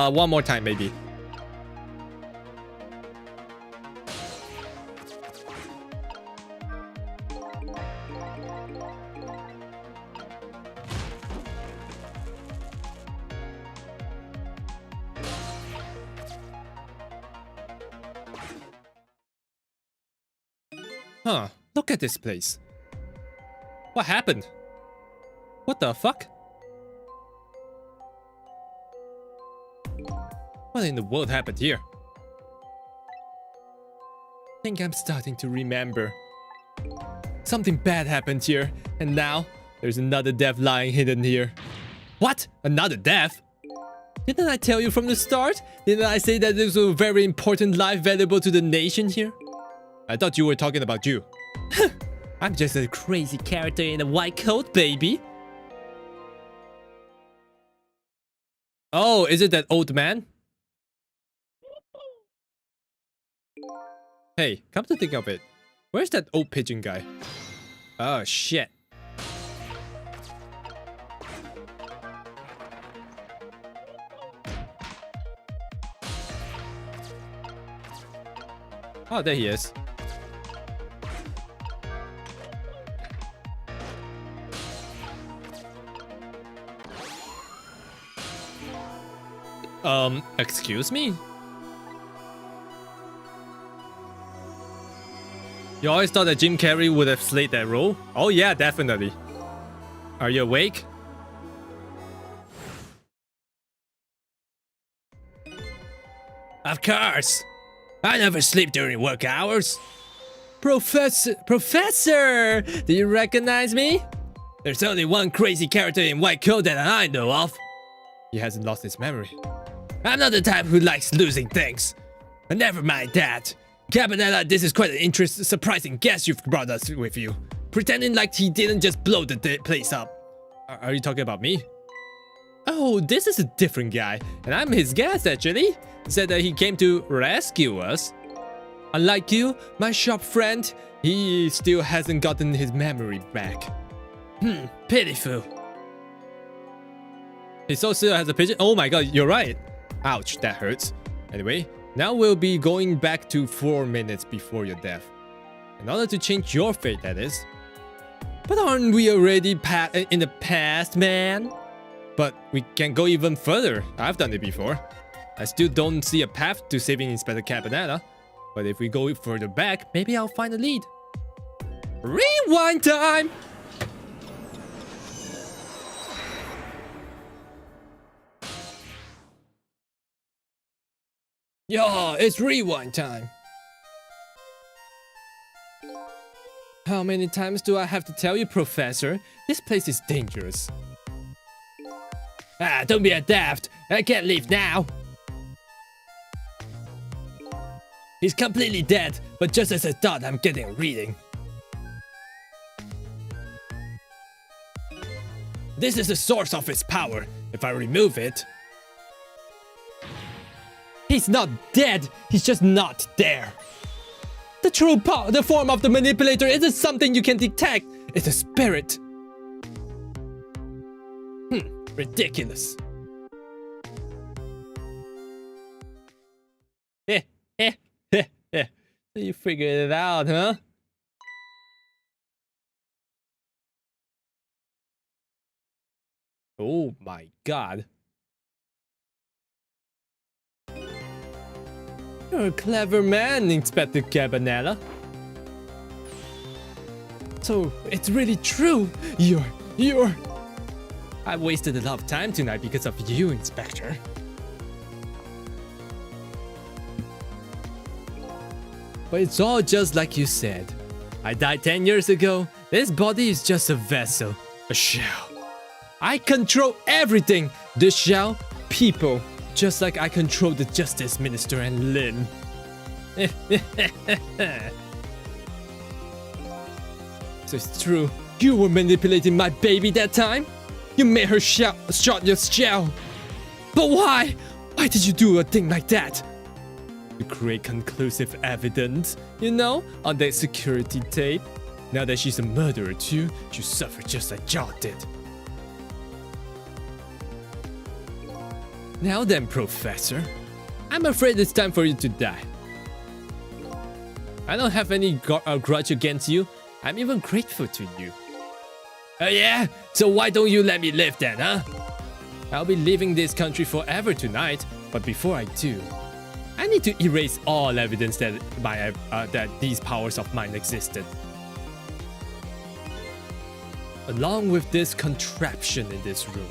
One more time, maybe. Huh, look at this place. What happened? What the fuck? What in the world happened here? I think I'm starting to remember. Something bad happened here, and now there's another death lying hidden here. What? Another death? Didn't I tell you from the start? Didn't I say that this was a very important life valuable to the nation here? I thought you were talking about you. I'm just a crazy character in a white coat, baby. Oh, is it that old man? Hey, come to think of it, where's that old pigeon guy? Oh, shit. Oh, there he is. Excuse me? You always thought that Jim Carrey would have slayed that role? Oh yeah, definitely. Are you awake? Of course. I never sleep during work hours. Professor, do you recognize me? There's only one crazy character in white coat that I know of. He hasn't lost his memory. I'm not the type who likes losing things. But never mind that. Cabanela, this is quite an surprising guest you've brought us with you. Pretending like he didn't just blow the place up. Are you talking about me? Oh, this is a different guy. And I'm his guest, actually. He said that he came to rescue us. Unlike you, my shop friend, he still hasn't gotten his memory back. Pitiful. He still has a pigeon. Oh my god, you're right. Ouch, that hurts. Anyway, now we'll be going back to 4 minutes before your death. In order to change your fate, that is. But aren't we already in the past, man? But we can go even further. I've done it before. I still don't see a path to saving Inspector Cabanela. But if we go further back, maybe I'll find a lead. Rewind time! Yo, it's rewind time. How many times do I have to tell you, Professor? This place is dangerous. Ah, don't be a daft. I can't leave now. He's completely dead, but just as I thought, I'm getting a reading. This is the source of his power. If I remove it... He's not dead, he's just not there. The true power, the form of the manipulator isn't something you can detect. It's a spirit. Ridiculous. You figured it out, huh? Oh my god. You're a clever man, Inspector Cabanela. So, it's really true. You're... I wasted a lot of time tonight because of you, Inspector. But it's all just like you said. I died 10 years ago. This body is just a vessel, a shell. I control everything. The shell, people. Just like I control the Justice Minister and Lin. So it's true. You were manipulating my baby that time? You made her shot your shell. But why? Why did you do a thing like that? To create conclusive evidence, you know, on that security tape. Now that she's a murderer too, she'll suffer just like John did. Now then, Professor, I'm afraid it's time for you to die. I don't have any grudge against you. I'm even grateful to you. Oh yeah? So why don't you let me live then, huh? I'll be leaving this country forever tonight, but before I do, I need to erase all evidence that that these powers of mine existed. Along with this contraption in this room.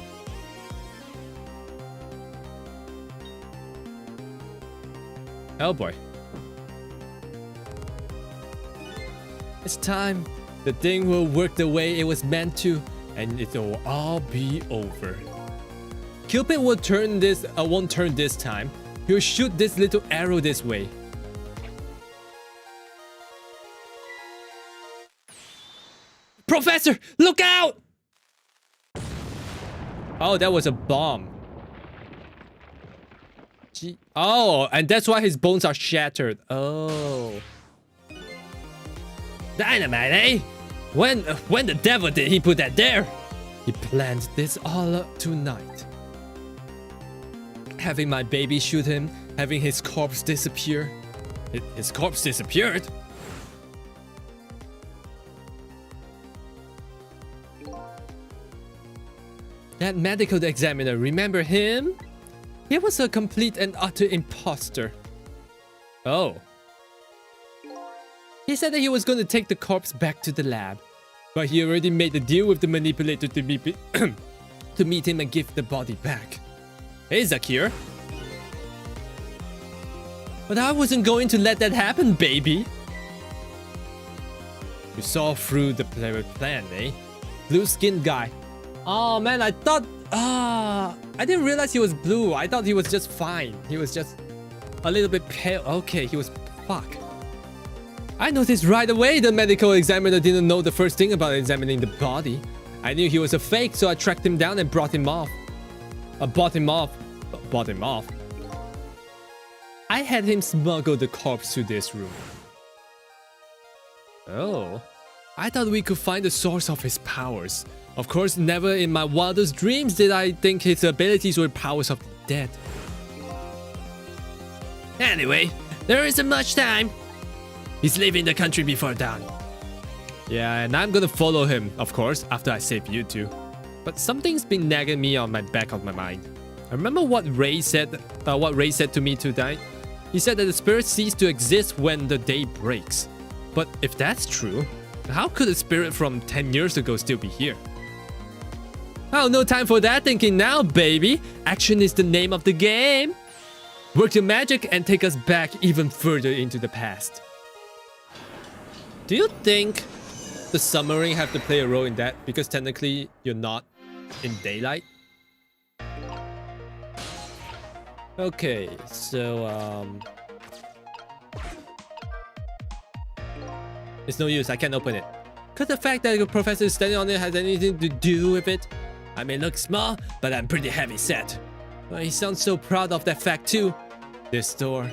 Oh boy. It's time. The thing will work the way it was meant to, and it'll all be over. Cupid will won't turn this time. He'll shoot this little arrow this way. Professor, look out! Oh, that was a bomb. Oh, and that's why his bones are shattered. Oh. Dynamite, eh? When the devil did he put that there? He planned this all up tonight. Having my baby shoot him, having his corpse disappear. His corpse disappeared? That medical examiner, remember him? He was a complete and utter imposter. Oh. He said that he was going to take the corpse back to the lab. But he already made the deal with the manipulator to meet, to meet him and give the body back. Hey, Zakir. But I wasn't going to let that happen, baby. You saw through the plan, eh? Blue-skinned guy. Oh man, I thought... I didn't realize he was blue. I thought he was just fine. He was just a little bit pale. Okay, he was... Fuck. I noticed right away the medical examiner didn't know the first thing about examining the body. I knew he was a fake, so I tracked him down and brought him off. Bought him off. Bought him off. I had him smuggle the corpse to this room. Oh. I thought we could find the source of his powers. Of course, never in my wildest dreams did I think his abilities were powers of the dead. Anyway, there isn't much time. He's leaving the country before dawn. Yeah, and I'm gonna follow him, of course, after I save you two. But something's been nagging me on my back of my mind. I remember what Ray said to me tonight. He said that the spirit ceased to exist when the day breaks. But if that's true, how could a spirit from 10 years ago still be here? Oh, no time for that thinking now, baby. Action is the name of the game. Work your magic and take us back even further into the past. Do you think the submarine have to play a role in that? Because technically, you're not in daylight. Okay, so, it's no use, I can't open it. Could the fact that the professor is standing on it has anything to do with it? I may look small, but I'm pretty heavy set. Well, he sounds so proud of that fact too. This door.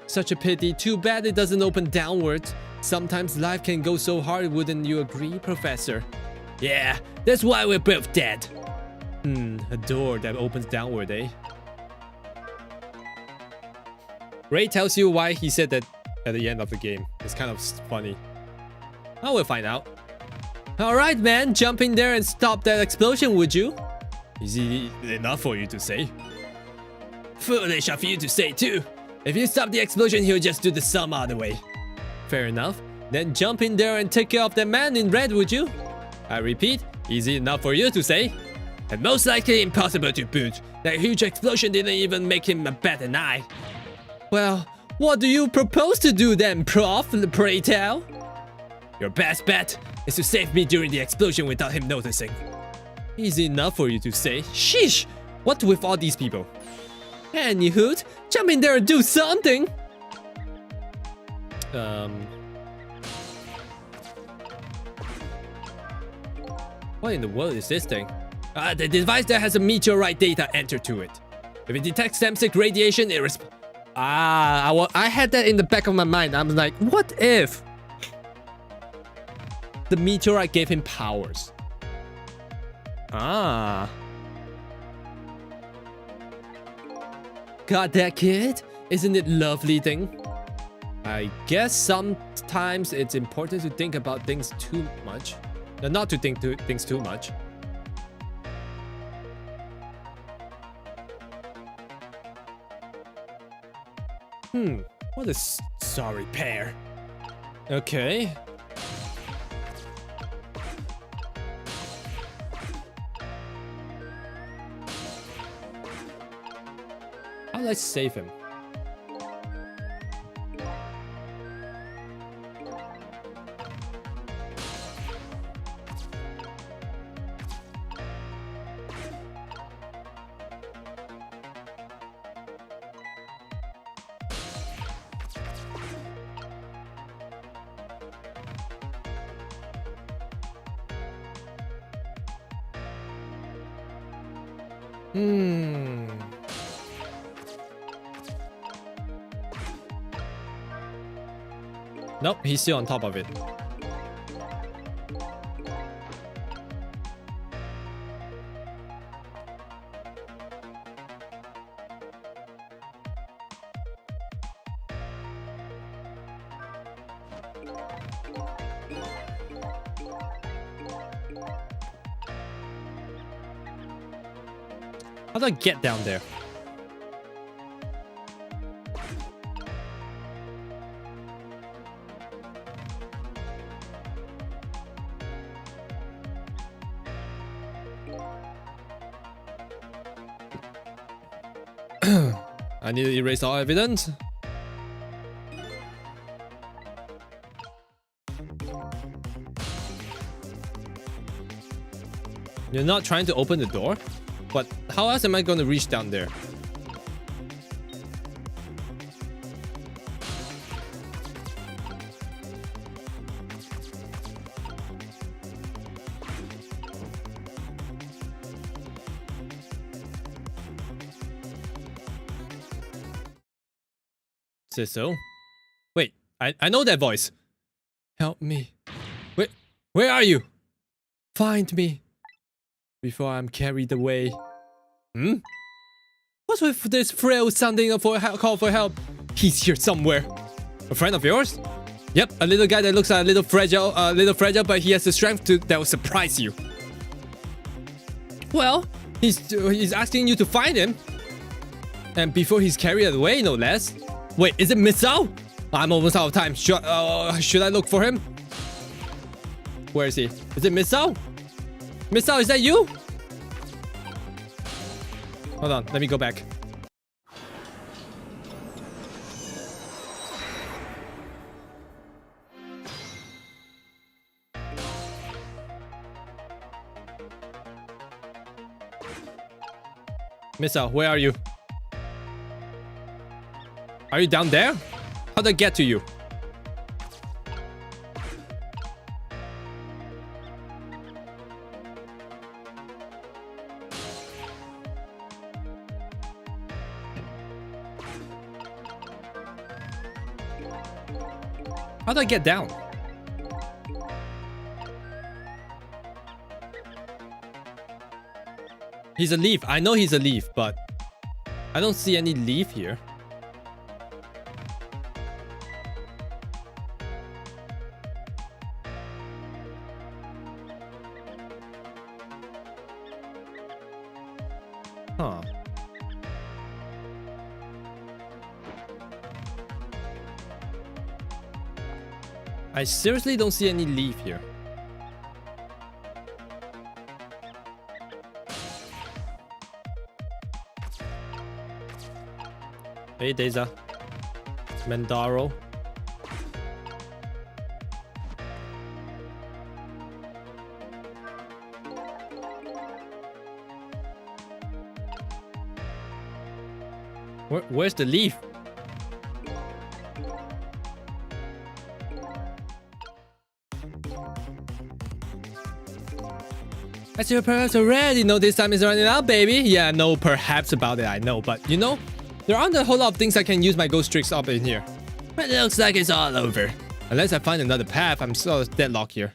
Such a pity, too bad it doesn't open downwards. Sometimes life can go so hard, wouldn't you agree, Professor? Yeah, that's why we're both dead. A door that opens downward, eh? Ray tells you why he said that at the end of the game. It's kind of funny. I will find out. Alright, man, jump in there and stop that explosion, would you? Is it enough for you to say? Foolish of you to say too. If you stop the explosion, he'll just do the some other way. Fair enough. Then jump in there and take care of that man in red, would you? I repeat, easy enough for you to say. And most likely impossible to boot. That huge explosion didn't even make him a bat an eye. Well, what do you propose to do then, Prof? Pray tell? Your best bet is to save me during the explosion without him noticing. Easy enough for you to say. Sheesh! What with all these people? Anywho, jump in there and do something! What in the world is this thing? The device that has a meteorite data entered to it. If it detects Semsic radiation, it responds. I had that in the back of my mind. I'm like, what if the meteorite gave him powers? Got that, kid? Isn't it lovely thing? I guess sometimes it's important to think about things too much. Not to think things too much. What a sorry pair. Okay. How do I save him? Nope, he's still on top of it. How do I get down there? I need to erase all evidence. You're not trying to open the door? But how else am I going to reach down there? Says so. Wait, I know that voice. Help me. Wait, where are you? Find me before I'm carried away. Hmm? What's with this frail sounding call for help? He's here somewhere. A friend of yours? Yep, a little guy that looks a little fragile, but he has the strength that will surprise you. Well, he's asking you to find him, and before he's carried away, no less. Wait, is it Misao? I'm almost out of time. Should I look for him? Where is he? Is it Misao? Misao, is that you? Hold on, let me go back. Misao, where are you? Are you down there? How'd I get to you? How'd I get down? He's a leaf. I know he's a leaf, but I don't see any leaf here. Huh. I seriously don't see any leaf here. Hey, Deza. Mandaro. Where's the leaf? As you perhaps already know, this time is running out, baby. Yeah, no perhaps about it, I know. But you know, there aren't a whole lot of things I can use my ghost tricks up in here. But it looks like it's all over. Unless I find another path, I'm sort of deadlocked here.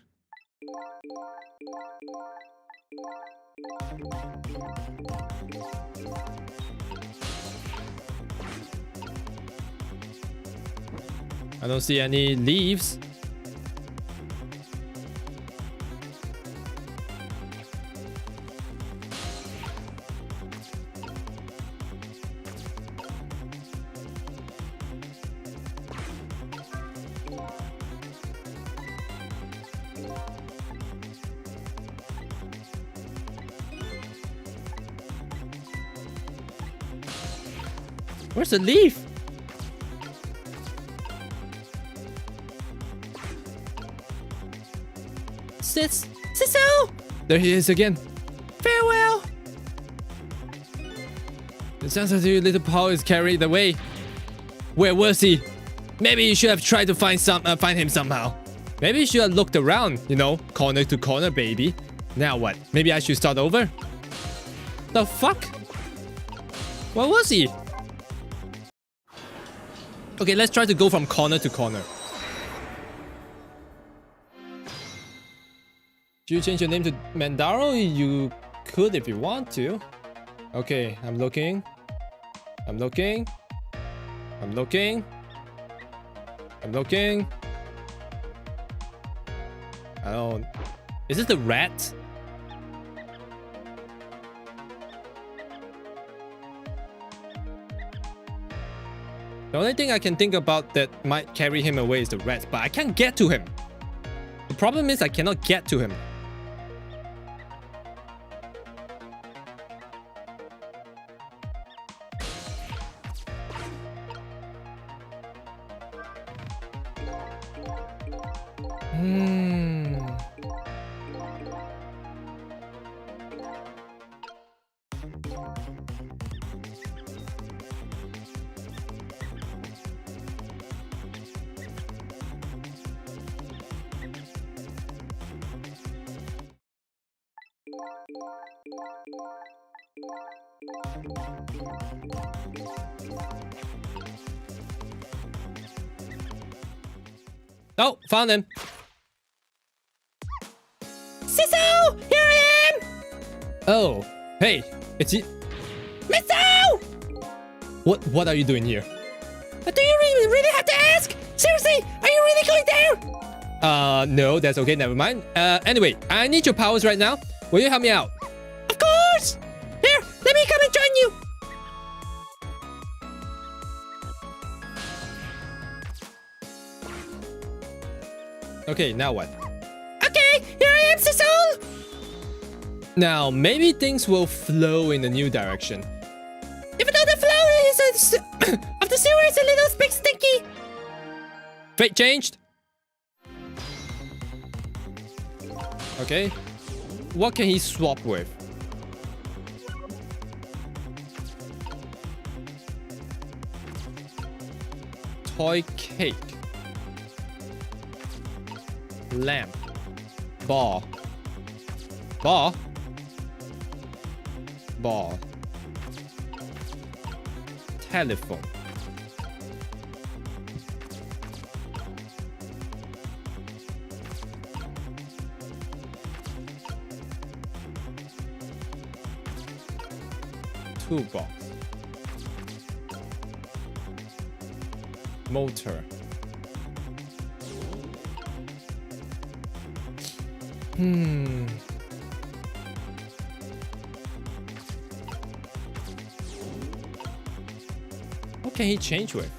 I don't see any leaves. Where's the leaf? Siso! There he is again. Farewell! It sounds as if your little paw is carried away. Where was he? Maybe you should have tried to find him somehow. Maybe you should have looked around, you know, corner to corner, baby. Now what? Maybe I should start over? The fuck? Where was he? Okay, let's try to go from corner to corner. Do you change your name to Mandaro? You could if you want to. Okay, I'm looking. I'm looking. I'm looking. I'm looking. I don't... Is it the rat? The only thing I can think about that might carry him away is the rat, but I can't get to him. The problem is I cannot get to him. Oh, found him. Siso! Here I am! Oh, hey, it's you. Miso! What are you doing here? Do you really have to ask? Seriously, are you really going there? No, that's okay, never mind. Anyway, I need your powers right now. Will you help me out? Of course! Here, let me come and join you. Okay, now what? Okay, here I am, Siso! Now, maybe things will flow in a new direction. Even though the flow of the sewer is a little bit stinky. Fate changed? Okay. What can he swap with? Toy cake. Lamp. Ball. Ball? Ball. Telephone. Toolbox. Motor. What can he change with?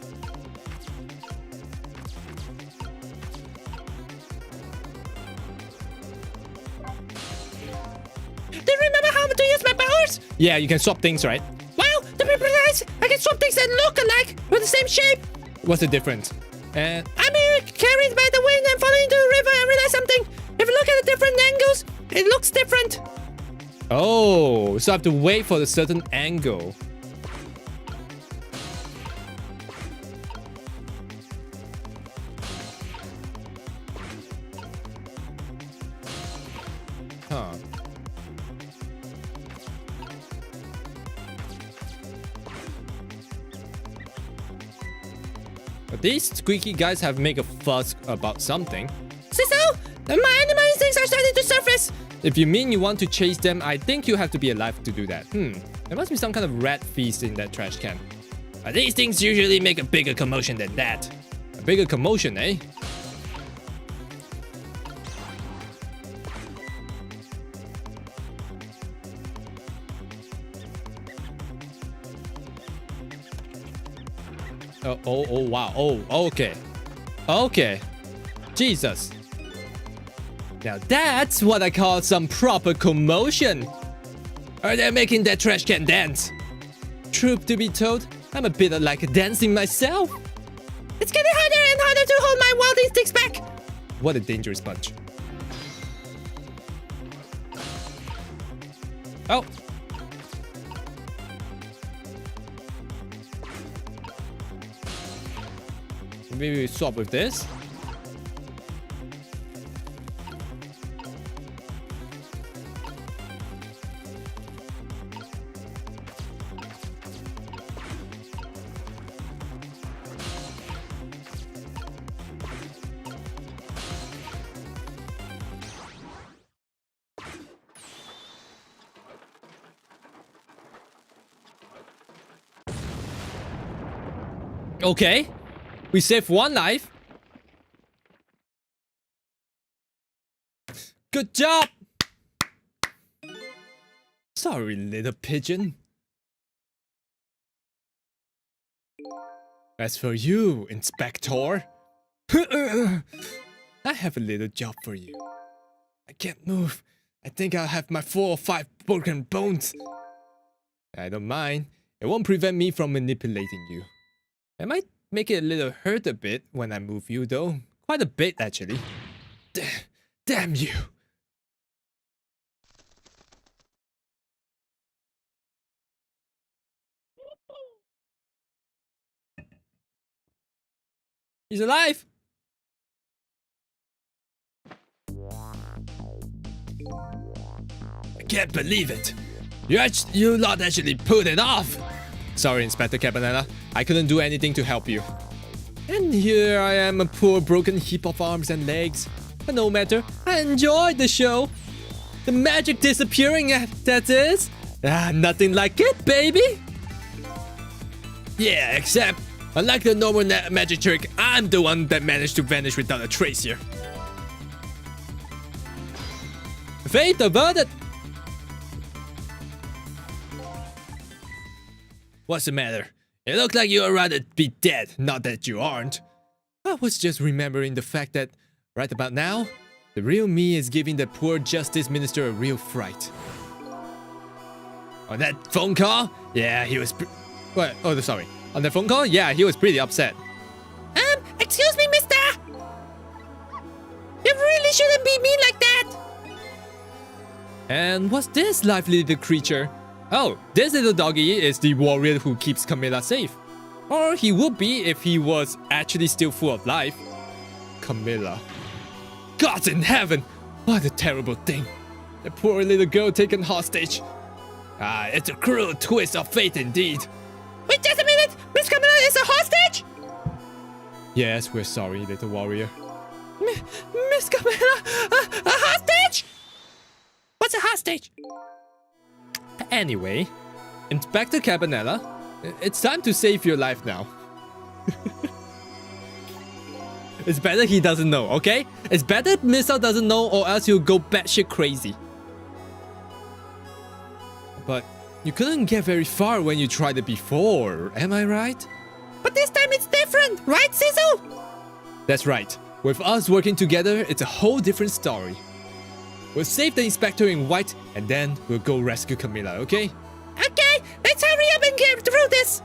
Do you remember how to use my powers? Yeah, you can swap things, right? Well, to be precise, I can swap things that look alike with the same shape. What's the difference? I'm carried by the wind and falling into the river and realize something. If you look at the different angles, it looks different. Oh, so I have to wait for a certain angle. Huh. But these squeaky guys have made a fuss about something. Siso, my animal instincts are starting to surface. If you mean you want to chase them, I think you have to be alive to do that. There must be some kind of rat feast in that trash can. These things usually make a bigger commotion than that. A bigger commotion, eh? Oh, wow. Oh, okay. Okay. Jesus. Now that's what I call some proper commotion. Are they making that trash can dance? Truth to be told, I'm a bit like dancing myself. It's getting harder and harder to hold my wild instincts back. What a dangerous punch. Oh. Maybe we swap with this. Okay. We saved one life. Good job! Sorry, little pigeon. As for you, Inspector, I have a little job for you. I can't move. I think I'll have my 4 or 5 broken bones. I don't mind. It won't prevent me from manipulating you. I might make it a little hurt a bit when I move you though. Quite a bit, actually. Damn you. He's alive! I can't believe it. You lot actually pulled it off. Sorry, Inspector Cabanela. I couldn't do anything to help you. And here I am, a poor broken heap of arms and legs. But no matter, I enjoyed the show. The magic disappearing, that is. Nothing like it, baby. Yeah, except, unlike the normal magic trick, I'm the one that managed to vanish without a trace here. Fate averted. What's the matter? It looks like you'd rather be dead, not that you aren't. I was just remembering the fact that, right about now, the real me is giving the poor justice minister a real fright. On that phone call? Yeah, he was... What? Oh, sorry. On the phone call? Yeah, he was pretty upset. Excuse me, mister! You really shouldn't be mean like that! And what's this lively little creature? Oh, this little doggy is the warrior who keeps Camilla safe. Or he would be if he was actually still full of life. Camilla. Gods in heaven! What a terrible thing. The poor little girl taken hostage. It's a cruel twist of fate indeed. Wait just a minute! Miss Camilla is a hostage? Yes, we're sorry, little warrior. Miss Camilla? A hostage? What's a hostage? Anyway, Inspector Cabanela, it's time to save your life now. It's better he doesn't know, okay? It's better Missile doesn't know or else he'll go batshit crazy. But you couldn't get very far when you tried it before, am I right? But this time it's different, right, Sizzle? That's right. With us working together, it's a whole different story. We'll save the Inspector in white and then we'll go rescue Camilla, okay? Okay, let's hurry up and get through this.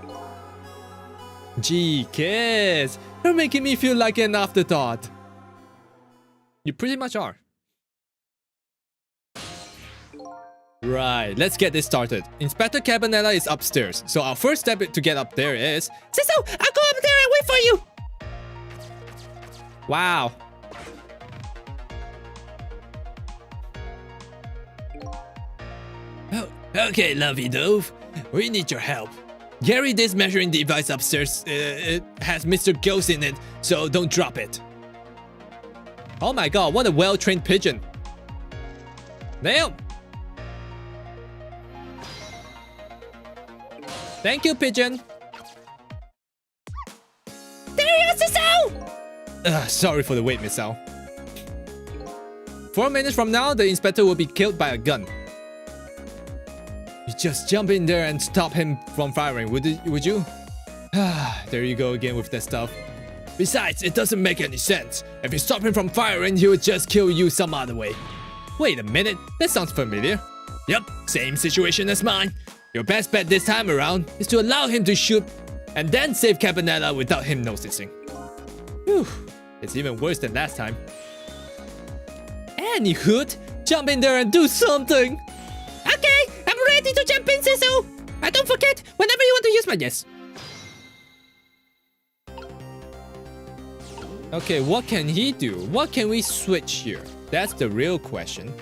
Gee, kids, you're making me feel like an afterthought. You pretty much are. Right, let's get this started. Inspector Cabanela is upstairs, so our first step to get up there is... Sizzle, I'll go up there and wait for you. Wow. Oh, okay, lovey-dove. We need your help. Carry this measuring device upstairs. It has Mr. Ghost in it, so don't drop it. Oh my god, what a well-trained pigeon. Nail. Thank you, pigeon. There you are, Sizzle! Sorry for the wait, Missile. 4 minutes from now, the inspector will be killed by a gun. You just jump in there and stop him from firing, would you? There you go again with that stuff. Besides, it doesn't make any sense. If you stop him from firing, he would just kill you some other way. Wait a minute, that sounds familiar. Yep, same situation as mine. Your best bet this time around is to allow him to shoot and then save Cabanela without him noticing. Whew, it's even worse than last time. Any hoot, jump in there and do something. Okay, I'm ready to jump in, Sizzle. And don't forget, whenever you want to use my... Yes. Okay, what can he do? What can we switch here? That's the real question.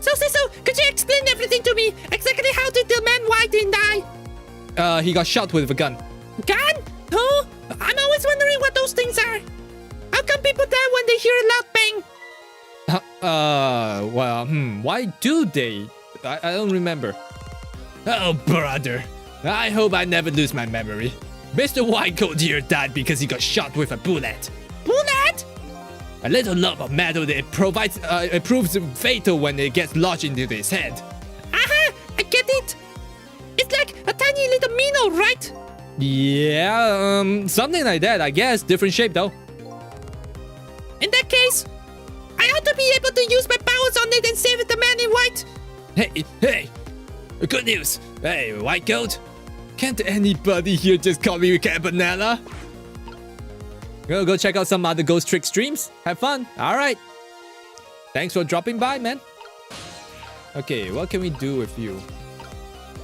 So, Sizzle, could you explain everything to me? Exactly how did the man Whiting die? He got shot with a gun. Gun? Huh? I'm always wondering what those things are. How come people die when they hear a loud bang? Well, why do they? I don't remember. Oh, brother. I hope I never lose my memory. Mr. Whitecoat here died because he got shot with a bullet. Bullet? A little lump of metal that it proves fatal when it gets lodged into his head. Aha! I get it! It's like a tiny little minnow, right? Yeah, something like that, I guess. Different shape, though. In that case, I ought to be able to use my powers on it and save the man in white. Hey! Good news! Hey, Whitecoat! Can't anybody here just call me Cabanela? Gonna go check out some other ghost trick streams. Have fun. All right. Thanks for dropping by, man. Okay, what can we do with you?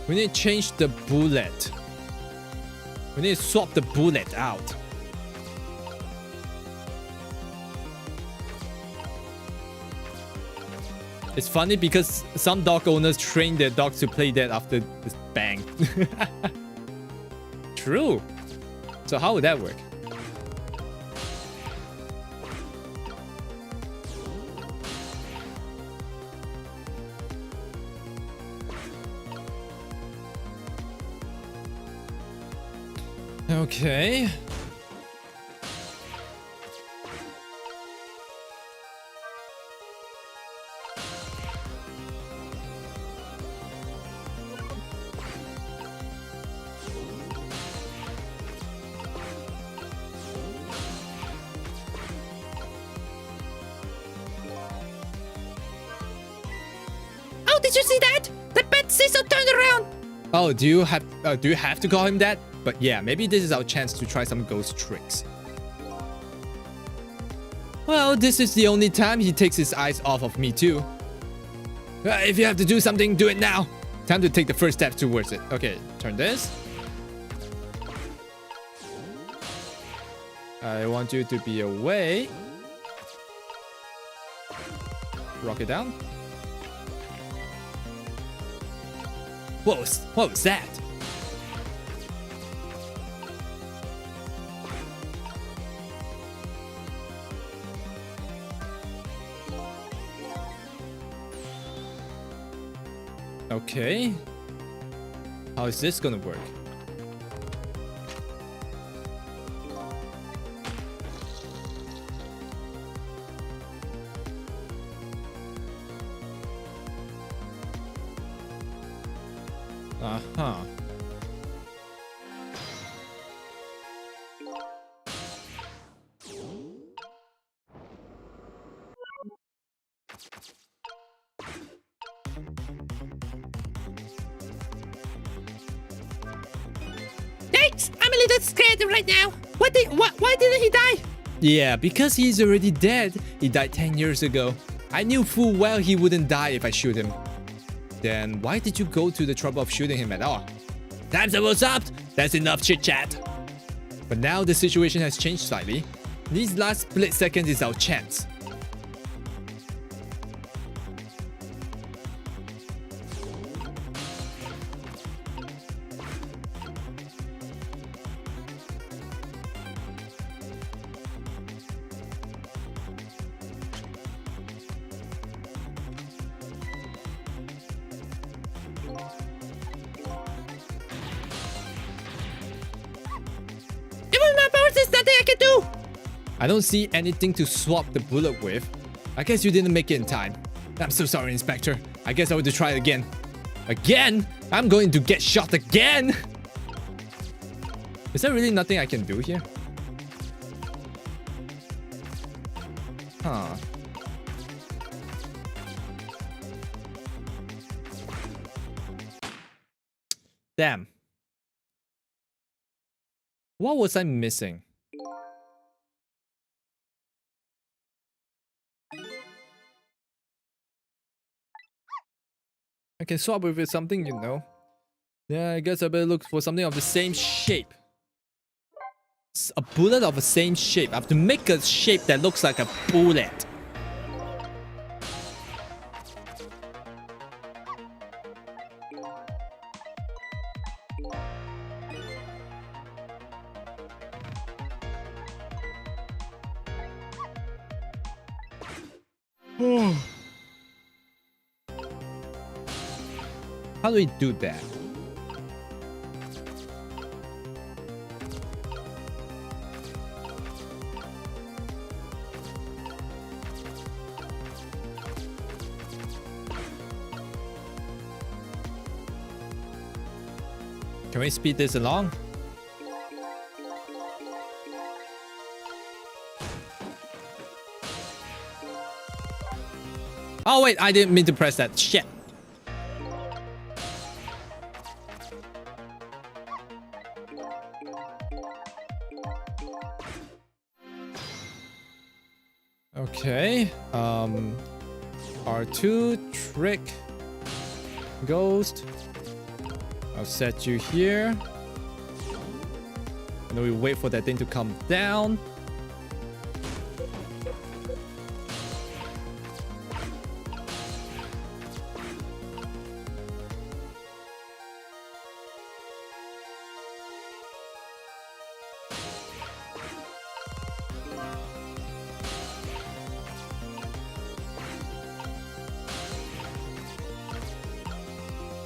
We need to change the bullet. We need to swap the bullet out. It's funny because some dog owners train their dogs to play dead after this bang. True. So how would that work? Okay. Oh, did you see that? The bed Cecil turned around. Oh, do you have to call him that? But yeah, maybe this is our chance to try some ghost tricks. Well, this is the only time he takes his eyes off of me too. If you have to do something, do it now. Time to take the first step towards it. Okay, turn this. I want you to be away. Rock it down. What was that? Okay. How is this gonna work? Uh-huh. Yikes! I'm a little scared right now. Why didn't he die? Yeah, because he's already dead. He died 10 years ago. I knew full well he wouldn't die if I shoot him. Then why did you go to the trouble of shooting him at all? Time's almost up! That's enough chit-chat! But now the situation has changed slightly. These last split seconds is our chance. There's nothing I can do. I don't see anything to swap the bullet with. I guess you didn't make it in time. I'm so sorry, Inspector. I guess I will have to try it again. Again? I'm going to get shot again! Is there really nothing I can do here? Huh. Damn. What was I missing? I can swap with something, you know. Yeah, I guess I better look for something of the same shape. A bullet of the same shape. I have to make a shape that looks like a bullet. How do we do that? Can we speed this along? Oh wait, I didn't mean to press that. Shit. Okay. R2, trick, ghost. I'll set you here. And then we wait for that thing to come down.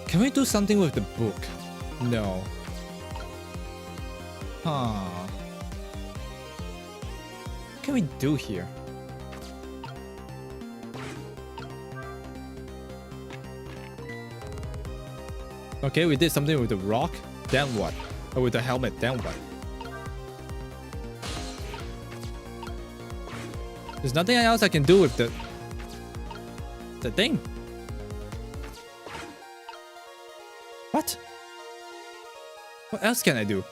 Can we do something with the book? No. Huh. What can we do here? Okay, we did something with the rock. Then what? Or with the helmet, then what? There's nothing else I can do with the thing. What? What else can I do?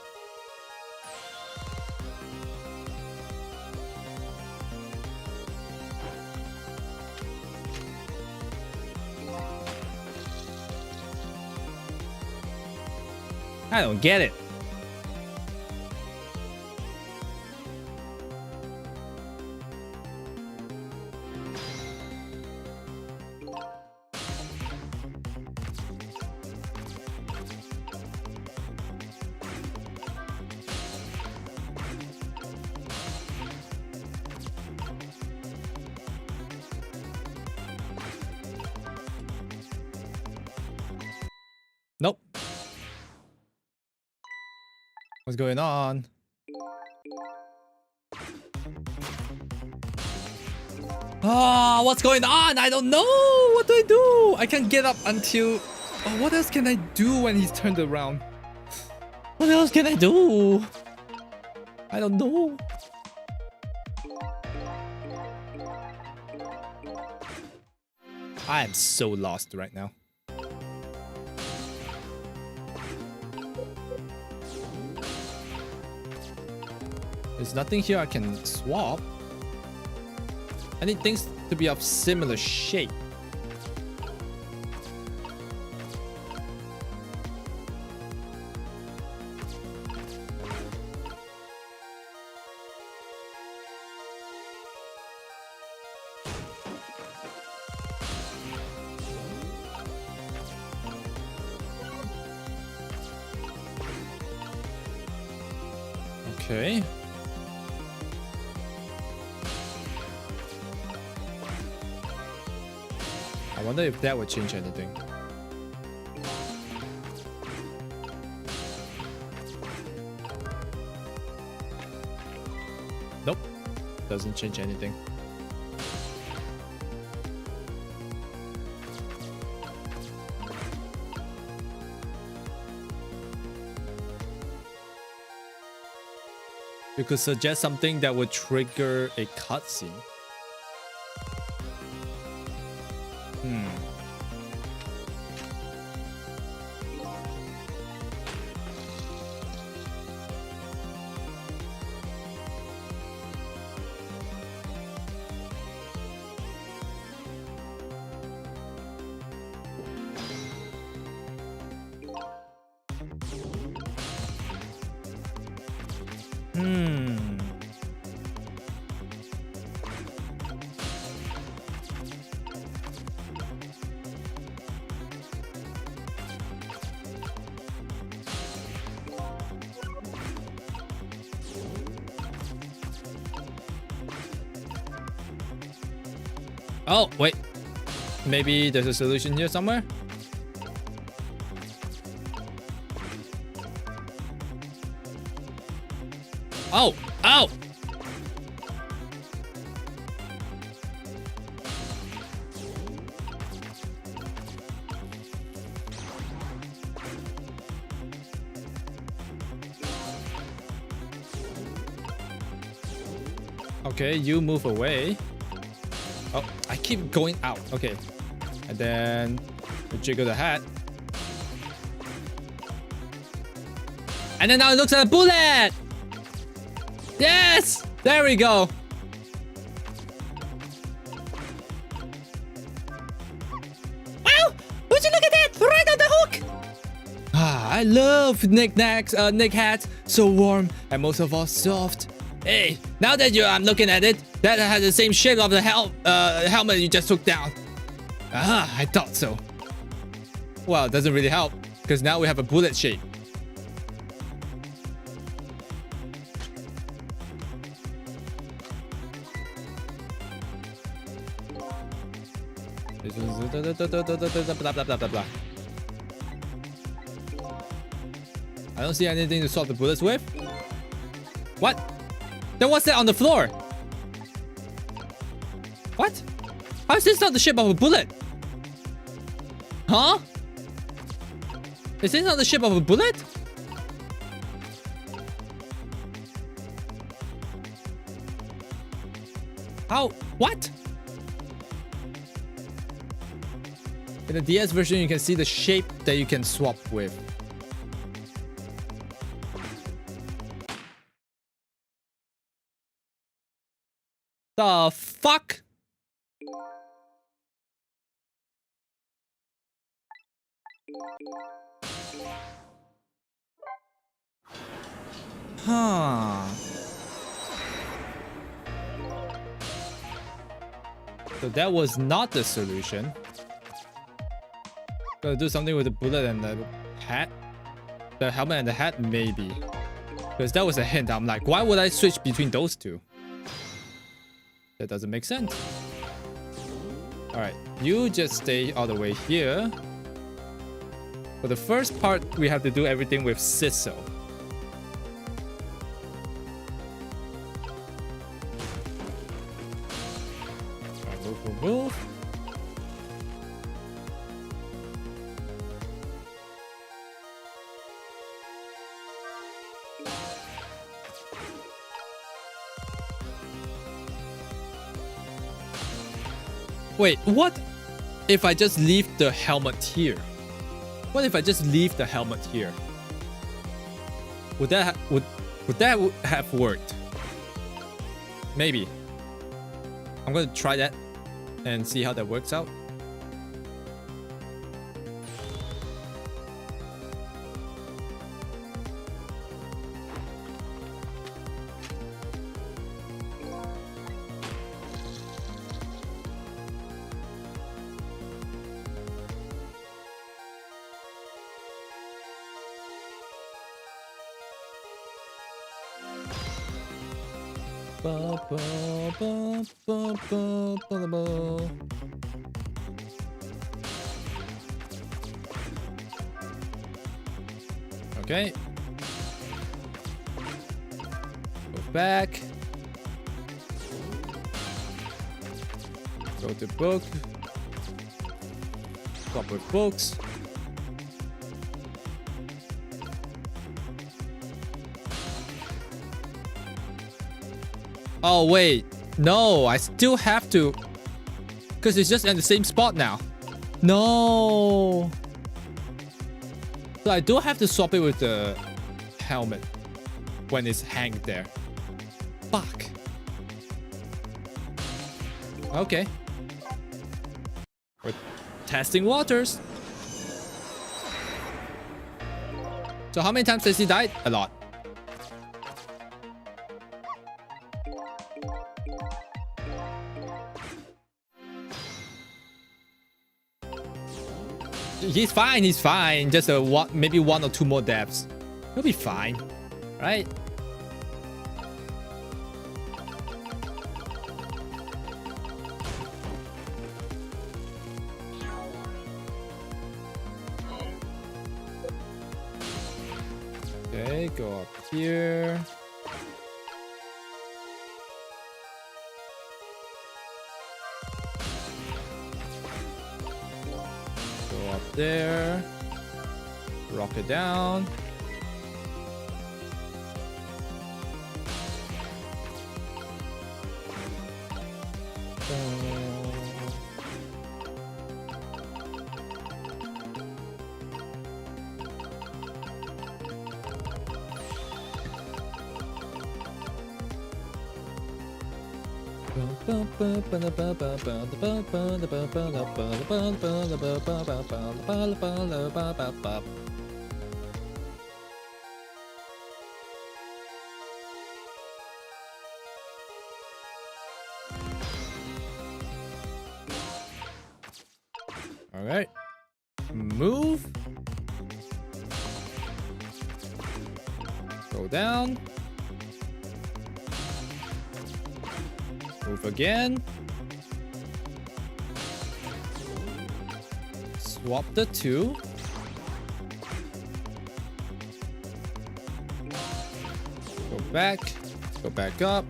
I don't get it. Nope. What's going on? Ah, what's going on? I don't know. What do I do? I can't get up until... Oh, what else can I do when he's turned around? What else can I do? I don't know. I am so lost right now. There's nothing here I can swap. I need things to be of similar shape. Okay. I wonder if that would change anything. Nope. Doesn't change anything. You could suggest something that would trigger a cutscene. Oh, wait. Maybe there's a solution here somewhere? Oh! Oh! Okay, you move away. Oh, I keep going out. Okay. And then we jiggle the hat. And then now it looks like a bullet! Yes! There we go. I love knickknacks, knick hats. So warm and most of all soft. Hey, now that I'm looking at it, that has the same shape of the helmet you just took down. Ah, I thought so. Well, it doesn't really help because now we have a bullet shape. Blah, blah, blah, blah, blah. I don't see anything to swap the bullets with. What? Then what's that on the floor? What? How is this not the shape of a bullet? Huh? Is this not the shape of a bullet? How? What? In the DS version, you can see the shape that you can swap with. The fuck? Huh. So that was not the solution. Gotta do something with the bullet and the hat. The helmet and the hat, maybe. Because that was a hint. I'm like, why would I switch between those two? That doesn't make sense. Alright, you just stay all the way here. For the first part, we have to do everything with Sizzle. Alright, move. Wait, what if I just leave the helmet here? What if I just leave the helmet here? Would that have worked? Maybe. I'm gonna try that and see how that works out. Okay. Go back. Go to book. Swap with books. Oh wait, no, I still have to, because it's just in the same spot now. No. So I do have to swap it with the helmet when it's hanged there. Fuck. Okay. We're testing waters. So how many times has he died? A lot. He's fine, he's fine. Just maybe 1 or 2 more deaths. He'll be fine, right? Okay, go up here. Up there, rock it down. All right. Move. Go down. Move again. Swap the two. Go back. Go back up.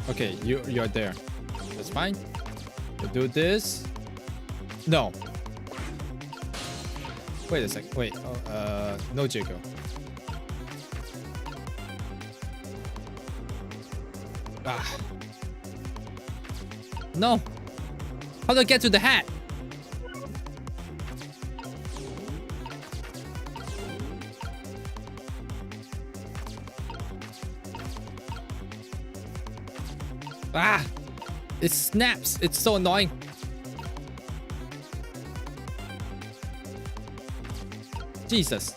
Okay, you're there. That's fine. We'll do this. No. Wait a sec. Wait. Oh, no jiggle. Ah. No. How do I get to the hat? Ah! It snaps. It's so annoying. Jesus.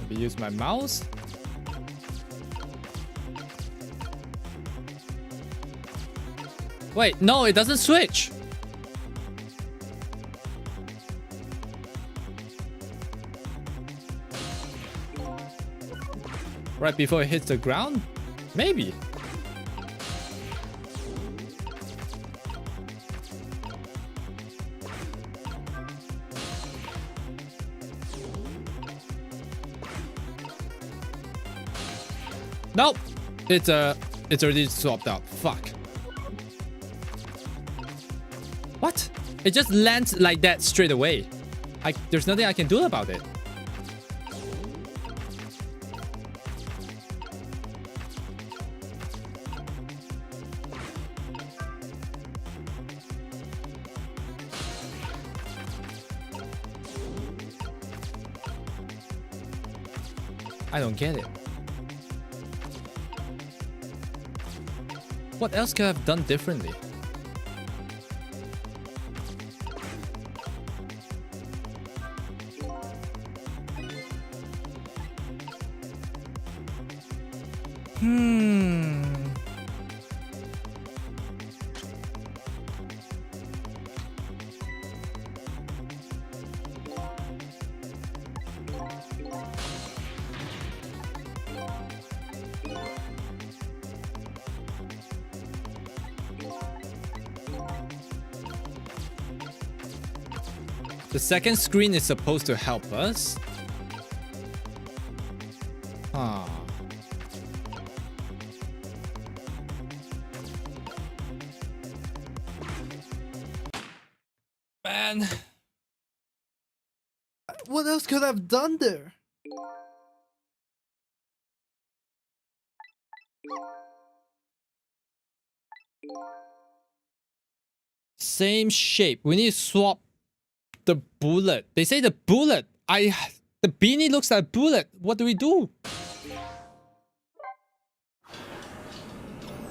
Maybe use my mouse. Wait, no, it doesn't switch. Right before it hits the ground? Maybe. Nope. It's already swapped out. Fuck. What? It just lands like that straight away. There's nothing I can do about it. I don't get it. What else could I have done differently? The second screen is supposed to help us. Huh. Man. What else could I have done there? Same shape. We need to swap the bullet. They say the bullet. The beanie looks like a bullet. What do we do?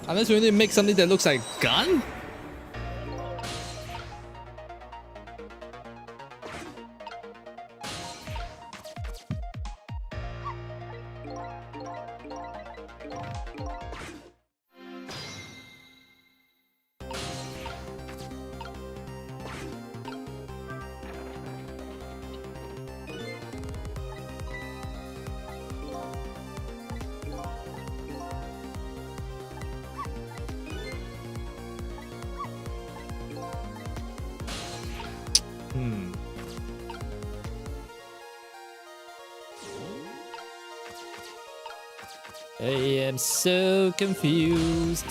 Unless we need to make something that looks like a gun? I am so confused.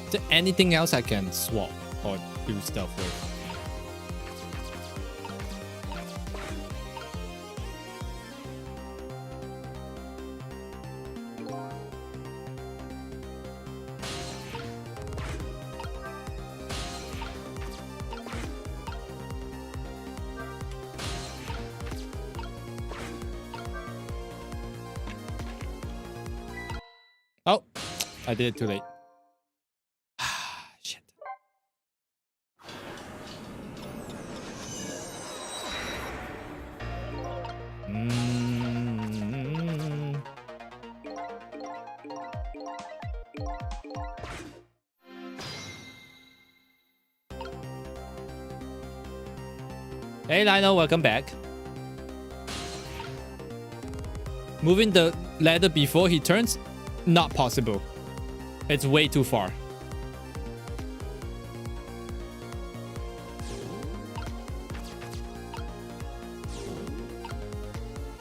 Is there anything else I can swap or do stuff with? I did it too late. Shit. Hey Lionel, welcome back. Moving the ladder before he turns? Not possible. It's way too far.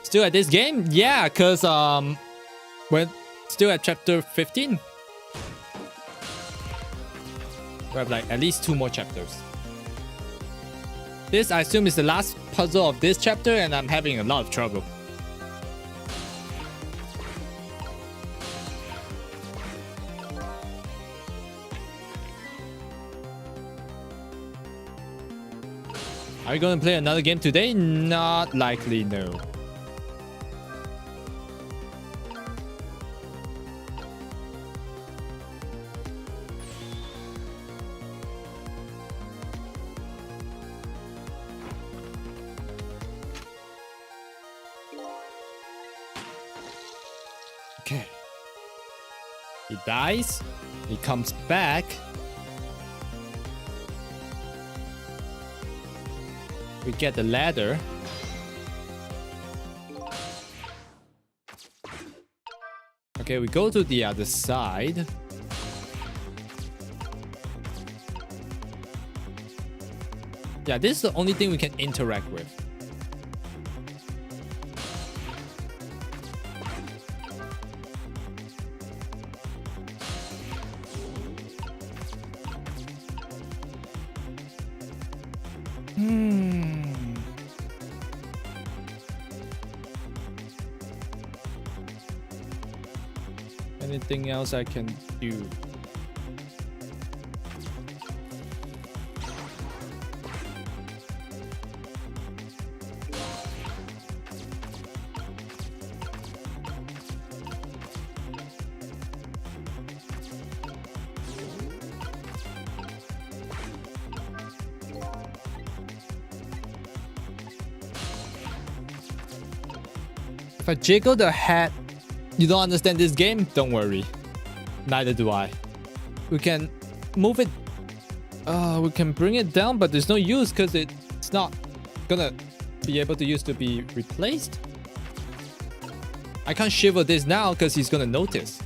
Still at this game? Yeah, cause we're still at chapter 15. We have like at least 2 more chapters. This, I assume, is the last puzzle of this chapter, and I'm having a lot of trouble. Are we going to play another game today? Not likely, no. Okay. He dies. He comes back. We get the ladder. Okay, we go to the other side. Yeah, this is the only thing we can interact with. Anything else I can do? If I jiggle the hat, you don't understand this game? Don't worry. Neither do I. We can move it. We can bring it down, but there's no use because it's not gonna be able to use to be replaced. I can't shiver this now because he's gonna notice.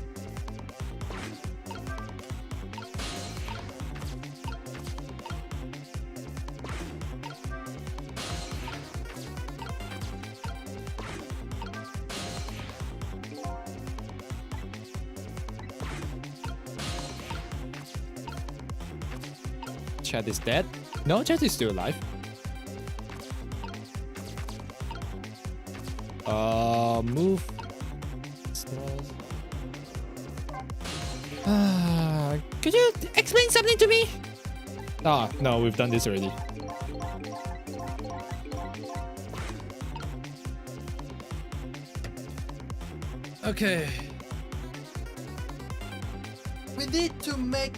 Chad is dead. No, Chad is still alive. Move. Could you explain something to me? Ah, no, we've done this already. Okay. We need to make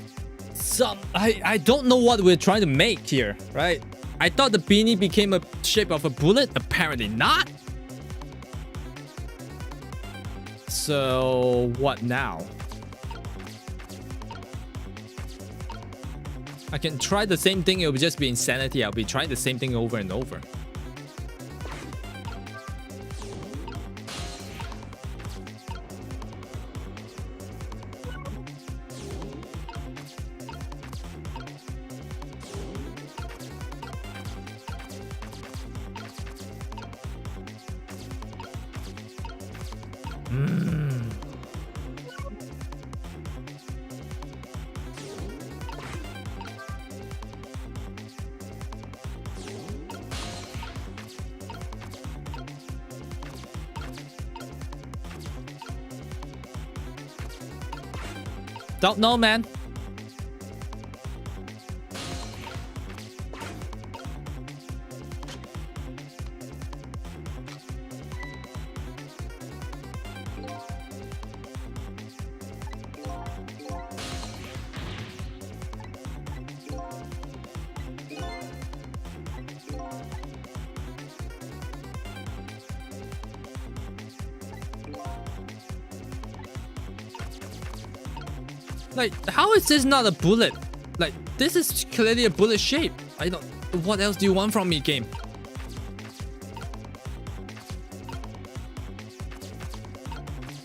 some... I don't know what we're trying to make here, right? I thought the beanie became a shape of a bullet. Apparently not. So what now? I can try the same thing. It will just be insanity. I'll be trying the same thing over and over. Don't know, man. Like, how is this not a bullet? Like, this is clearly a bullet shape. I don't... What else do you want from me, game?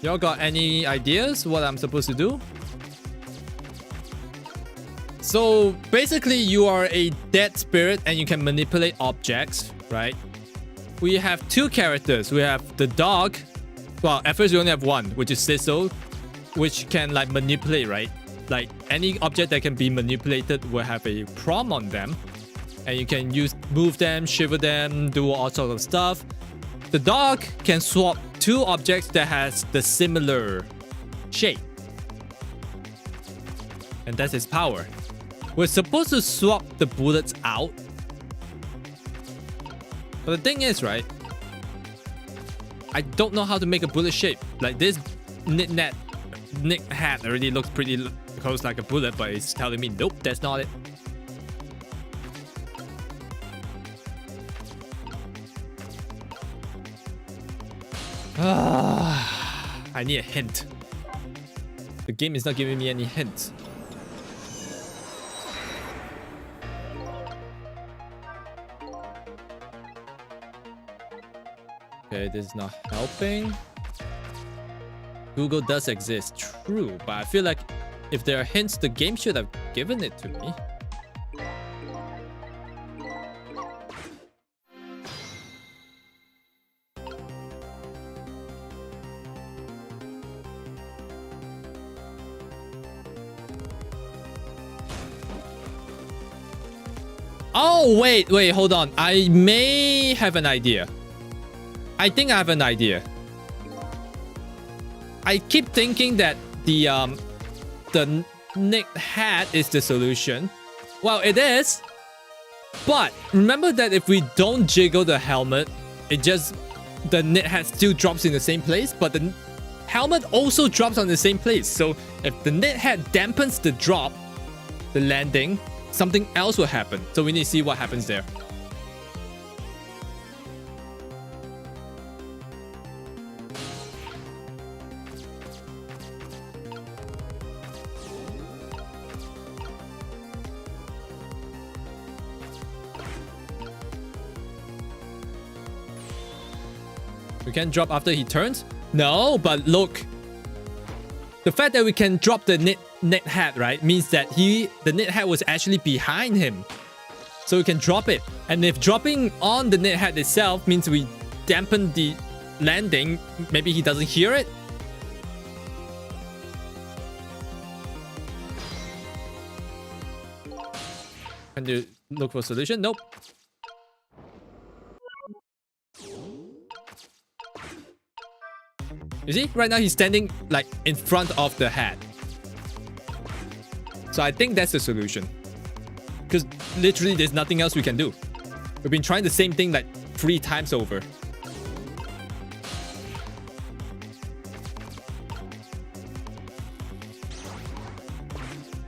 Y'all got any ideas what I'm supposed to do? So, basically, you are a dead spirit and you can manipulate objects, right? We have two characters. We have the dog. Well, at first we only have one, which is Sizzle, which can, like, manipulate, right? Like, any object that can be manipulated will have a prompt on them. And you can move them, shiver them, do all sorts of stuff. The dog can swap two objects that has the similar shape. And that's its power. We're supposed to swap the bullets out. But the thing is, right? I don't know how to make a bullet shape. Like this knit hat already looks pretty close like a bullet, but it's telling me, nope, that's not it. I need a hint. The game is not giving me any hints. Okay, this is not helping. Google does exist, true, but I feel like if there are hints, the game should have given it to me. Oh, wait, hold on. I may have an idea. I think I have an idea. I keep thinking that the knit hat is the solution. Well, it is. But remember that if we don't jiggle the helmet, the knit hat still drops in the same place, but the helmet also drops on the same place. So if the knit hat dampens the drop, the landing, something else will happen. So we need to see what happens there. We can drop after he turns? No, but look. The fact that we can drop the knit hat, right, means that the knit hat was actually behind him. So we can drop it. And if dropping on the knit hat itself means we dampen the landing, maybe he doesn't hear it? Can you look for a solution? Nope. You see, right now he's standing like in front of the hat. So I think that's the solution. Because literally there's nothing else we can do. We've been trying the same thing like 3 times over.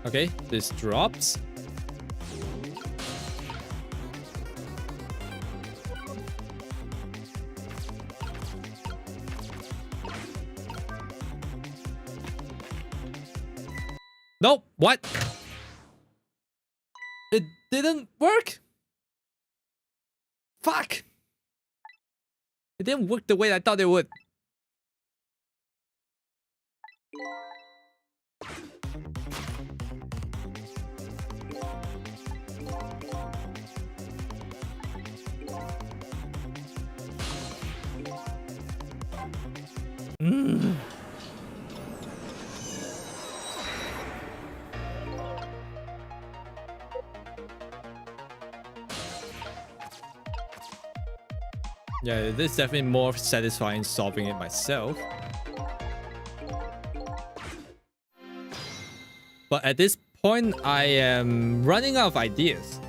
Okay, this drops. Nope, what? It didn't work? Fuck! It didn't work the way I thought it would. Yeah, this is definitely more satisfying solving it myself. But at this point, I am running out of ideas.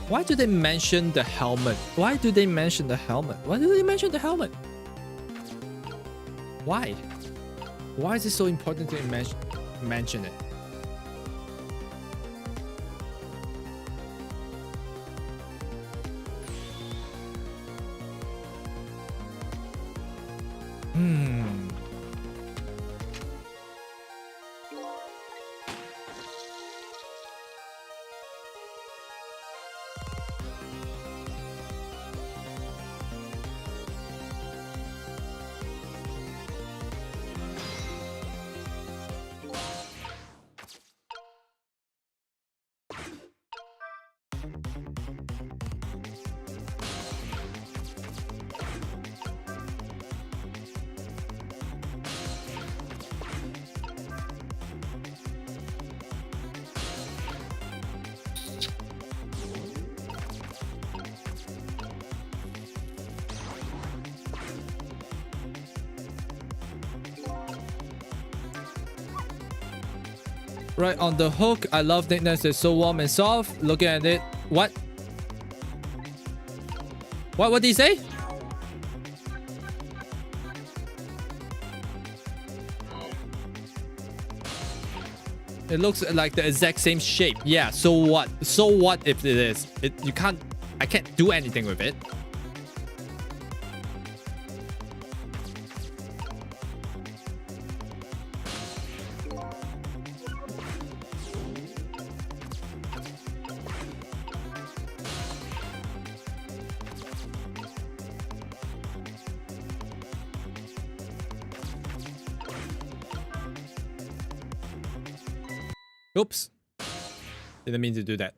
Why do they mention the helmet? Why do they mention the helmet? Why do they mention the helmet? Why? Why is it so important to mention it? Right on the hook. I love nicknames. They're so warm and soft. Looking at it. What? What did he say? It looks like the exact same shape. Yeah, so what? So what if it is? I can't do anything with it. Oops. Didn't mean to do that.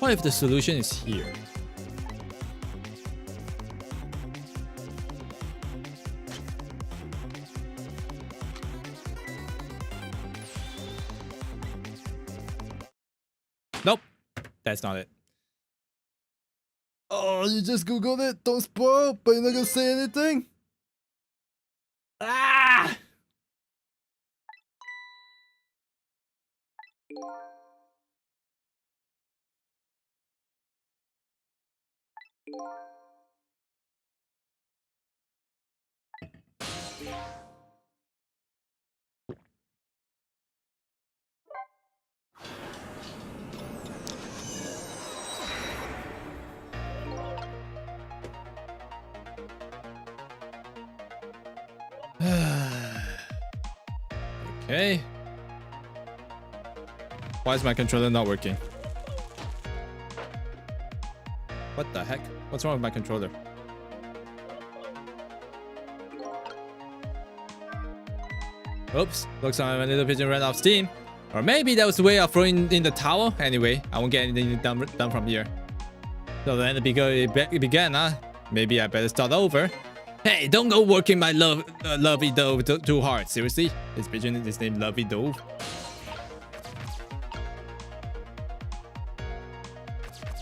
What if the solution is here? Nope. That's not it. Oh, you just googled it? Don't spoil, but you're not gonna say anything? Ah! Okay. Why is my controller not working? What the heck? What's wrong with my controller? Oops. Looks like my little pigeon ran off steam. Or maybe that was the way of throwing in the towel. Anyway, I won't get anything done from here. So then it began, huh? Maybe I better start over. Hey, don't go working my lovey dove too hard. Seriously? This pigeon is named Lovey Dove.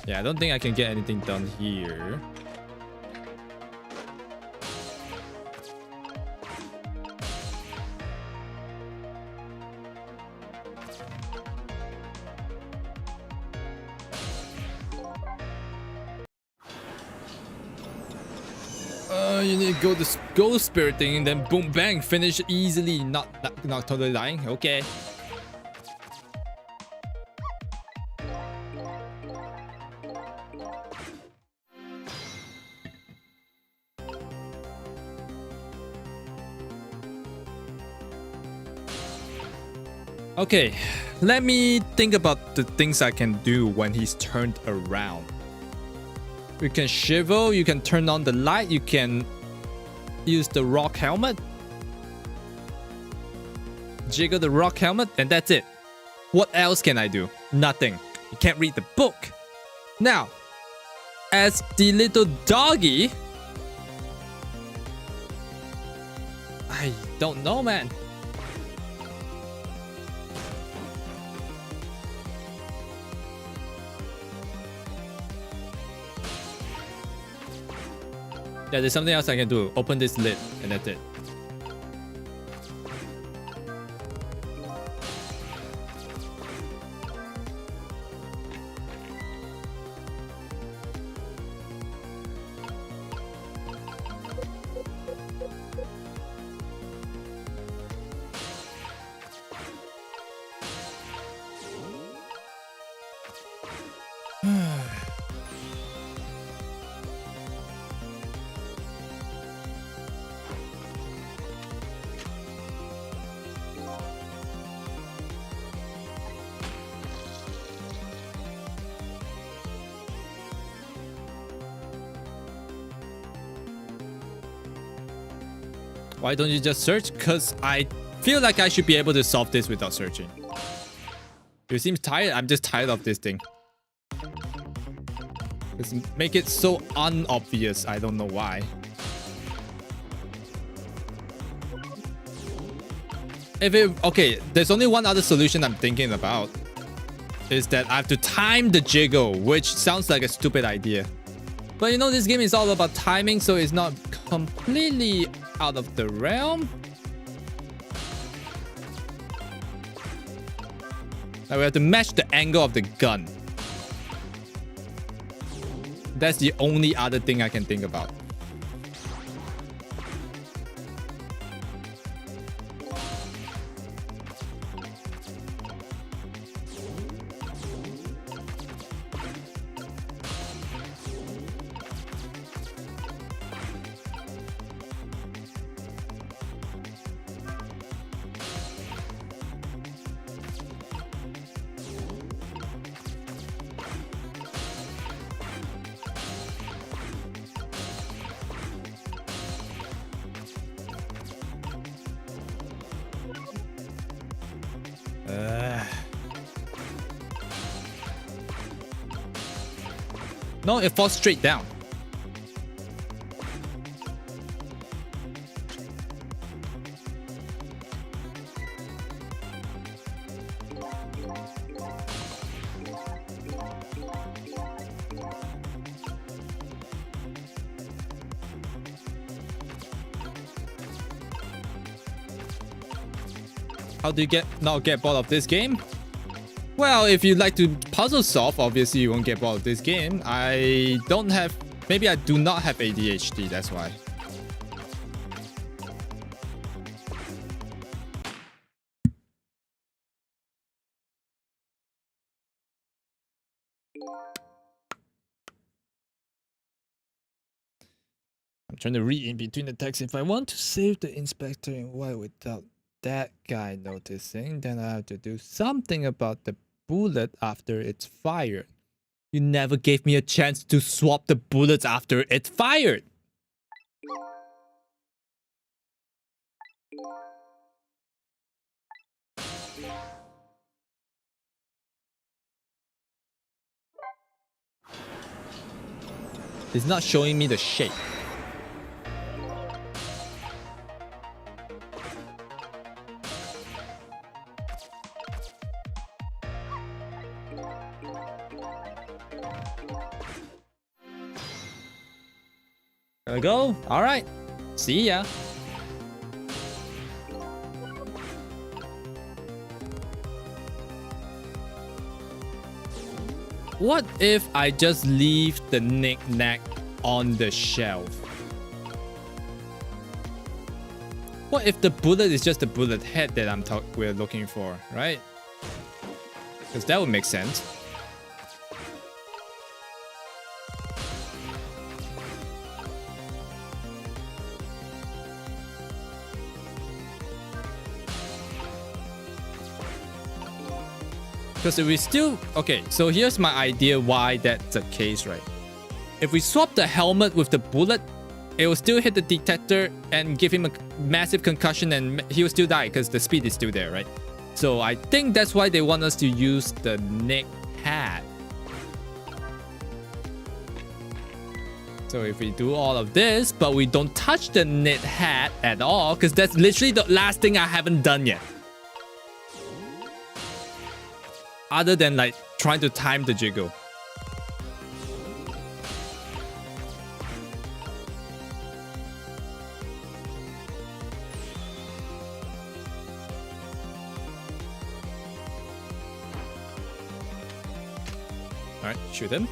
Yeah, I don't think I can get anything done here. You need to go to ghost spirit thing and then boom bang finish easily, not totally dying. Okay. Okay, let me think about the things I can do when he's turned around. You can shivel, you can turn on the light, you can use the rock helmet. Jiggle the rock helmet, and that's it. What else can I do? Nothing. You can't read the book. Now, as the little doggy, I don't know, man. Yeah, there's something else I can do. Open this lid, and that's it. Why don't you just search? Because I feel like I should be able to solve this without searching. You seem tired. I'm just tired of this thing. Just make it so unobvious. I don't know why. Okay, there's only one other solution I'm thinking about. Is that I have to time the jiggle, which sounds like a stupid idea. But you know, this game is all about timing, so it's not completely out of the realm. Now we have to match the angle of the gun. That's the only other thing I can think about. No, it falls straight down. How do you not get bored of this game? Well, if you like to puzzle solve, obviously you won't get bored of this game. Maybe I do not have ADHD, that's why. I'm trying to read in between the text. If I want to save the inspector in white without that guy noticing, then I have to do something about the bullet after it's fired. You never gave me a chance to swap the bullets after it's fired. It's not showing me the shape. There we go. All right. See ya. What if I just leave the knick-knack on the shelf? What if the bullet is just the bullet head that we're looking for, right? Because that would make sense. Because if we still... Okay, so here's my idea why that's the case, right? If we swap the helmet with the bullet, it will still hit the detector and give him a massive concussion and he will still die because the speed is still there, right? So I think that's why they want us to use the knit hat. So if we do all of this, but we don't touch the knit hat at all, because that's literally the last thing I haven't done yet. Other than like trying to time the jiggle. Alright, shoot him.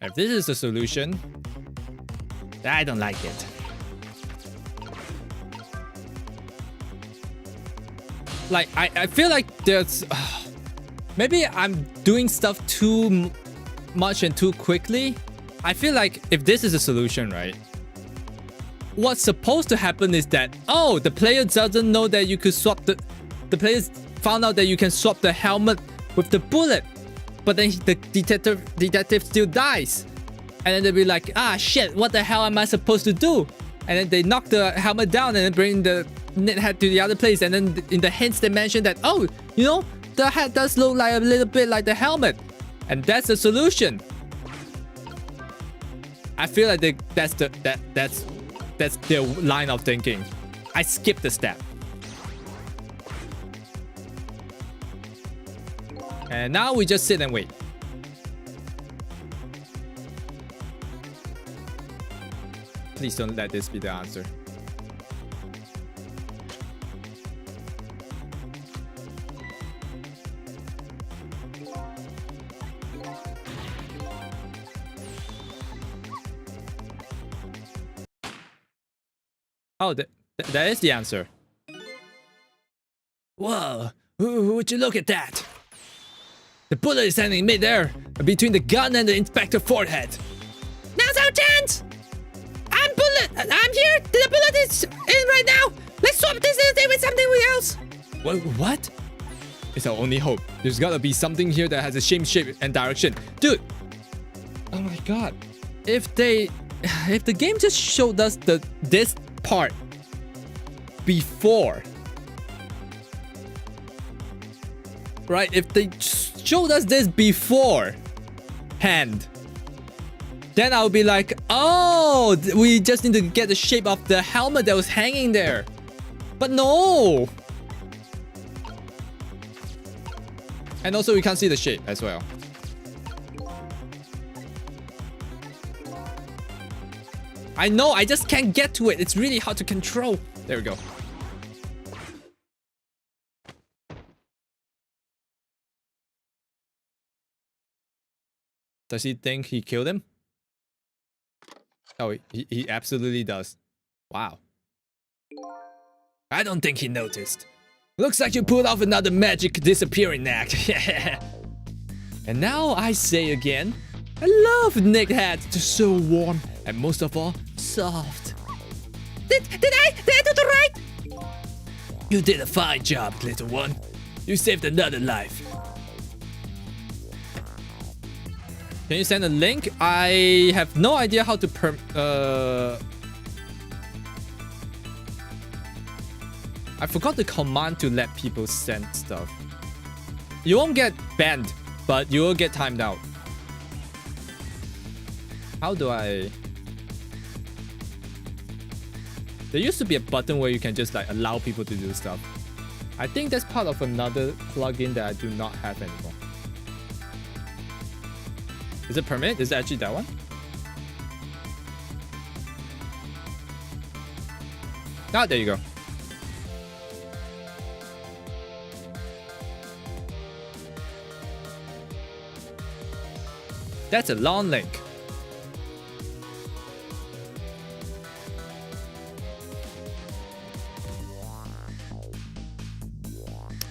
If this is the solution, I don't like it. Like, I feel like there's... maybe I'm doing stuff too much and too quickly. I feel like if this is a solution, right? what's supposed to happen is that, oh, the player doesn't know that you could swap the players found out that you can swap the helmet with the bullet, but then the detective still dies, and then they'll be like, ah shit, what the hell am I supposed to do? And then they knock the helmet down and then bring the knit hat to the other place, and then in the hints they mention that, oh, you know, the hat does look like a little bit like the helmet, and that's the solution. I feel like that's their line of thinking. I skipped the step. And now we just sit and wait. Please don't let this be the answer. Oh, that is the answer. Whoa, would you look at that? The bullet is hanging midair between the gun and the inspector forehead. Now's our chance! I'm here! The bullet is in right now! Let's swap this little thing with something else! What? It's our only hope. There's gotta be something here that has the same shape and direction. Dude! Oh my god. If the game just showed us this part before, right? If they showed us this beforehand, then I'll be like, oh, we just need to get the shape of the helmet that was hanging there. But no. And also we can't see the shape as well. I know, I just can't get to it. It's really hard to control. There we go. Does he think he killed him? Oh, he absolutely does. Wow. I don't think he noticed. Looks like you pulled off another magic disappearing act. And now I say again, I love knit hats. They're so warm and most of all, soft. Did I do the right? You did a fine job, little one. You saved another life. Can you send a link? I have no idea how to I forgot the command to let people send stuff. You won't get banned, but you will get timed out. How do I... There used to be a button where you can just like allow people to do stuff. I think that's part of another plugin that I do not have anymore. Is it permit? Is it actually that one? Ah, there you go. That's a long link.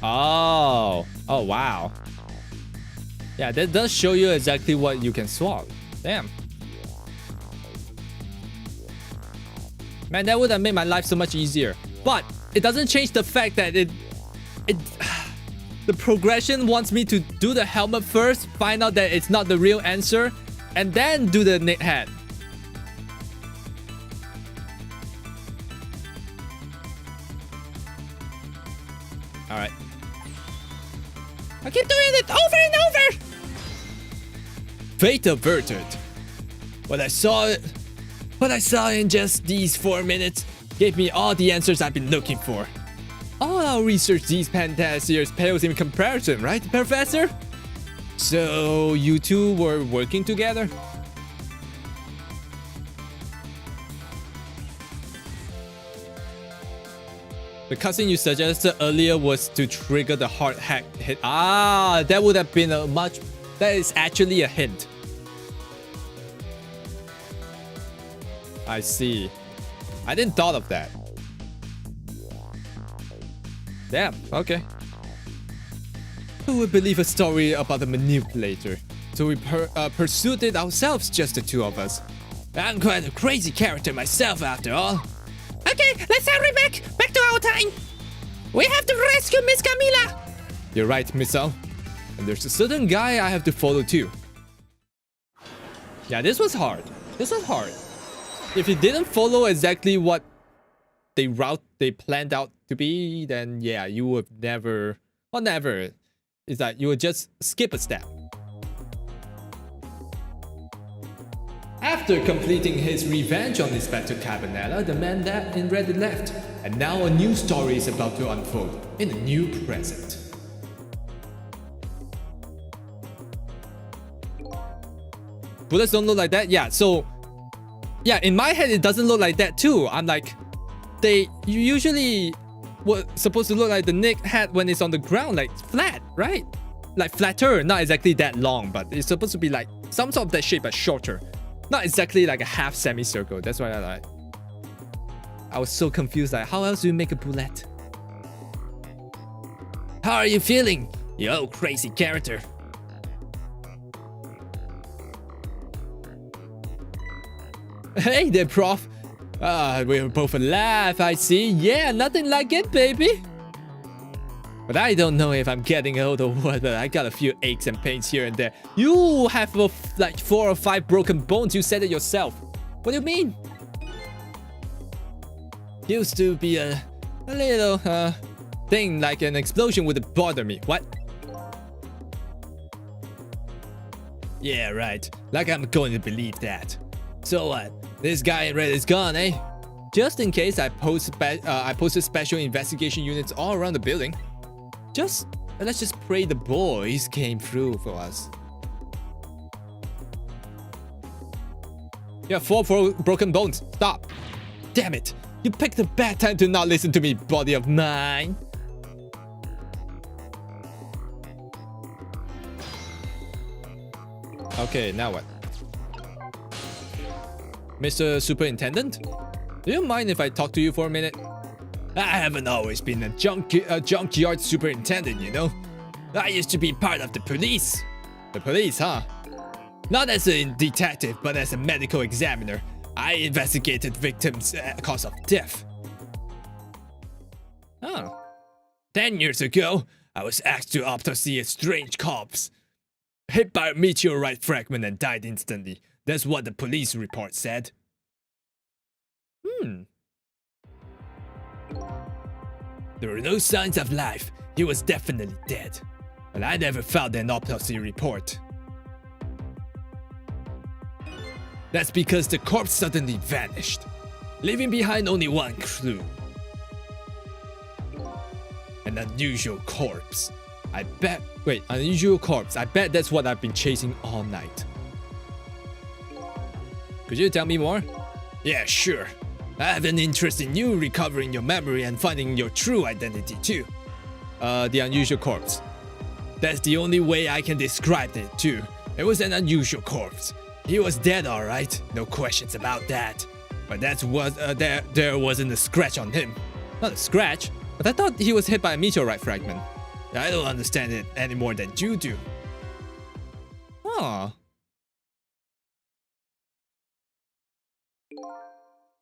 Oh. Oh, wow. Yeah, that does show you exactly what you can swap. Damn. Man, that would have made my life so much easier. But it doesn't change the fact that the progression wants me to do the helmet first, find out that it's not the real answer, and then do the knit hat. Alright. I keep doing it over and over! Fate averted. What I saw in just these 4 minutes gave me all the answers I've been looking for. All our research these past years pales in comparison, right, Professor? So you two were working together? The cutscene you suggested earlier was to trigger the hard hack hit. Ah, that would have been that is actually a hint. I see. I didn't thought of that. Damn, okay. Who would believe a story about a manipulator? So we pursued it ourselves, just the two of us. I'm quite a crazy character myself after all. Okay, let's hurry back to our time. We have to rescue Miss Camila. You're right, Miss Al. And there's a certain guy I have to follow too. Yeah, this was hard. This was hard. If you didn't follow exactly what the route they planned out to be, then yeah, you would never... Well, never. It's that you would just skip a step. After completing his revenge on Inspector Cabanela, the man that in red left. And now a new story is about to unfold in a new present. Bullets don't look like that? Yeah, so... Yeah, in my head, it doesn't look like that too. I'm like... You usually... were supposed to look like the Nick had when it's on the ground, like flat, right? Like flatter, not exactly that long, but it's supposed to be like some sort of that shape, but shorter. Not exactly like a half semicircle. That's what I like. I was so confused, like, how else do you make a bullet? How are you feeling, you old crazy character? Hey there, Prof. We're both alive, I see. Yeah, nothing like it, baby. But I don't know if I'm getting old or whether I got a few aches and pains here and there. You have like 4 or 5 broken bones, you said it yourself. What do you mean? Used to be a little thing like an explosion would bother me. What? Yeah, right. Like I'm going to believe that. So what? This guy in red is gone, eh? Just in case, I posted special investigation units all around the building. Let's just pray the boys came through for us. You have 4 broken bones. Stop. Damn it. You picked a bad time to not listen to me, body of mine. Okay, now what? Mr. Superintendent? Do you mind if I talk to you for a minute? I haven't always been a junkyard superintendent, you know? I used to be part of the police. The police, huh? Not as a detective, but as a medical examiner. I investigated victims' cause of death. Oh. 10 years ago, I was asked to autopsy a strange corpse. Hit by a meteorite fragment and died instantly. That's what the police report said. There were no signs of life. He was definitely dead. But I never found an autopsy report. That's because the corpse suddenly vanished, leaving behind only one clue. An unusual corpse. Unusual corpse. I bet that's what I've been chasing all night. Could you tell me more? Yeah, sure. I have an interest in you recovering your memory and finding your true identity too. The unusual corpse. That's the only way I can describe it too. It was an unusual corpse. He was dead, alright. No questions about that. But there wasn't a scratch on him. Not a scratch? But I thought he was hit by a meteorite fragment. I don't understand it any more than you do. Huh.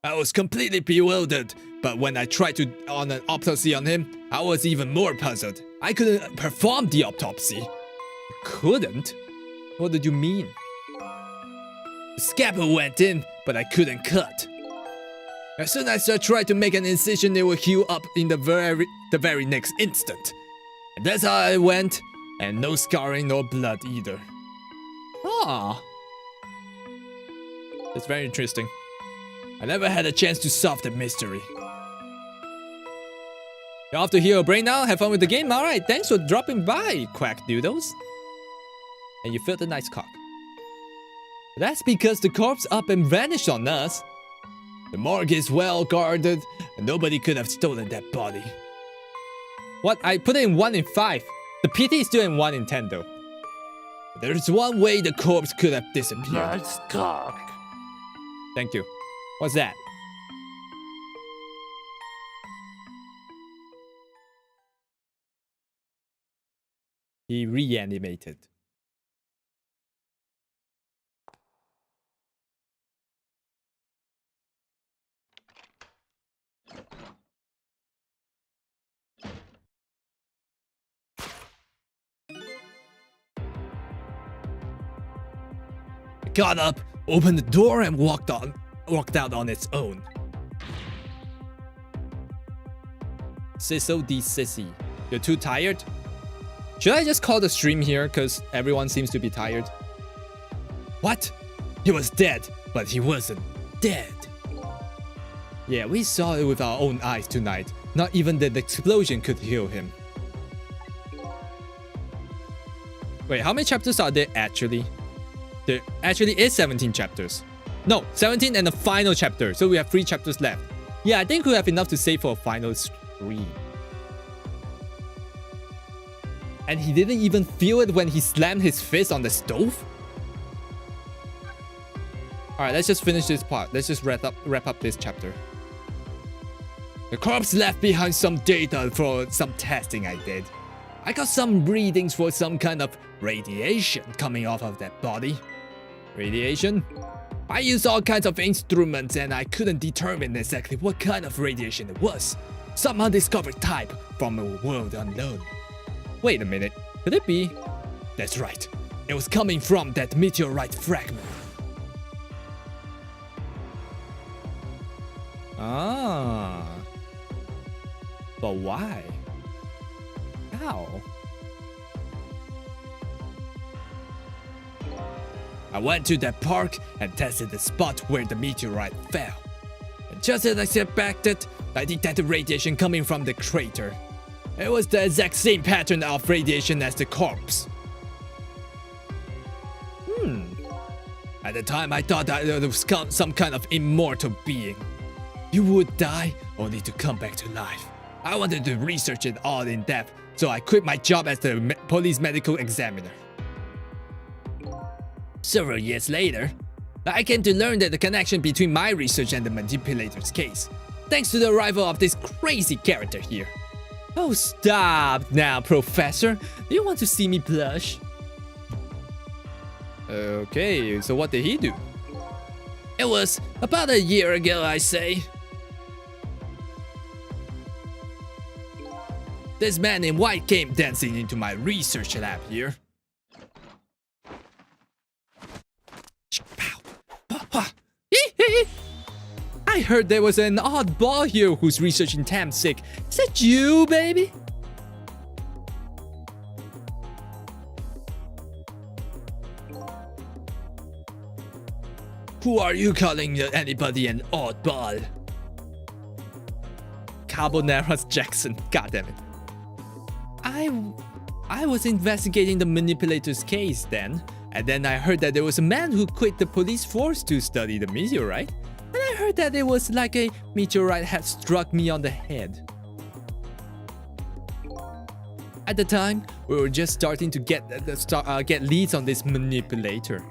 I was completely bewildered, but when I tried to on an autopsy on him, I was even more puzzled. I couldn't perform the autopsy. Couldn't? What did you mean? The scalpel went in, but I couldn't cut. As soon as I tried to make an incision, it would heal up in the very next instant. And that's how I went, and no scarring nor blood either. Ah. That's very interesting. I never had a chance to solve the mystery. You're off to heal your brain now? Have fun with the game? Alright, thanks for dropping by, Quack Doodles. And you filled a nice cock. That's because the corpse up and vanished on us. The morgue is well guarded, and nobody could have stolen that body. What? I put it in 1 in 5. The PT is still in 1 in 10 though. There's one way the corpse could have disappeared. Nice cock. Thank you. What's that? He reanimated. got up, opened the door, and walked out on its own. Sizzle D Sissy. You're too tired? Should I just call the stream here because everyone seems to be tired? What? He was dead, but he wasn't dead. Yeah, we saw it with our own eyes tonight. Not even the explosion could heal him. Wait, how many chapters are there actually? There actually is 17 chapters. No, 17 and the final chapter. So we have 3 chapters left. Yeah, I think we have enough to save for a final stream. And he didn't even feel it when he slammed his fist on the stove? Alright, let's just finish this part. Let's just wrap up this chapter. The corpse left behind some data for some testing I did. I got some readings for some kind of radiation coming off of that body. Radiation? I used all kinds of instruments and I couldn't determine exactly what kind of radiation it was. Some undiscovered type from a world unknown. Wait a minute, could it be? That's right, it was coming from that meteorite fragment. Ah. But why? How? I went to that park and tested the spot where the meteorite fell. And just as I expected, I detected radiation coming from the crater. It was the exact same pattern of radiation as the corpse. At the time, I thought that it was some kind of immortal being. You would die only to come back to life. I wanted to research it all in depth, so I quit my job as the police medical examiner. Several years later, I came to learn that the connection between my research and the manipulator's case, thanks to the arrival of this crazy character here. Oh, stop now, Professor. Do you want to see me blush? Okay, so what did he do? It was about a year ago, I say. This man in white came dancing into my research lab here. I heard there was an oddball here who's researching Tamsic. Is that you, baby? Who are you calling anybody an oddball? Carbonara's Jackson. God damn it. I was investigating the manipulator's case then, and then I heard that there was a man who quit the police force to study the meteorite, and I heard that it was like a meteorite had struck me on the head. At the time, we were just starting to get leads on this manipulator.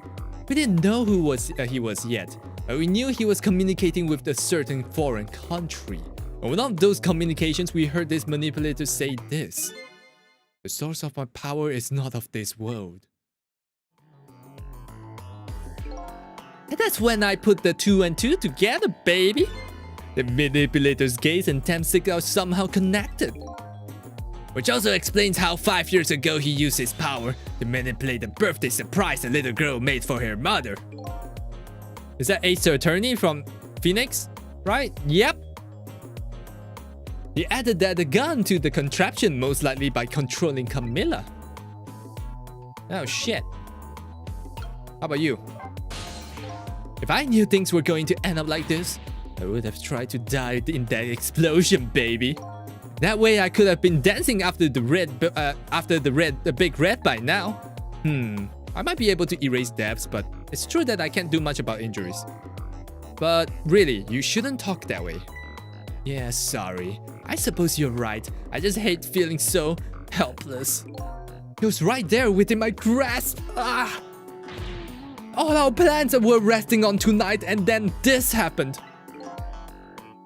We didn't know who he was yet, but we knew he was communicating with a certain foreign country. On one of those communications, we heard this manipulator say this: "The source of my power is not of this world." And that's when I put the 2 and 2 together, baby. The manipulator's gaze and Tamsic are somehow connected. Which also explains how 5 years ago he used his power to manipulate the birthday surprise the little girl made for her mother. Is that Ace Attorney from Phoenix? Right? Yep. He added that the gun to the contraption, most likely by controlling Camilla. Oh shit. How about you? If I knew things were going to end up like this, I would have tried to die in that explosion, baby. That way I could have been dancing after the big red by now. I might be able to erase deaths, but it's true that I can't do much about injuries. But really, you shouldn't talk that way. Yeah, sorry. I suppose you're right. I just hate feeling so helpless. It was right there within my grasp. Ah! All our plans were resting on tonight, and then this happened.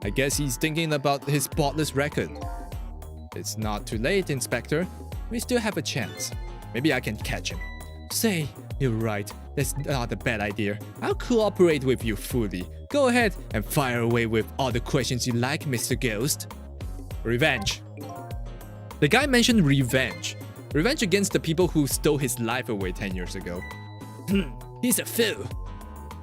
I guess he's thinking about his spotless record. It's not too late, Inspector. We still have a chance. Maybe I can catch him. Say, you're right. That's not a bad idea. I'll cooperate with you fully. Go ahead and fire away with all the questions you like, Mr. Ghost. Revenge. The guy mentioned revenge. Revenge against the people who stole his life away 10 years ago. He's a fool.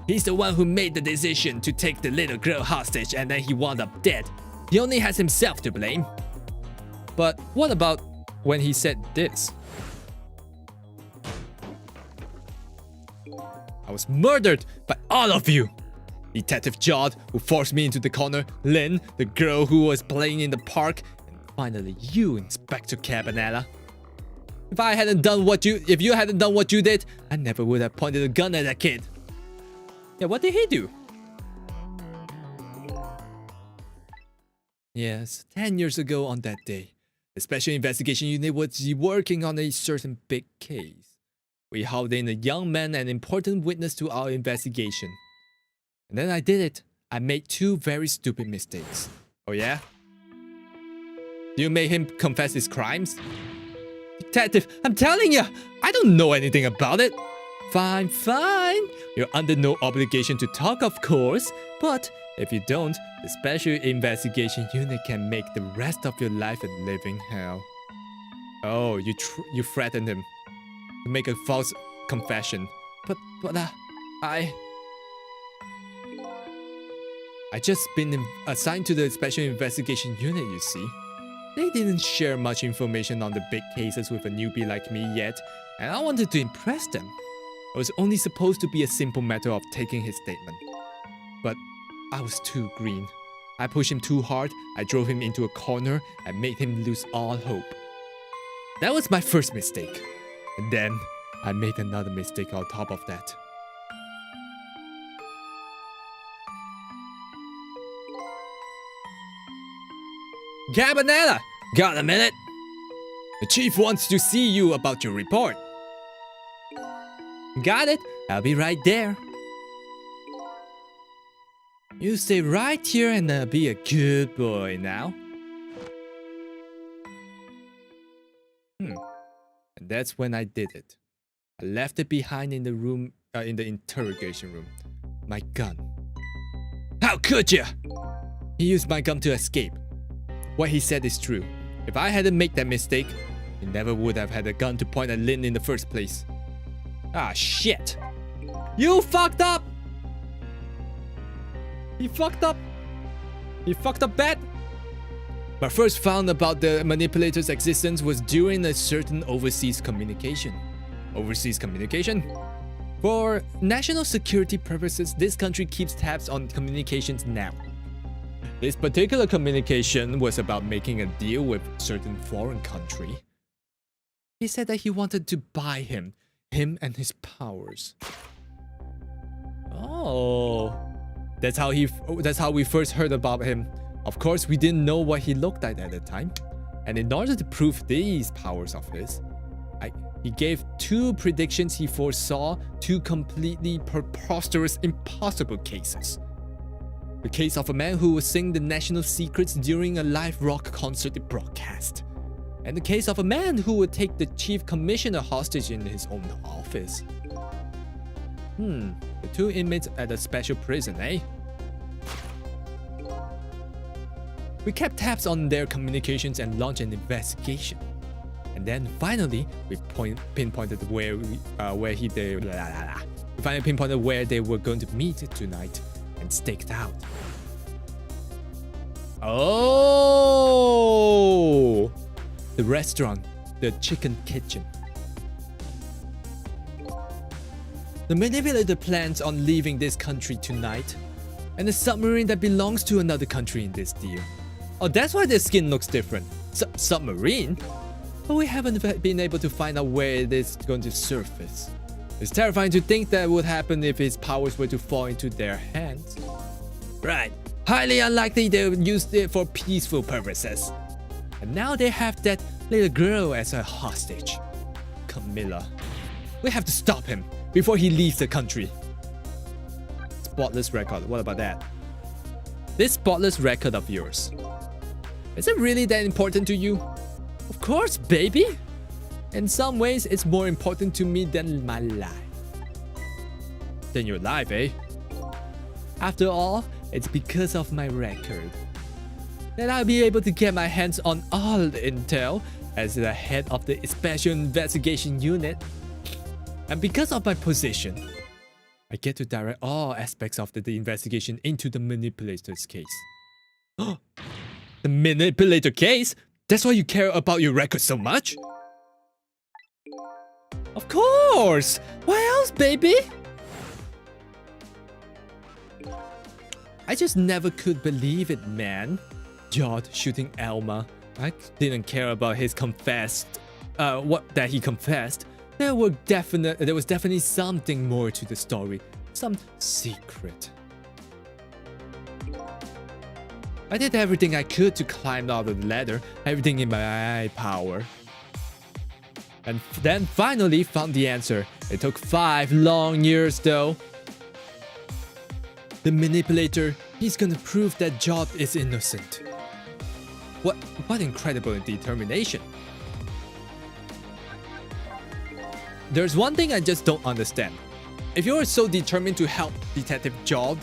He's the one who made the decision to take the little girl hostage and then he wound up dead. He only has himself to blame. But what about when he said this? I was murdered by all of you. Detective Jod, who forced me into the corner, Lynn, the girl who was playing in the park, and finally you, Inspector Cabanela. If you hadn't done what you did, I never would have pointed a gun at that kid. Yeah, what did he do? Yes, 10 years ago on that day, the Special Investigation Unit was working on a certain big case. We hauled in a young man, an important witness to our investigation. And then I did it. I made 2 very stupid mistakes. Oh yeah? You made him confess his crimes? Detective, I'm telling you, I don't know anything about it. Fine, fine. You're under no obligation to talk, of course. But if you don't, the Special Investigation Unit can make the rest of your life a living hell. Oh, you threatened him to make a false confession. But I just been assigned to the Special Investigation Unit, you see. They didn't share much information on the big cases with a newbie like me yet, and I wanted to impress them. It was only supposed to be a simple matter of taking his statement. But I was too green. I pushed him too hard, I drove him into a corner, and made him lose all hope. That was my first mistake. And then, I made another mistake on top of that. Cabanela! Got a minute? The chief wants to see you about your report. Got it. I'll be right there. You stay right here and be a good boy now. And that's when I did it. I left it behind in the room, in the interrogation room. My gun. How could you? He used my gun to escape. What he said is true. If I hadn't made that mistake, he never would have had a gun to point at Lynn in the first place. Ah, shit. You fucked up! He fucked up. He fucked up bad. My first found about the manipulator's existence was during a certain overseas communication. Overseas communication? For national security purposes, this country keeps tabs on communications now. This particular communication was about making a deal with a certain foreign country. He said that he wanted to buy him and his powers. Oh, that's how we first heard about him. Of course, we didn't know what he looked like at the time. And in order to prove these powers of his, he gave 2 predictions he foresaw, 2 completely preposterous, impossible cases. The case of a man who would sing the national secrets during a live rock concert broadcast. And the case of a man who would take the chief commissioner hostage in his own office. The 2 inmates at a special prison, eh? We kept tabs on their communications and launched an investigation. And then finally, we pinpointed where they were going to meet tonight. And staked out. Oh! The restaurant, the chicken kitchen. The manipulator plans on leaving this country tonight, and the submarine that belongs to another country in this deal. Oh, that's why their skin looks different. Submarine? But we haven't been able to find out where it is going to surface. It's terrifying to think that would happen if his powers were to fall into their hands. Right. Highly unlikely they would use it for peaceful purposes. And now they have that little girl as a hostage. Camilla. We have to stop him before he leaves the country. Spotless record. What about that? This spotless record of yours. Is it really that important to you? Of course, baby. In some ways, it's more important to me than my life. Than your life, eh? After all, it's because of my record that I'll be able to get my hands on all the intel as the head of the Special Investigation Unit. And because of my position, I get to direct all aspects of the investigation into the manipulator's case. The manipulator case? That's why you care about your record so much? Of course! Why else, baby? I just never could believe it, man. Jod shooting Elma. I didn't care about his confessed... that he confessed. There was definitely something more to the story. Some secret. I did everything I could to climb out of the ladder. Everything in my power. And then finally found the answer. It took 5 long years though. The manipulator, he's gonna prove that Jod is innocent. What incredible determination. There's one thing I just don't understand. If you're so determined to help Detective Jod,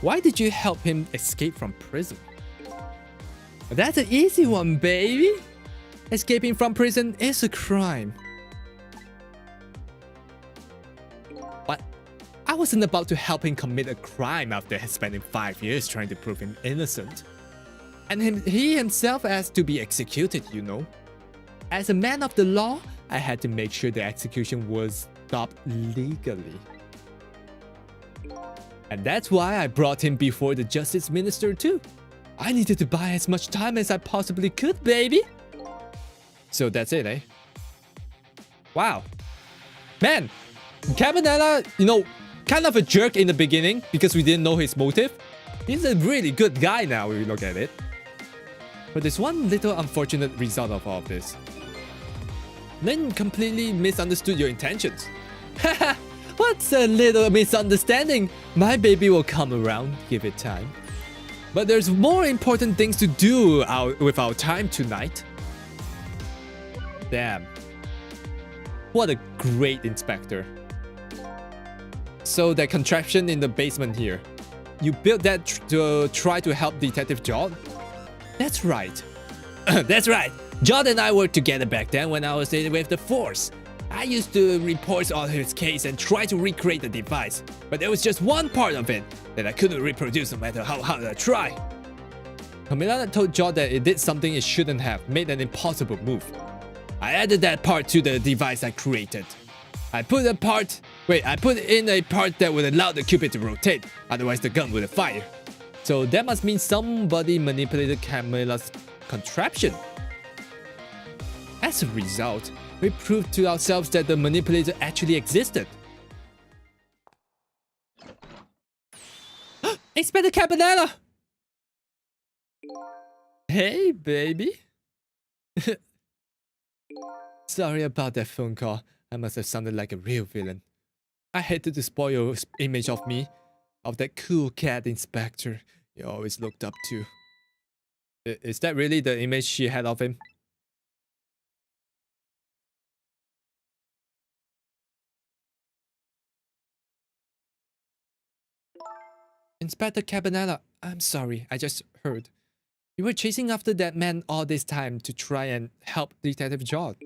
why did you help him escape from prison? That's an easy one, baby. Escaping from prison is a crime. But I wasn't about to help him commit a crime after spending 5 years trying to prove him innocent. And he himself has to be executed, you know. As a man of the law, I had to make sure the execution was stopped legally. And that's why I brought him before the Justice Minister too. I needed to buy as much time as I possibly could, baby. So that's it, eh? Wow. Man, Cabanela, you know, kind of a jerk in the beginning because we didn't know his motive. He's a really good guy now if you look at it. But there's one little unfortunate result of all of this. Lin completely misunderstood your intentions. Haha, what's a little misunderstanding? My baby will come around, give it time. But there's more important things to do with our time tonight. Damn. What a great inspector. So that contraption in the basement here, you built that to try to help Detective Jod? That's right. That's right. Jod and I worked together back then when I was with the Force. I used to report on his case and try to recreate the device, but there was just one part of it that I couldn't reproduce no matter how hard I try. Camilla told Jod that it did something it shouldn't have, made an impossible move. I added that part to the device I created. I put in a part that would allow the Cupid to rotate, otherwise the gun would fire. So that must mean somebody manipulated Camilla's contraption. As a result, we proved to ourselves that the manipulator actually existed. Inspector Cabanela! Hey, baby. Sorry about that phone call. I must have sounded like a real villain. I hated to spoil your image of me, of that cool cat inspector you always looked up to. Is that really the image she had of him? Inspector Cabanela, I'm sorry, I just heard. You were chasing after that man all this time to try and help Detective Jod.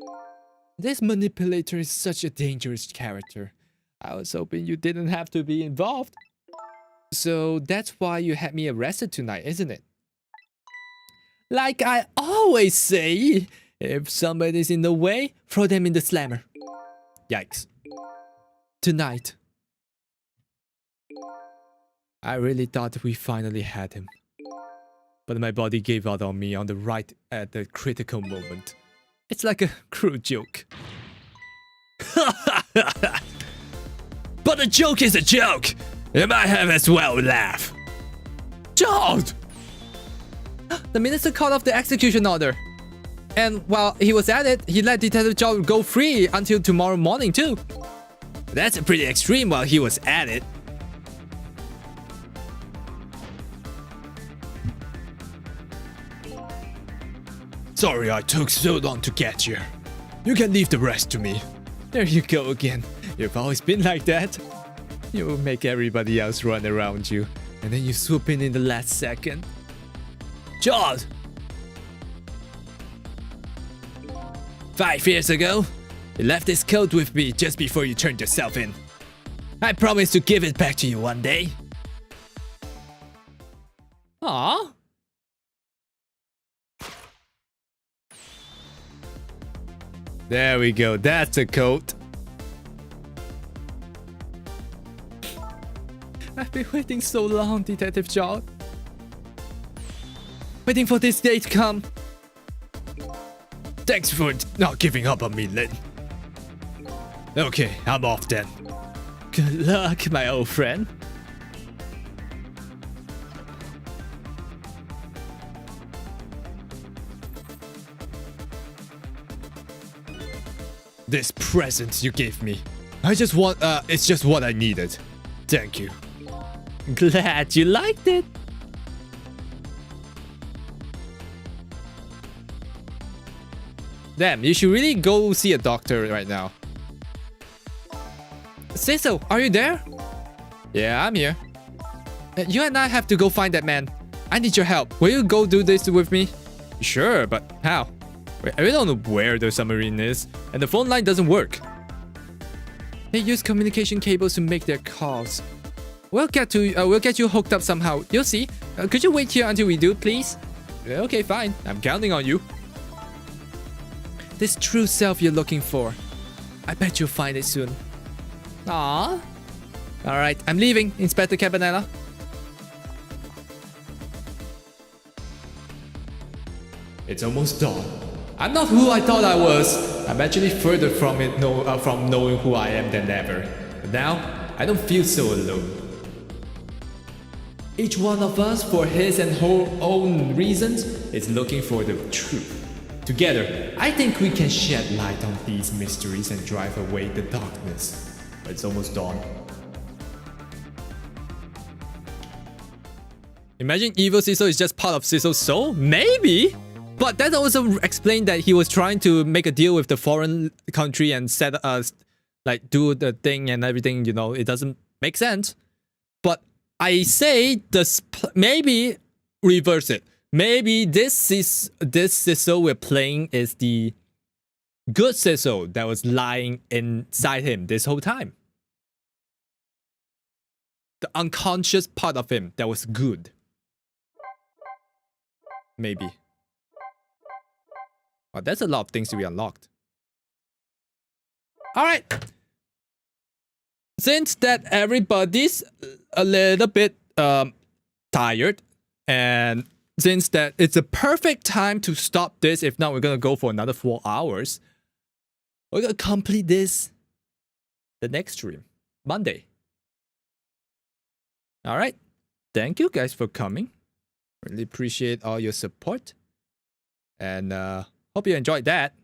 This manipulator is such a dangerous character. I was hoping you didn't have to be involved. So that's why you had me arrested tonight, isn't it? Like I always say, if somebody's in the way, throw them in the slammer. Yikes. Tonight, I really thought we finally had him. But my body gave out on me at the critical moment. It's like a cruel joke. But a joke is a joke! You might have as well laugh. Jod! The minister called off the execution order. And while he was at it, he let Detective Jod go free until tomorrow morning too. That's pretty extreme while he was at it. Sorry I took so long to get here. You can leave the rest to me. There you go again. You've always been like that. You make everybody else run around you, and then you swoop in the last second. Jod! 5 years ago, You left this coat with me just before you turned yourself in. I promise to give it back to you one day. Aw. There we go. That's the coat. I've been waiting so long, Detective John. Waiting for this day to come. Thanks for not giving up on me, Lin. Okay, I'm off then. Good luck, my old friend. This present you gave me. It's just what I needed. Thank you. Glad you liked it. Damn, you should really go see a doctor right now. Cecil, are you there? Yeah, I'm here. You and I have to go find that man. I need your help. Will you go do this with me? Sure, but how? I really don't know where the submarine is, and the phone line doesn't work. They use communication cables to make their calls. We'll get you hooked up somehow. You'll see. Could you wait here until we do, please? Okay, fine. I'm counting on you. This true self you're looking for. I bet you'll find it soon. Aww. Alright, I'm leaving, Inspector Cabanella. It's almost dawn. I'm not who I thought I was. I'm actually further from it, from knowing who I am than ever. But now, I don't feel so alone. Each one of us, for his and her own reasons, is looking for the truth. Together, I think we can shed light on these mysteries and drive away the darkness. But it's almost dawn. Imagine evil Cecil is just part of Cecil's soul? Maybe! But that also explained that he was trying to make a deal with the foreign country and set us, like, do the thing and everything, you know, it doesn't make sense. But I say, maybe reverse it. Maybe this Cecil we're playing is the good Cecil that was lying inside him this whole time. The unconscious part of him that was good. Maybe. Wow, that's a lot of things to be unlocked. Alright. Since that everybody's a little bit tired, and since that it's a perfect time to stop this, if not we're gonna go for another 4 hours, we're gonna complete this the next stream, Monday. Alright. Thank you guys for coming. Really appreciate all your support. And hope you enjoyed that.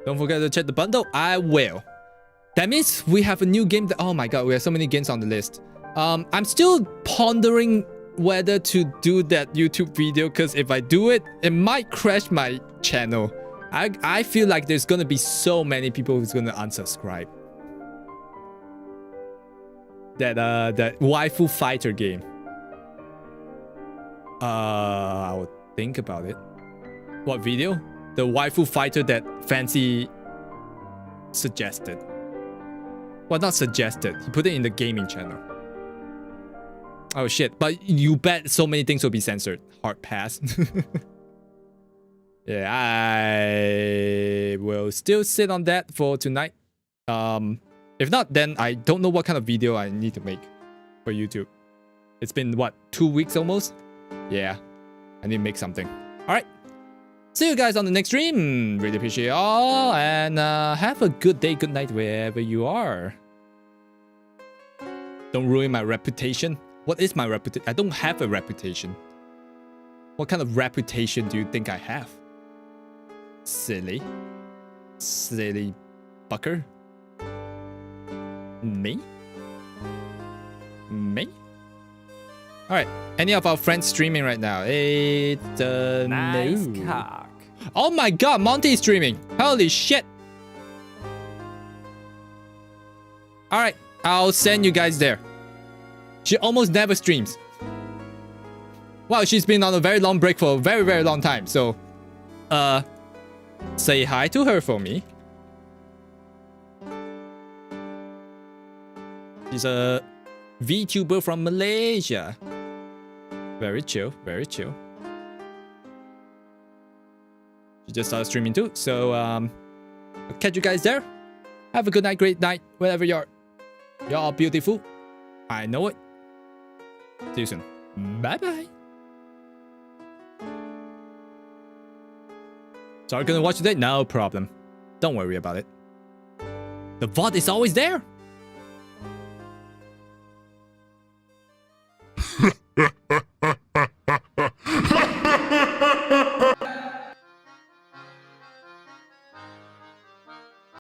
Don't forget to check the bundle. I will. That means we have a new game. Oh my god, we have so many games on the list. I'm still pondering whether to do that YouTube video, because if I do it, it might crash my channel. I feel like there's gonna be so many people who's gonna unsubscribe. That waifu fighter game. I'll think about it. What video? The waifu fighter that Fancy suggested. Well, not suggested. He put it in the gaming channel. Oh shit, but you bet so many things will be censored. Hard pass. Yeah, I will still sit on that for tonight. If not, then I don't know what kind of video I need to make for YouTube. It's been, what, 2 weeks almost? Yeah, I need to make something. Alright. See you guys on the next stream. Really appreciate y'all. And have a good day, good night, wherever you are. Don't ruin my reputation. What is my reputation? I don't have a reputation. What kind of reputation do you think I have? Silly. Silly fucker. Me? Me? Alright. Any of our friends streaming right now? Nice No. cock. Oh my god, Monty is streaming. Holy shit. Alright, I'll send you guys there. She almost never streams. Wow, she's been on a very long break for a very, very long time. So, Say hi to her for me. She's a VTuber from Malaysia. Very chill, very chill. She just started streaming too, so I'll catch you guys there. Have a good night, great night, wherever you are. You're all beautiful. I know it. See you soon. Bye bye. Sorry, gonna watch today? No problem. Don't worry about it. The VOD is always there.